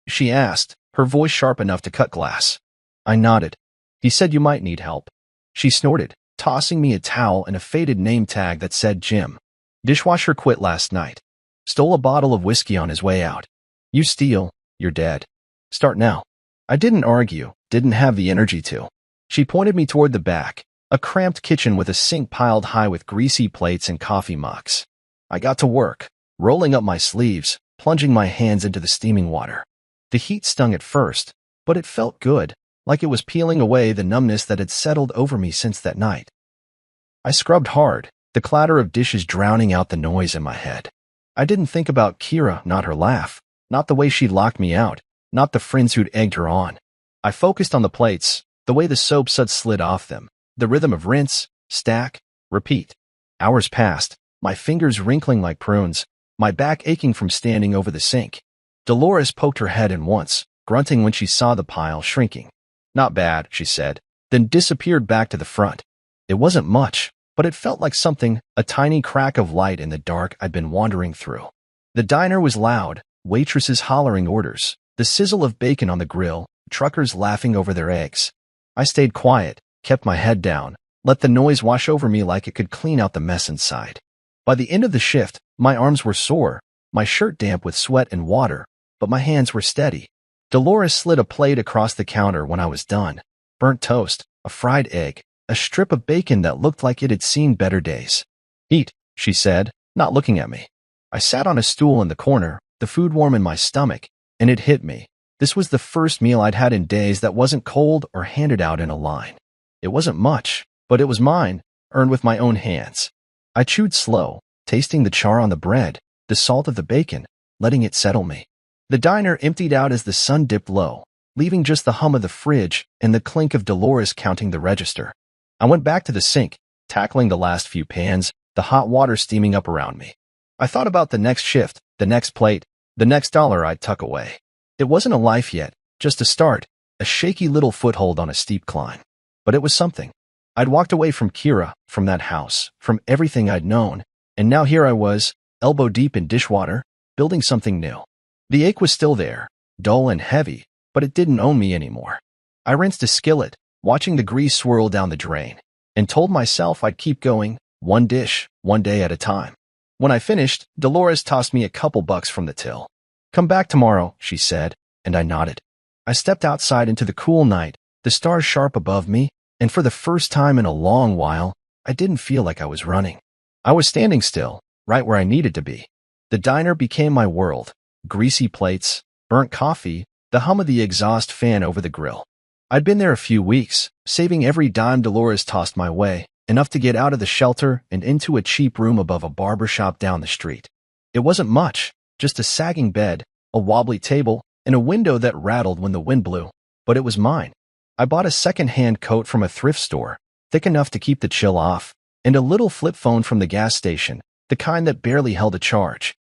S1: she asked, her voice sharp enough to cut glass. I nodded. He said you might need help. She snorted, tossing me a towel and a faded name tag that said Jim. Dishwasher quit last night. Stole a bottle of whiskey on his way out. You steal, you're dead. Start now. I didn't argue, didn't have the energy to. She pointed me toward the back, a cramped kitchen with a sink piled high with greasy plates and coffee mugs. I got to work, rolling up my sleeves, plunging my hands into the steaming water. The heat stung at first, but it felt good, like it was peeling away the numbness that had settled over me since that night. I scrubbed hard, the clatter of dishes drowning out the noise in my head. I didn't think about Kira, not her laugh, not the way she'd locked me out, not the friends who'd egged her on. I focused on the plates, the way the soap suds slid off them, the rhythm of rinse, stack, repeat. Hours passed, my fingers wrinkling like prunes, my back aching from standing over the sink. Dolores poked her head in once, grunting when she saw the pile shrinking. Not bad, she said, then disappeared back to the front. It wasn't much, but it felt like something, a tiny crack of light in the dark I'd been wandering through. The diner was loud, waitresses hollering orders, the sizzle of bacon on the grill, truckers laughing over their eggs. I stayed quiet, kept my head down, let the noise wash over me like it could clean out the mess inside. By the end of the shift, my arms were sore, my shirt damp with sweat and water, but my hands were steady. Dolores slid a plate across the counter when I was done. Burnt toast, a fried egg, a strip of bacon that looked like it had seen better days. Eat, she said, not looking at me. I sat on a stool in the corner, the food warm in my stomach, and it hit me. This was the first meal I'd had in days that wasn't cold or handed out in a line. It wasn't much, but it was mine, earned with my own hands. I chewed slow, tasting the char on the bread, the salt of the bacon, letting it settle me. The diner emptied out as the sun dipped low, leaving just the hum of the fridge and the clink of Dolores counting the register. I went back to the sink, tackling the last few pans, the hot water steaming up around me. I thought about the next shift, the next plate, the next dollar I'd tuck away. It wasn't a life yet, just a start, a shaky little foothold on a steep climb. But it was something. I'd walked away from Kira, from that house, from everything I'd known, and now here I was, elbow deep in dishwater, building something new. The ache was still there, dull and heavy, but it didn't own me anymore. I rinsed a skillet, watching the grease swirl down the drain, and told myself I'd keep going, one dish, one day at a time. When I finished, Dolores tossed me a couple bucks from the till. Come back tomorrow, she said, and I nodded. I stepped outside into the cool night, the stars sharp above me, and for the first time in a long while, I didn't feel like I was running. I was standing still, right where I needed to be. The diner became my world. Greasy plates, burnt coffee, the hum of the exhaust fan over the grill. I'd been there a few weeks, saving every dime Dolores tossed my way, enough to get out of the shelter and into a cheap room above a barber shop down the street. It wasn't much, just a sagging bed, a wobbly table, and a window that rattled when the wind blew, but it was mine. I bought a second-hand coat from a thrift store, thick enough to keep the chill off, and a little flip phone from the gas station, the kind that barely held a charge.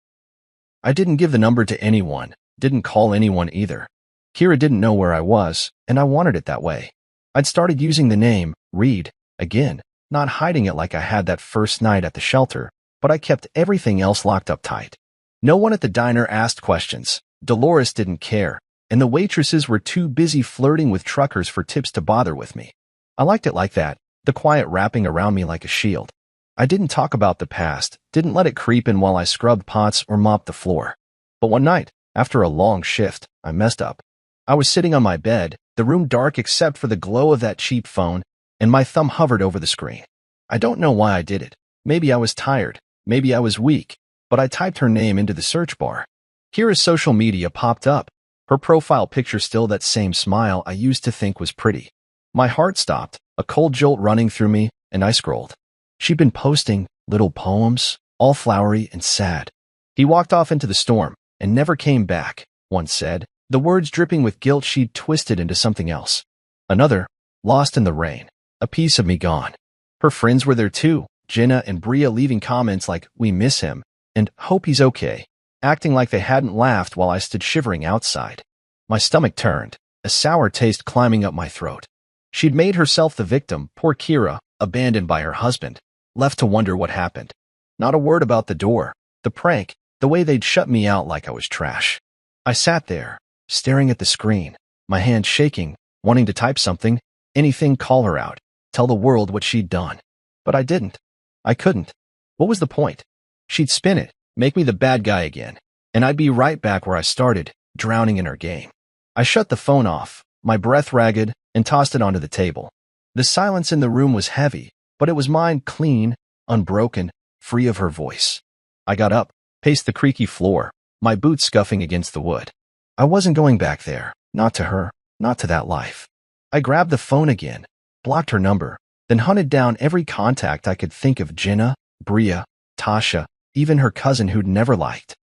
S1: I didn't give the number to anyone, didn't call anyone either. Kira didn't know where I was, and I wanted it that way. I'd started using the name, Reed, again, not hiding it like I had that first night at the shelter, but I kept everything else locked up tight. No one at the diner asked questions. Dolores didn't care, and the waitresses were too busy flirting with truckers for tips to bother with me. I liked it like that, the quiet wrapping around me like a shield. I didn't talk about the past, didn't let it creep in while I scrubbed pots or mopped the floor. But one night, after a long shift, I messed up. I was sitting on my bed, the room dark except for the glow of that cheap phone, and my thumb hovered over the screen. I don't know why I did it. Maybe I was tired, maybe I was weak, but I typed her name into the search bar. Kira's social media popped up, her profile picture still that same smile I used to think was pretty. My heart stopped, a cold jolt running through me, and I scrolled. She'd been posting little poems, all flowery and sad. He walked off into the storm and never came back, one said, the words dripping with guilt she'd twisted into something else. Another, lost in the rain, a piece of me gone. Her friends were there too, Jenna and Bria leaving comments like, we miss him, and hope he's okay, acting like they hadn't laughed while I stood shivering outside. My stomach turned, a sour taste climbing up my throat. She'd made herself the victim, poor Kira, abandoned by her husband, left to wonder what happened. Not a word about the door, the prank, the way they'd shut me out like I was trash. I sat there, staring at the screen, my hand shaking, wanting to type something, anything, call her out, tell the world what she'd done. But I didn't. I couldn't. What was the point? She'd spin it, make me the bad guy again, and I'd be right back where I started, drowning in her game. I shut the phone off, my breath ragged, and tossed it onto the table. The silence in the room was heavy, but it was mine, clean, unbroken, free of her voice. I got up, paced the creaky floor, my boots scuffing against the wood. I wasn't going back there, not to her, not to that life. I grabbed the phone again, blocked her number, then hunted down every contact I could think of: Jenna, Bria, Tasha, even her cousin who'd never liked.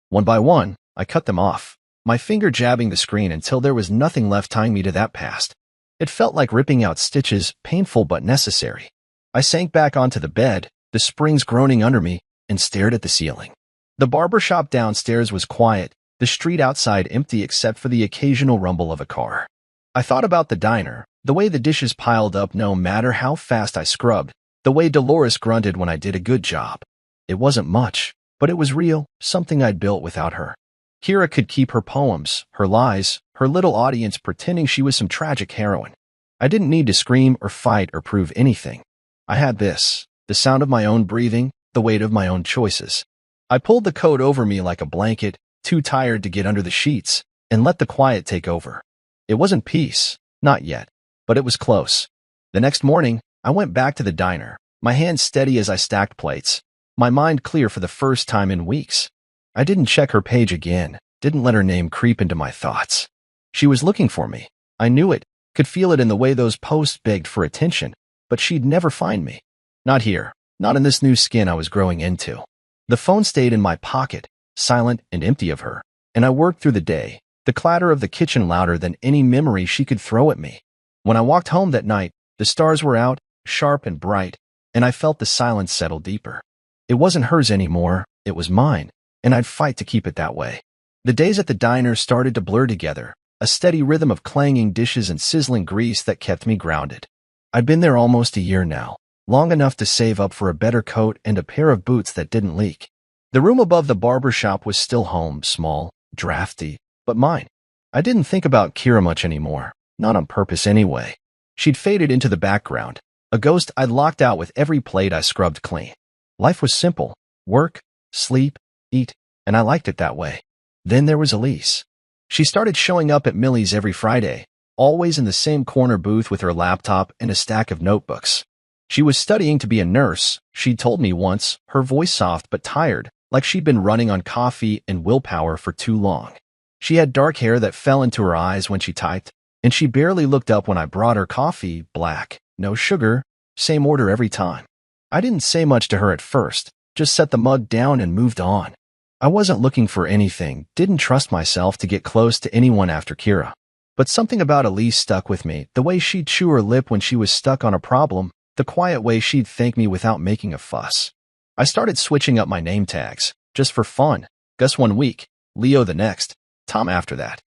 S1: One by one, I cut them off, my finger jabbing the screen until there was nothing left tying me to that past. It felt like ripping out stitches, painful but necessary. I sank back onto the bed, the springs groaning under me, and stared at the ceiling. The barbershop downstairs was quiet, the street outside empty except for the occasional rumble of a car. I thought about the diner, the way the dishes piled up no matter how fast I scrubbed, the way Dolores grunted when I did a good job. It wasn't much, but it was real, something I'd built without her. Kira could keep her poems, her lies, her little audience pretending she was some tragic heroine. I didn't need to scream or fight or prove anything. I had this, the sound of my own breathing, the weight of my own choices. I pulled the coat over me like a blanket, too tired to get under the sheets, and let the quiet take over. It wasn't peace, not yet, but it was close. The next morning, I went back to the diner, my hands steady as I stacked plates, my mind clear for the first time in weeks. I didn't check her page again, didn't let her name creep into my thoughts. She was looking for me. I knew it, could feel it in the way those posts begged for attention, but she'd never find me. Not here, not in this new skin I was growing into. The phone stayed in my pocket, silent and empty of her, and I worked through the day, the clatter of the kitchen louder than any memory she could throw at me. When I walked home that night, the stars were out, sharp and bright, and I felt the silence settle deeper. It wasn't hers anymore, it was mine, and I'd fight to keep it that way. The days at the diner started to blur together, a steady rhythm of clanging dishes and sizzling grease that kept me grounded. I'd been there almost a year now, long enough to save up for a better coat and a pair of boots that didn't leak. The room above the barber shop was still home, small, drafty, but mine. I didn't think about Kira much anymore, not on purpose anyway. She'd faded into the background, a ghost I'd locked out with every plate I scrubbed clean. Life was simple: work, sleep, eat, and I liked it that way. Then there was Elise. She started showing up at Millie's every Friday, always in the same corner booth with her laptop and a stack of notebooks. She was studying to be a nurse, she'd told me once, her voice soft but tired, like she'd been running on coffee and willpower for too long. She had dark hair that fell into her eyes when she typed, and she barely looked up when I brought her coffee, black, no sugar, same order every time. I didn't say much to her at first, just set the mug down and moved on. I wasn't looking for anything, didn't trust myself to get close to anyone after Kira. But something about Elise stuck with me, the way she'd chew her lip when she was stuck on a problem, the quiet way she'd thank me without making a fuss. I started switching up my name tags, just for fun. Gus one week, Leo the next, Tom after that.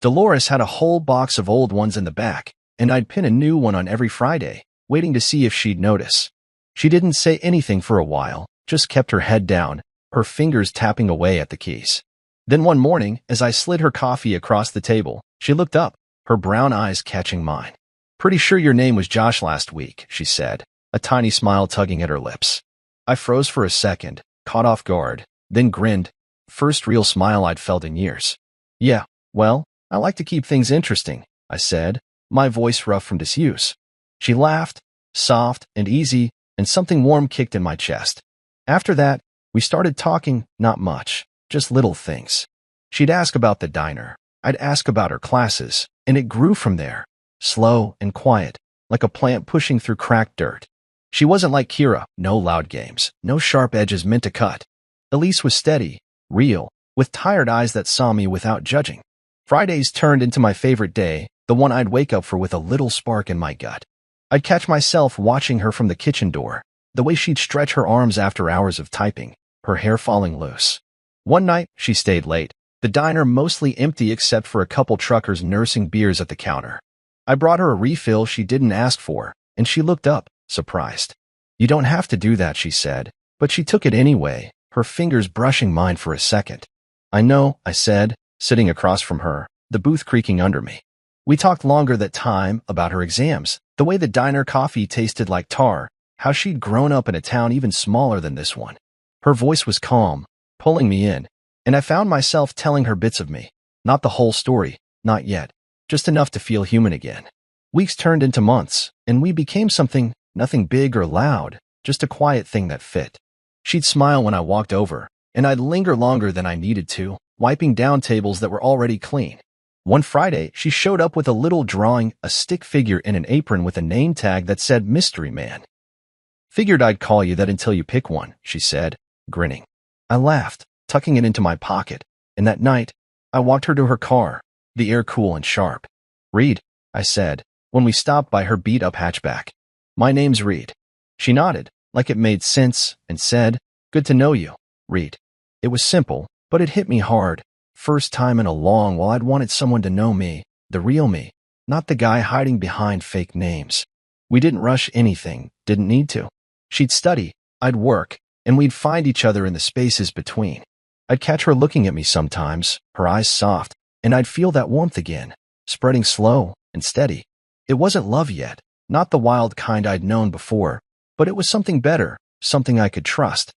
S1: Dolores had a whole box of old ones in the back, and I'd pin a new one on every Friday, waiting to see if she'd notice. She didn't say anything for a while, just kept her head down, her fingers tapping away at the keys. Then one morning, as I slid her coffee across the table, she looked up, her brown eyes catching mine. "Pretty sure your name was Josh last week," she said, a tiny smile tugging at her lips. I froze for a second, caught off guard, then grinned, first real smile I'd felt in years. "Yeah, well, I like to keep things interesting," I said, my voice rough from disuse. She laughed, soft and easy, and something warm kicked in my chest. After that, we started talking, not much, just little things. She'd ask about the diner, I'd ask about her classes, and it grew from there, slow and quiet, like a plant pushing through cracked dirt. She wasn't like Kira, no loud games, no sharp edges meant to cut. Elise was steady, real, with tired eyes that saw me without judging. Fridays turned into my favorite day, the one I'd wake up for with a little spark in my gut. I'd catch myself watching her from the kitchen door, the way she'd stretch her arms after hours of typing, her hair falling loose. One night, she stayed late, the diner mostly empty except for a couple truckers nursing beers at the counter. I brought her a refill she didn't ask for, and she looked up, surprised. "You don't have to do that," she said, but she took it anyway, her fingers brushing mine for a second. "I know," I said, sitting across from her, the booth creaking under me. We talked longer that time about her exams, the way the diner coffee tasted like tar, how she'd grown up in a town even smaller than this one. Her voice was calm, pulling me in, and I found myself telling her bits of me. Not the whole story, not yet, just enough to feel human again. Weeks turned into months, and we became something, nothing big or loud, just a quiet thing that fit. She'd smile when I walked over, and I'd linger longer than I needed to, wiping down tables that were already clean. One Friday, she showed up with a little drawing, a stick figure in an apron with a name tag that said Mystery Man. "Figured I'd call you that until you pick one," she said, grinning. I laughed, tucking it into my pocket, and that night, I walked her to her car, the air cool and sharp. "Reed," I said, when we stopped by her beat-up hatchback. "My name's Reed." She nodded, like it made sense, and said, "Good to know you, Reed." It was simple, but it hit me hard. First time in a long while I'd wanted someone to know me, the real me, not the guy hiding behind fake names. We didn't rush anything, didn't need to. She'd study, I'd work, and we'd find each other in the spaces between. I'd catch her looking at me sometimes, her eyes soft, and I'd feel that warmth again, spreading slow and steady. It wasn't love yet, not the wild kind I'd known before, but it was something better, something I could trust.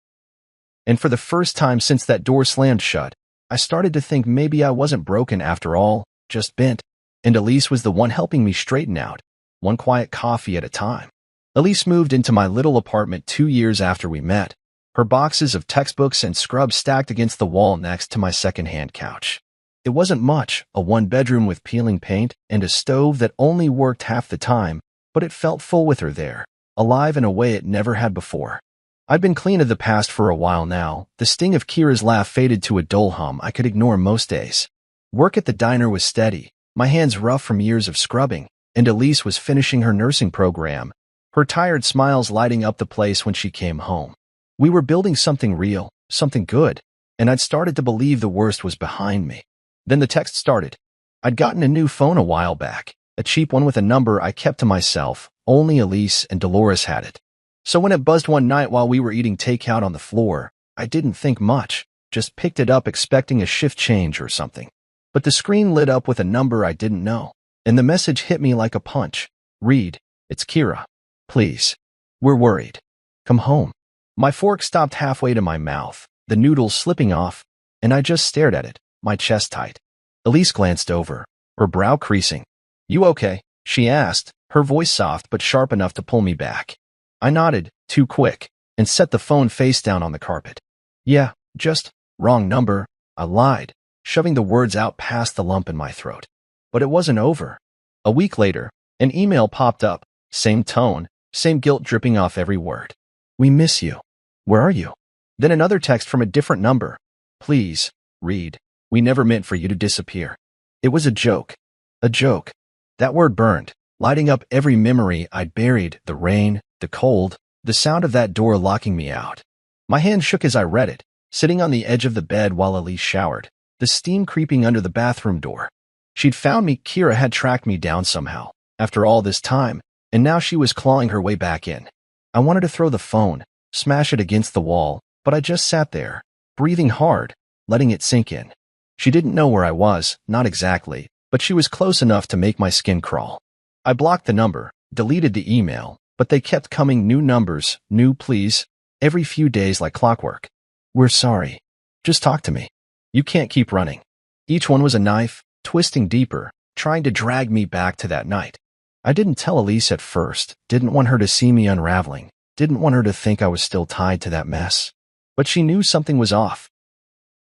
S1: And for the first time since that door slammed shut, I started to think maybe I wasn't broken after all, just bent, and Elise was the one helping me straighten out, one quiet coffee at a time. Elise moved into my little apartment 2 years after we met, her boxes of textbooks and scrubs stacked against the wall next to my second-hand couch. It wasn't much, a one-bedroom with peeling paint and a stove that only worked half the time, but it felt full with her there, alive in a way it never had before. I'd been clean of the past for a while now. The sting of Kira's laugh faded to a dull hum I could ignore most days. Work at the diner was steady, my hands rough from years of scrubbing, and Elise was finishing her nursing program, her tired smiles lighting up the place when she came home. We were building something real, something good, and I'd started to believe the worst was behind me. Then the text started. I'd gotten a new phone a while back, a cheap one with a number I kept to myself. Only Elise and Dolores had it. So when it buzzed one night while we were eating takeout on the floor, I didn't think much, just picked it up expecting a shift change or something. But the screen lit up with a number I didn't know, and the message hit me like a punch. "Reed, it's Kira. Please. We're worried. Come home." My fork stopped halfway to my mouth, the noodles slipping off, and I just stared at it, my chest tight. Elise glanced over, her brow creasing. "You okay?" she asked, her voice soft but sharp enough to pull me back. I nodded, too quick, and set the phone face down on the carpet. "Yeah, just wrong number," I lied, shoving the words out past the lump in my throat. But it wasn't over. A week later, an email popped up, same tone, same guilt dripping off every word. "We miss you. Where are you?" Then another text from a different number. "Please, Reed, we never meant for you to disappear." It was a joke. A joke. That word burned, lighting up every memory I'd buried, the rain, the cold, the sound of that door locking me out. My hand shook as I read it, sitting on the edge of the bed while Elise showered, the steam creeping under the bathroom door. She'd found me. Kira had tracked me down somehow, after all this time, and now she was clawing her way back in. I wanted to throw the phone, smash it against the wall, but I just sat there, breathing hard, letting it sink in. She didn't know where I was, not exactly, but she was close enough to make my skin crawl. I blocked the number, deleted the email, but they kept coming, new numbers, new pleas, every few days like clockwork. "We're sorry. Just talk to me. You can't keep running." Each one was a knife, twisting deeper, trying to drag me back to that night. I didn't tell Elise at first, didn't want her to see me unraveling, didn't want her to think I was still tied to that mess. But she knew something was off.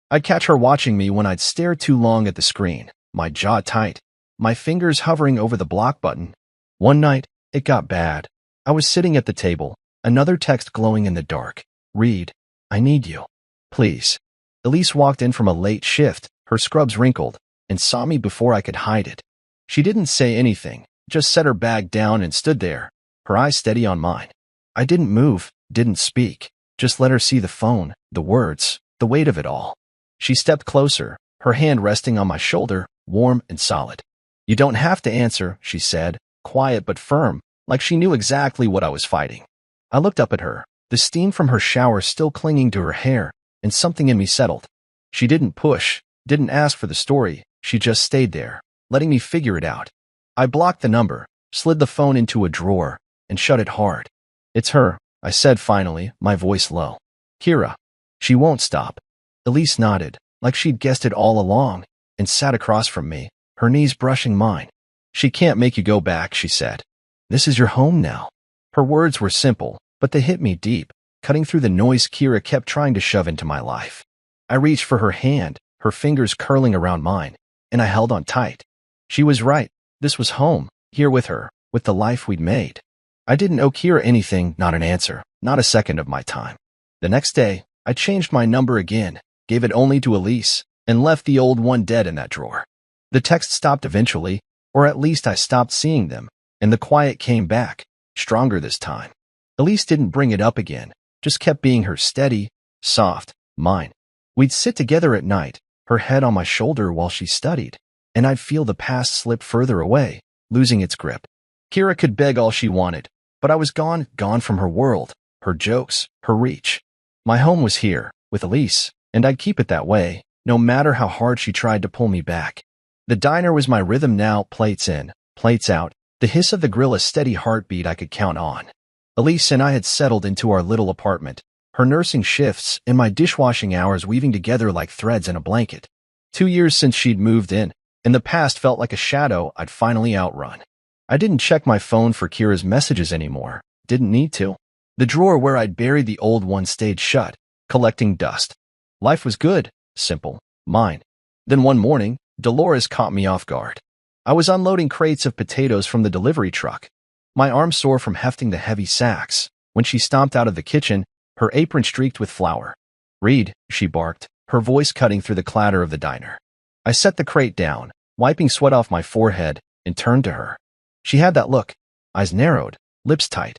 S1: I'd catch her watching me when I'd stare too long at the screen, my jaw tight, my fingers hovering over the block button. One night, it got bad. I was sitting at the table, another text glowing in the dark. "Reed, I need you. Please." Elise walked in from a late shift, her scrubs wrinkled, and saw me before I could hide it. She didn't say anything, just set her bag down and stood there, her eyes steady on mine. I didn't move, didn't speak, just let her see the phone, the words, the weight of it all. She stepped closer, her hand resting on my shoulder, warm and solid. "You don't have to answer," she said, quiet but firm, like she knew exactly what I was fighting. I looked up at her, the steam from her shower still clinging to her hair, and something in me settled. She didn't push, Didn't ask for the story, she just stayed there, letting me figure it out. I blocked the number, slid the phone into a drawer, and shut it hard. It's her, I said finally, my voice low. Kira. She won't stop. Elise nodded, like she'd guessed it all along, and sat across from me, her knees brushing mine. She can't make you go back, she said. This is your home now. Her words were simple, but they hit me deep, cutting through the noise Kira kept trying to shove into my life. I reached for her hand, her fingers curling around mine, and I held on tight. She was right. This was home, here with her, with the life we'd made. I didn't owe Kira anything, not an answer, not a second of my time. The next day, I changed my number again, gave it only to Elise, and left the old one dead in that drawer. The texts stopped eventually, or at least I stopped seeing them, and the quiet came back, stronger this time. Elise didn't bring it up again, just kept being her steady, soft, mine. We'd sit together at night, her head on my shoulder while she studied, and I'd feel the past slip further away, losing its grip. Kira could beg all she wanted, but I was gone from her world, her jokes, her reach. My home was here, with Elise, and I'd keep it that way, no matter how hard she tried to pull me back. The diner was my rhythm now, plates in, plates out, the hiss of the grill a steady heartbeat I could count on. Elise and I had settled into our little apartment, her nursing shifts and my dishwashing hours weaving together like threads in a blanket. 2 years since she'd moved in, and the past felt like a shadow I'd finally outrun. I didn't check my phone for Kira's messages anymore, didn't need to. The drawer where I'd buried the old one stayed shut, collecting dust. Life was good, simple, mine. Then one morning, Dolores caught me off guard. I was unloading crates of potatoes from the delivery truck, my arm sore from hefting the heavy sacks, when she stomped out of the kitchen, her apron streaked with flour. Read, she barked, her voice cutting through the clatter of the diner. I set the crate down, wiping sweat off my forehead, and turned to her. She had that look, eyes narrowed, lips tight,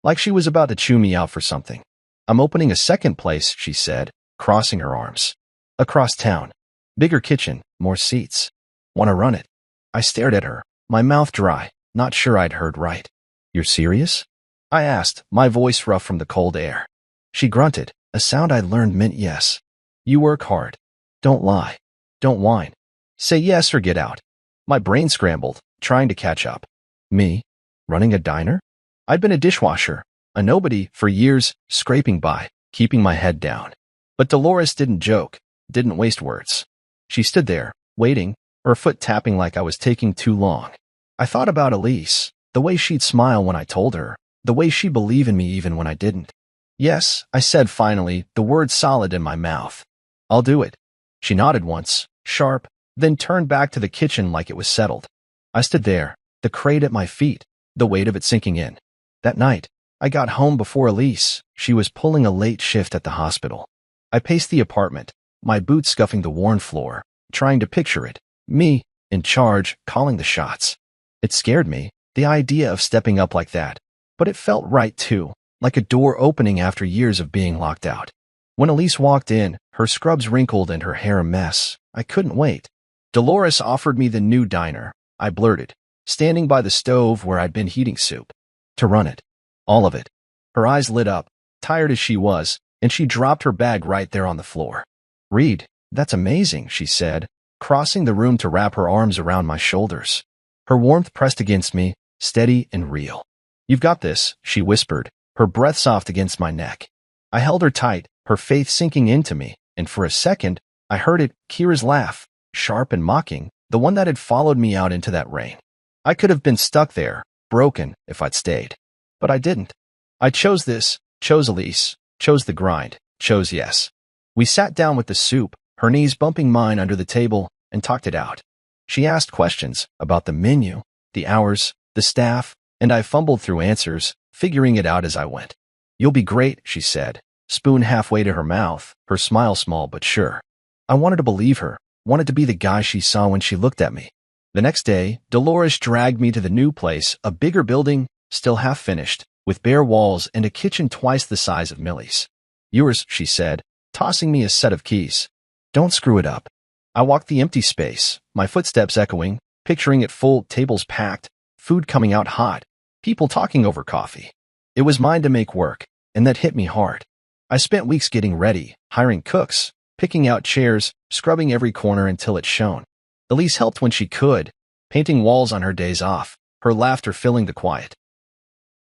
S1: like she was about to chew me out for something. I'm opening a second place, she said, crossing her arms. Across town. Bigger kitchen, more seats. Want to run it? I stared at her, my mouth dry, not sure I'd heard right. You're serious? I asked, my voice rough from the cold air. She grunted, a sound I'd learned meant yes. You work hard. Don't lie. Don't whine. Say yes or get out. My brain scrambled, trying to catch up. Me? Running a diner? I'd been a dishwasher, a nobody for years, scraping by, keeping my head down. But Dolores didn't joke, didn't waste words. She stood there, waiting, her foot tapping like I was taking too long. I thought about Elise, the way she'd smile when I told her, the way she'd believe in me even when I didn't. Yes, I said finally, the words solid in my mouth. I'll do it. She nodded once, sharp, then turned back to the kitchen like it was settled. I stood there, the crate at my feet, the weight of it sinking in. That night, I got home before Elise. She was pulling a late shift at the hospital. I paced the apartment, my boots scuffing the worn floor, trying to picture it, me, in charge, calling the shots. It scared me, the idea of stepping up like that, but it felt right too, like a door opening after years of being locked out. When Elise walked in, her scrubs wrinkled and her hair a mess, I couldn't wait. Dolores offered me the new diner, I blurted, standing by the stove where I'd been heating soup. To run it. All of it. Her eyes lit up, tired as she was, and she dropped her bag right there on the floor. Reed, that's amazing, she said, crossing the room to wrap her arms around my shoulders. Her warmth pressed against me, steady and real. You've got this, she whispered, her breath soft against my neck. I held her tight, her faith sinking into me, and for a second, I heard it, Kira's laugh, sharp and mocking, the one that had followed me out into that rain. I could have been stuck there, broken, if I'd stayed. But I didn't. I chose this, chose Elise, chose the grind, chose yes. We sat down with the soup, her knees bumping mine under the table, and talked it out. She asked questions about the menu, the hours, the staff, and I fumbled through answers, figuring it out as I went. You'll be great, she said, spoon halfway to her mouth, her smile small but sure. I wanted to believe her, wanted to be the guy she saw when she looked at me. The next day, Dolores dragged me to the new place, a bigger building, still half finished, with bare walls and a kitchen twice the size of Millie's. Yours, she said, tossing me a set of keys. Don't screw it up. I walked the empty space, my footsteps echoing, picturing it full, tables packed, food coming out hot, people talking over coffee. It was mine to make work, and that hit me hard. I spent weeks getting ready, hiring cooks, picking out chairs, scrubbing every corner until it shone. Elise helped when she could, painting walls on her days off, her laughter filling the quiet.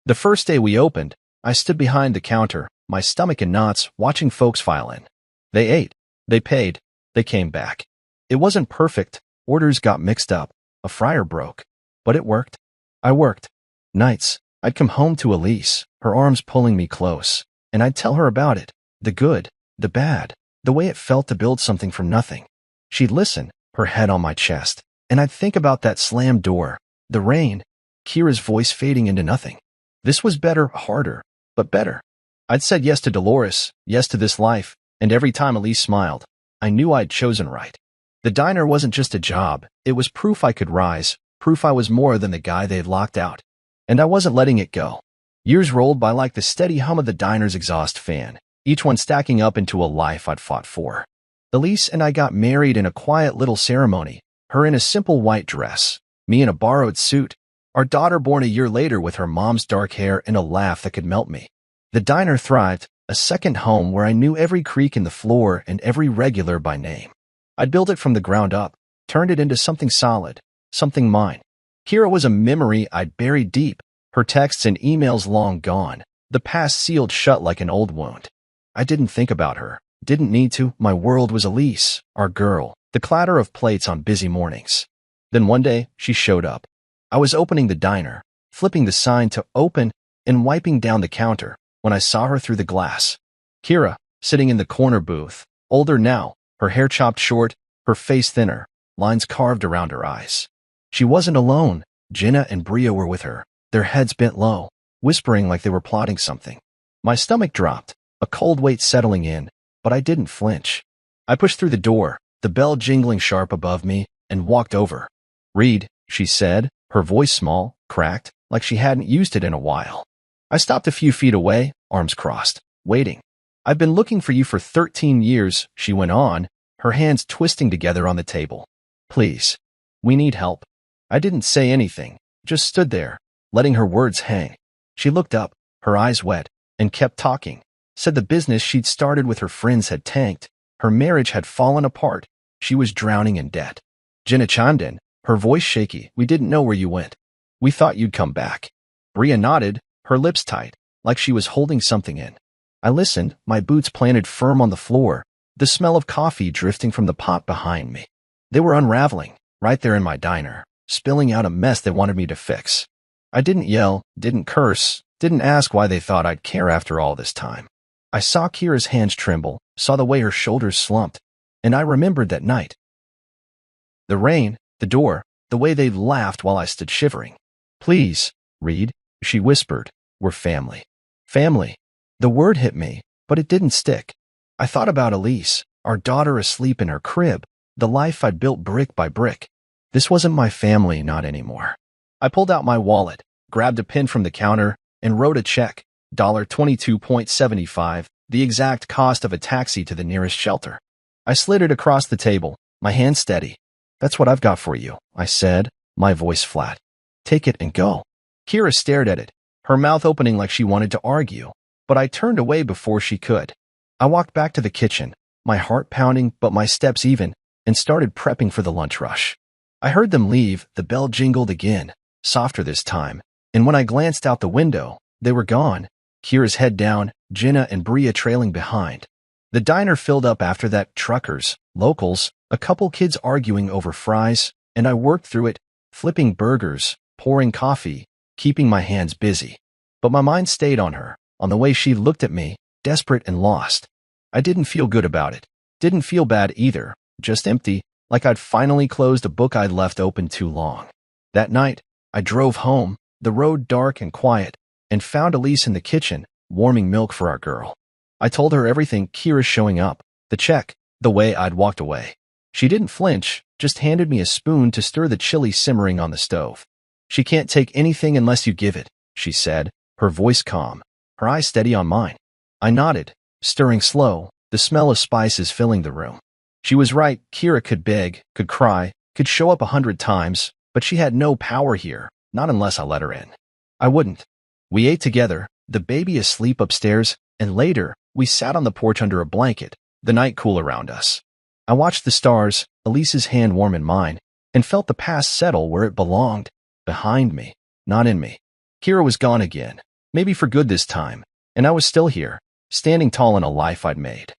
S1: The first day we opened, I stood behind the counter, my stomach in knots, watching folks file in. They ate, they paid, they came back. It wasn't perfect, orders got mixed up, a fryer broke. But it worked. I worked. Nights, I'd come home to Elise, her arms pulling me close, and I'd tell her about it, the good, the bad, the way it felt to build something from nothing. She'd listen, her head on my chest, and I'd think about that slammed door, the rain, Kira's voice fading into nothing. This was better, harder, but better. I'd said yes to Dolores, yes to this life, and every time Elise smiled, I knew I'd chosen right. The diner wasn't just a job, it was proof I could rise, proof I was more than the guy they'd locked out. And I wasn't letting it go. Years rolled by like the steady hum of the diner's exhaust fan, each one stacking up into a life I'd fought for. Elise and I got married in a quiet little ceremony, her in a simple white dress, me in a borrowed suit, our daughter born a year later with her mom's dark hair and a laugh that could melt me. The diner thrived, a second home where I knew every creak in the floor and every regular by name. I'd built it from the ground up, turned it into something solid, something mine. Kira was a memory I'd buried deep, her texts and emails long gone, the past sealed shut like an old wound. I didn't think about her, didn't need to. My world was Elise, our girl, the clatter of plates on busy mornings. Then one day, she showed up. I was opening the diner, flipping the sign to open and wiping down the counter when I saw her through the glass. Kira, sitting in the corner booth, older now, her hair chopped short, her face thinner, lines carved around her eyes. She wasn't alone. Jenna and Bria were with her, their heads bent low, whispering like they were plotting something. My stomach dropped, a cold weight settling in, but I didn't flinch. I pushed through the door, the bell jingling sharp above me, and walked over. "Read," she said, her voice small, cracked, like she hadn't used it in a while. I stopped a few feet away, arms crossed, waiting. "I've been looking for you for 13 years, she went on, her hands twisting together on the table. "Please. We need help." I didn't say anything, just stood there, letting her words hang. She looked up, her eyes wet, and kept talking. Said the business she'd started with her friends had tanked, her marriage had fallen apart, she was drowning in debt. Jenna chimed in, her voice shaky. "We didn't know where you went. We thought you'd come back." Bria nodded, her lips tight, like she was holding something in. I listened, my boots planted firm on the floor, the smell of coffee drifting from the pot behind me. They were unraveling, right there in my diner, spilling out a mess they wanted me to fix. I didn't yell, didn't curse, didn't ask why they thought I'd care after all this time. I saw Kira's hands tremble, saw the way her shoulders slumped, and I remembered that night. The rain, the door, the way they'd laughed while I stood shivering. "Please, Reed," she whispered, "we're family." Family. The word hit me, but it didn't stick. I thought about Elise, our daughter asleep in her crib, the life I'd built brick by brick. This wasn't my family, not anymore. I pulled out my wallet, grabbed a pen from the counter, and wrote a check, $22.75, the exact cost of a taxi to the nearest shelter. I slid it across the table, my hand steady. "That's what I've got for you," I said, my voice flat. "Take it and go." Kira stared at it, her mouth opening like she wanted to argue, but I turned away before she could. I walked back to the kitchen, my heart pounding but my steps even, and started prepping for the lunch rush. I heard them leave, the bell jingled again, softer this time, and when I glanced out the window, they were gone, Kira's head down, Jenna and Bria trailing behind. The diner filled up after that, truckers, locals, a couple kids arguing over fries, and I worked through it, flipping burgers, pouring coffee, keeping my hands busy. But my mind stayed on her, on the way she looked at me, desperate and lost. I didn't feel good about it. Didn't feel bad either, just empty, like I'd finally closed a book I'd left open too long. That night, I drove home, the road dark and quiet, and found Elise in the kitchen, warming milk for our girl. I told her everything, Kira showing up, the check, the way I'd walked away. She didn't flinch, just handed me a spoon to stir the chili simmering on the stove. "She can't take anything unless you give it," she said, her voice calm, her eyes steady on mine. I nodded, stirring slow, the smell of spices filling the room. She was right, Kira could beg, could cry, could show up 100 times, but she had no power here, not unless I let her in. I wouldn't. We ate together, the baby asleep upstairs, and later, we sat on the porch under a blanket, the night cool around us. I watched the stars, Elise's hand warm in mine, and felt the past settle where it belonged, behind me, not in me. Kira was gone again, maybe for good this time, and I was still here, standing tall in a life I'd made.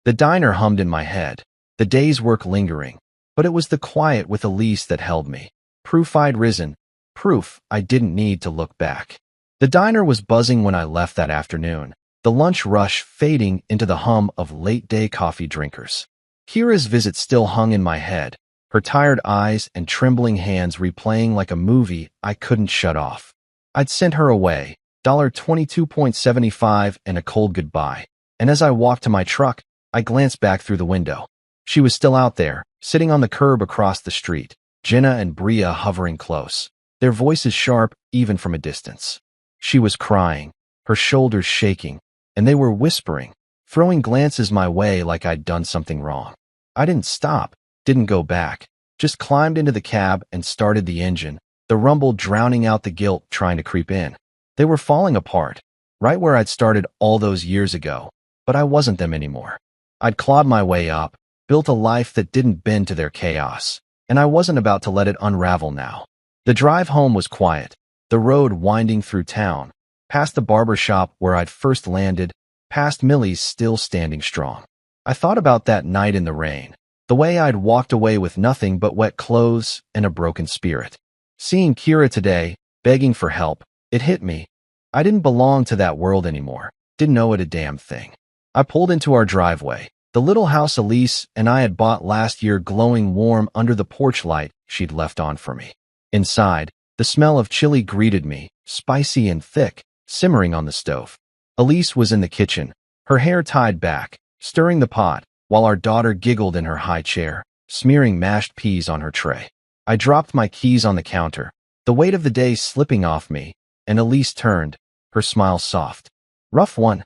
S1: The diner hummed in my head, the day's work lingering, but it was the quiet with Elise that held me. Proof I'd risen, proof I didn't need to look back. The diner was buzzing when I left that afternoon, the lunch rush fading into the hum of late-day coffee drinkers. Kira's visit still hung in my head, her tired eyes and trembling hands replaying like a movie I couldn't shut off. I'd sent her away, $22.75 and a cold goodbye, and as I walked to my truck, I glanced back through the window. She was still out there, sitting on the curb across the street, Jenna and Bria hovering close, their voices sharp even from a distance. She was crying, her shoulders shaking, and they were whispering, throwing glances my way like I'd done something wrong. I didn't stop, didn't go back, just climbed into the cab and started the engine, the rumble drowning out the guilt trying to creep in. They were falling apart, right where I'd started all those years ago, but I wasn't them anymore. I'd clawed my way up, built a life that didn't bend to their chaos, and I wasn't about to let it unravel now. The drive home was quiet, the road winding through town, past the barber shop where I'd first landed, past Millie's still standing strong. I thought about that night in the rain, the way I'd walked away with nothing but wet clothes and a broken spirit. Seeing Kira today, begging for help, it hit me. I didn't belong to that world anymore, didn't know it a damn thing. I pulled into our driveway, the little house Elise and I had bought last year glowing warm under the porch light she'd left on for me. Inside, the smell of chili greeted me, spicy and thick, simmering on the stove. Elise was in the kitchen, her hair tied back, stirring the pot, while our daughter giggled in her high chair, smearing mashed peas on her tray. I dropped my keys on the counter, the weight of the day slipping off me, and Elise turned, her smile soft. "Rough one?"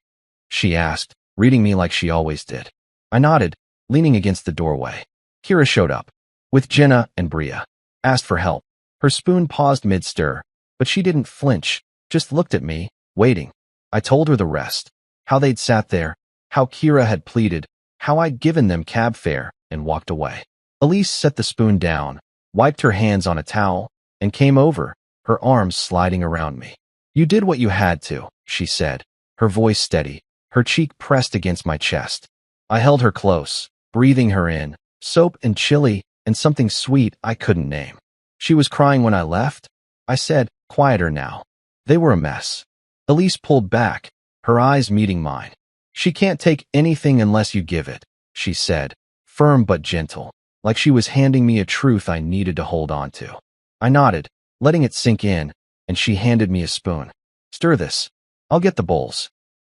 S1: she asked, reading me like she always did. I nodded, leaning against the doorway. Kira showed up, with Jenna and Bria. Asked for help. Her spoon paused mid-stir, but she didn't flinch, just looked at me, waiting. I told her the rest. How they'd sat there, how Kira had pleaded, how I'd given them cab fare, and walked away. Elise set the spoon down, wiped her hands on a towel, and came over, her arms sliding around me. "You did what you had to," she said, her voice steady, her cheek pressed against my chest. I held her close, breathing her in, soap and chili and something sweet I couldn't name. "She was crying when I left?" I said, quieter now. "They were a mess." Elise pulled back, her eyes meeting mine. "She can't take anything unless you give it," she said, firm but gentle, like she was handing me a truth I needed to hold on to. I nodded, letting it sink in, and she handed me a spoon. "Stir this. I'll get the bowls."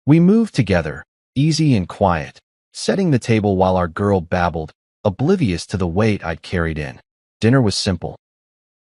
S1: We moved together, easy and quiet, setting the table while our girl babbled, oblivious to the weight I'd carried in. Dinner was simple.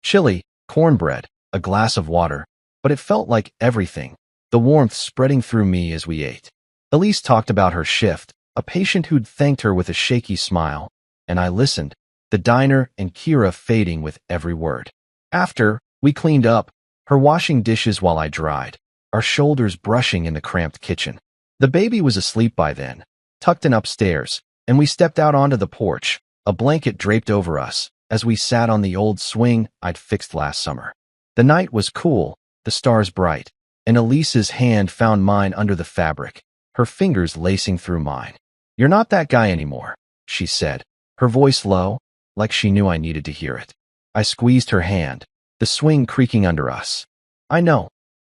S1: Chili, cornbread, a glass of water, but it felt like everything, the warmth spreading through me as we ate. Elise talked about her shift, a patient who'd thanked her with a shaky smile, and I listened, the diner and Kira fading with every word. After, we cleaned up, her washing dishes while I dried, our shoulders brushing in the cramped kitchen. The baby was asleep by then, tucked in upstairs, and we stepped out onto the porch, a blanket draped over us, as we sat on the old swing I'd fixed last summer. The night was cool, the stars bright, and Elise's hand found mine under the fabric, her fingers lacing through mine. "You're not that guy anymore," she said, her voice low, like she knew I needed to hear it. I squeezed her hand, the swing creaking under us. "I know,"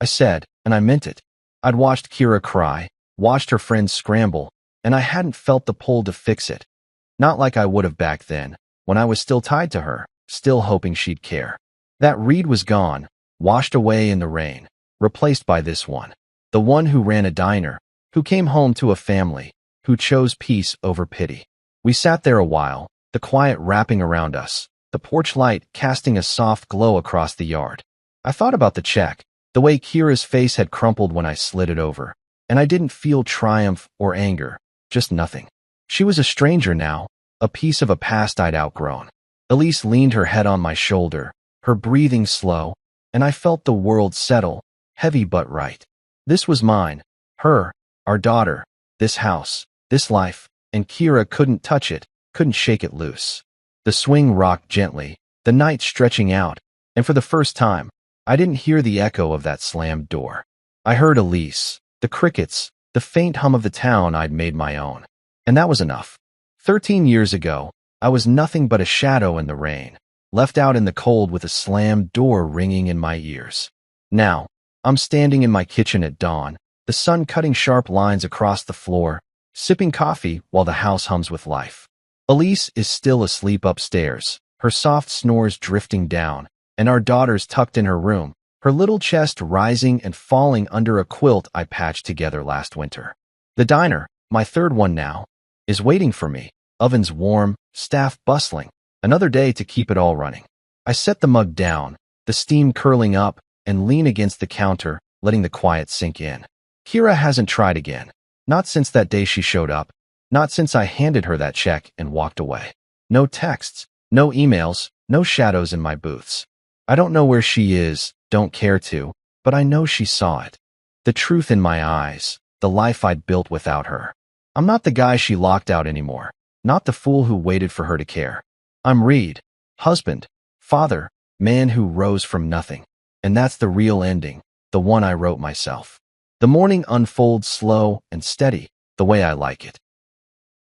S1: I said, and I meant it. I'd watched Kira cry, watched her friends scramble, and I hadn't felt the pull to fix it. Not like I would have back then, when I was still tied to her, still hoping she'd care. That Reed was gone, washed away in the rain, replaced by this one. The one who ran a diner, who came home to a family, who chose peace over pity. We sat there a while, the quiet wrapping around us, the porch light casting a soft glow across the yard. I thought about the check, the way Kira's face had crumpled when I slid it over, and I didn't feel triumph or anger, just nothing. She was a stranger now, a piece of a past I'd outgrown. Elise leaned her head on my shoulder, her breathing slow, and I felt the world settle, heavy but right. This was mine, her, our daughter, this house, this life, and Kira couldn't touch it, couldn't shake it loose. The swing rocked gently, the night stretching out, and for the first time, I didn't hear the echo of that slammed door. I heard Elise, the crickets, the faint hum of the town I'd made my own. And that was enough. 13 years ago, I was nothing but a shadow in the rain, left out in the cold with a slammed door ringing in my ears. Now, I'm standing in my kitchen at dawn, the sun cutting sharp lines across the floor, sipping coffee while the house hums with life. Elise is still asleep upstairs, her soft snores drifting down, and our daughter's tucked in her room, her little chest rising and falling under a quilt I patched together last winter. The diner, my third one now, is waiting for me, ovens warm, staff bustling, another day to keep it all running. I set the mug down, the steam curling up, and lean against the counter, letting the quiet sink in. Kira hasn't tried again. Not since that day she showed up. Not since I handed her that check and walked away. No texts, no emails, no shadows in my booths. I don't know where she is, don't care to, but I know she saw it. The truth in my eyes, the life I'd built without her. I'm not the guy she locked out anymore, not the fool who waited for her to care. I'm Reed, husband, father, man who rose from nothing. And that's the real ending, the one I wrote myself. The morning unfolds slow and steady, the way I like it.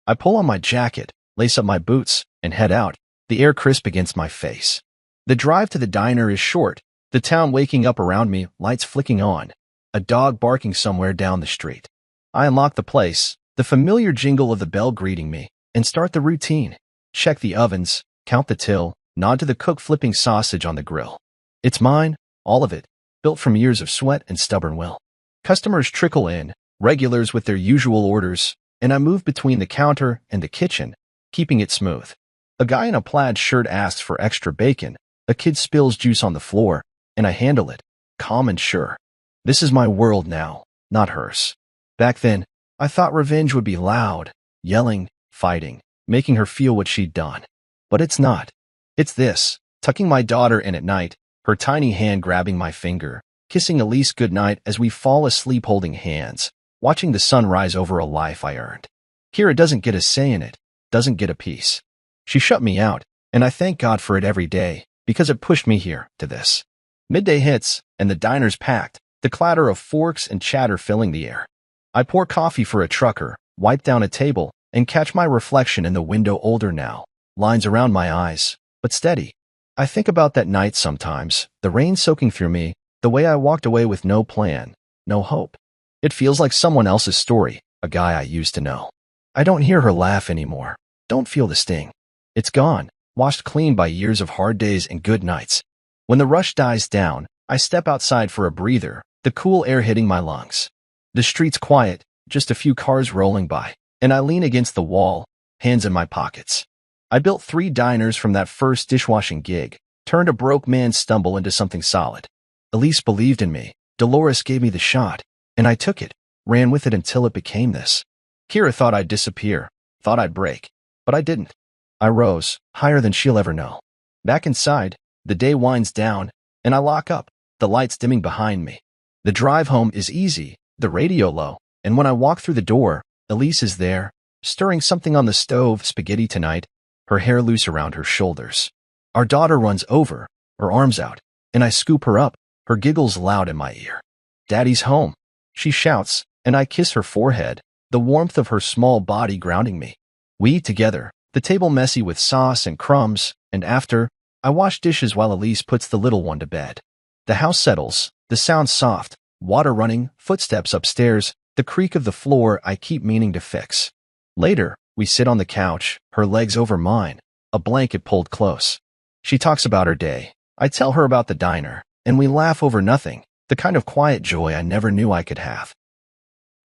S1: I pull on my jacket, lace up my boots, and head out, the air crisp against my face. The drive to the diner is short, the town waking up around me, lights flicking on, a dog barking somewhere down the street. I unlock the place, the familiar jingle of the bell greeting me, and start the routine. Check the ovens, count the till, nod to the cook flipping sausage on the grill. It's mine, all of it, built from years of sweat and stubborn will. Customers trickle in, regulars with their usual orders, and I move between the counter and the kitchen, keeping it smooth. A guy in a plaid shirt asks for extra bacon, a kid spills juice on the floor, and I handle it, calm and sure. This is my world now, not hers. Back then, I thought revenge would be loud, yelling, fighting, making her feel what she'd done. But it's not. It's this, tucking my daughter in at night, her tiny hand grabbing my finger, kissing Elise goodnight as we fall asleep holding hands, watching the sun rise over a life I earned. Kira doesn't get a say in it, doesn't get a piece. She shut me out, and I thank God for it every day, because it pushed me here, to this. Midday hits, and the diner's packed, the clatter of forks and chatter filling the air. I pour coffee for a trucker, wipe down a table, and catch my reflection in the window older now, lines around my eyes, but steady. I think about that night sometimes, the rain soaking through me, the way I walked away with no plan, no hope. It feels like someone else's story, a guy I used to know. I don't hear her laugh anymore, don't feel the sting. It's gone, washed clean by years of hard days and good nights. When the rush dies down, I step outside for a breather, the cool air hitting my lungs. The street's quiet, just a few cars rolling by, and I lean against the wall, hands in my pockets. I built 3 diners from that first dishwashing gig, turned a broke man's stumble into something solid. Elise believed in me, Dolores gave me the shot, and I took it, ran with it until it became this. Kira thought I'd disappear, thought I'd break, but I didn't. I rose, higher than she'll ever know. Back inside, the day winds down, and I lock up, the lights dimming behind me. The drive home is easy, the radio low, and when I walk through the door, Elise is there, stirring something on the stove, spaghetti tonight, her hair loose around her shoulders. Our daughter runs over, her arms out, and I scoop her up, her giggles loud in my ear. Daddy's home, she shouts, and I kiss her forehead, the warmth of her small body grounding me. We eat together, the table messy with sauce and crumbs, and after, I wash dishes while Elise puts the little one to bed. The house settles, the sound soft, water running, footsteps upstairs, the creak of the floor I keep meaning to fix. Later, we sit on the couch, her legs over mine, a blanket pulled close. She talks about her day. I tell her about the diner, and we laugh over nothing, the kind of quiet joy I never knew I could have.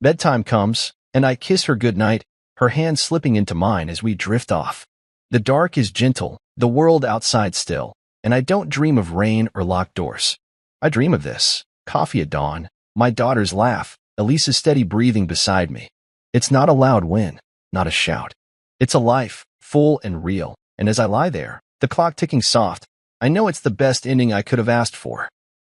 S1: Bedtime comes, and I kiss her goodnight, her hand slipping into mine as we drift off. The dark is gentle, the world outside still, and I don't dream of rain or locked doors. I dream of this, coffee at dawn, my daughter's laugh, Elise's steady breathing beside me. It's not a loud win, not a shout. It's a life, full and real, and as I lie there, the clock ticking soft, I know it's the best ending I could have asked for.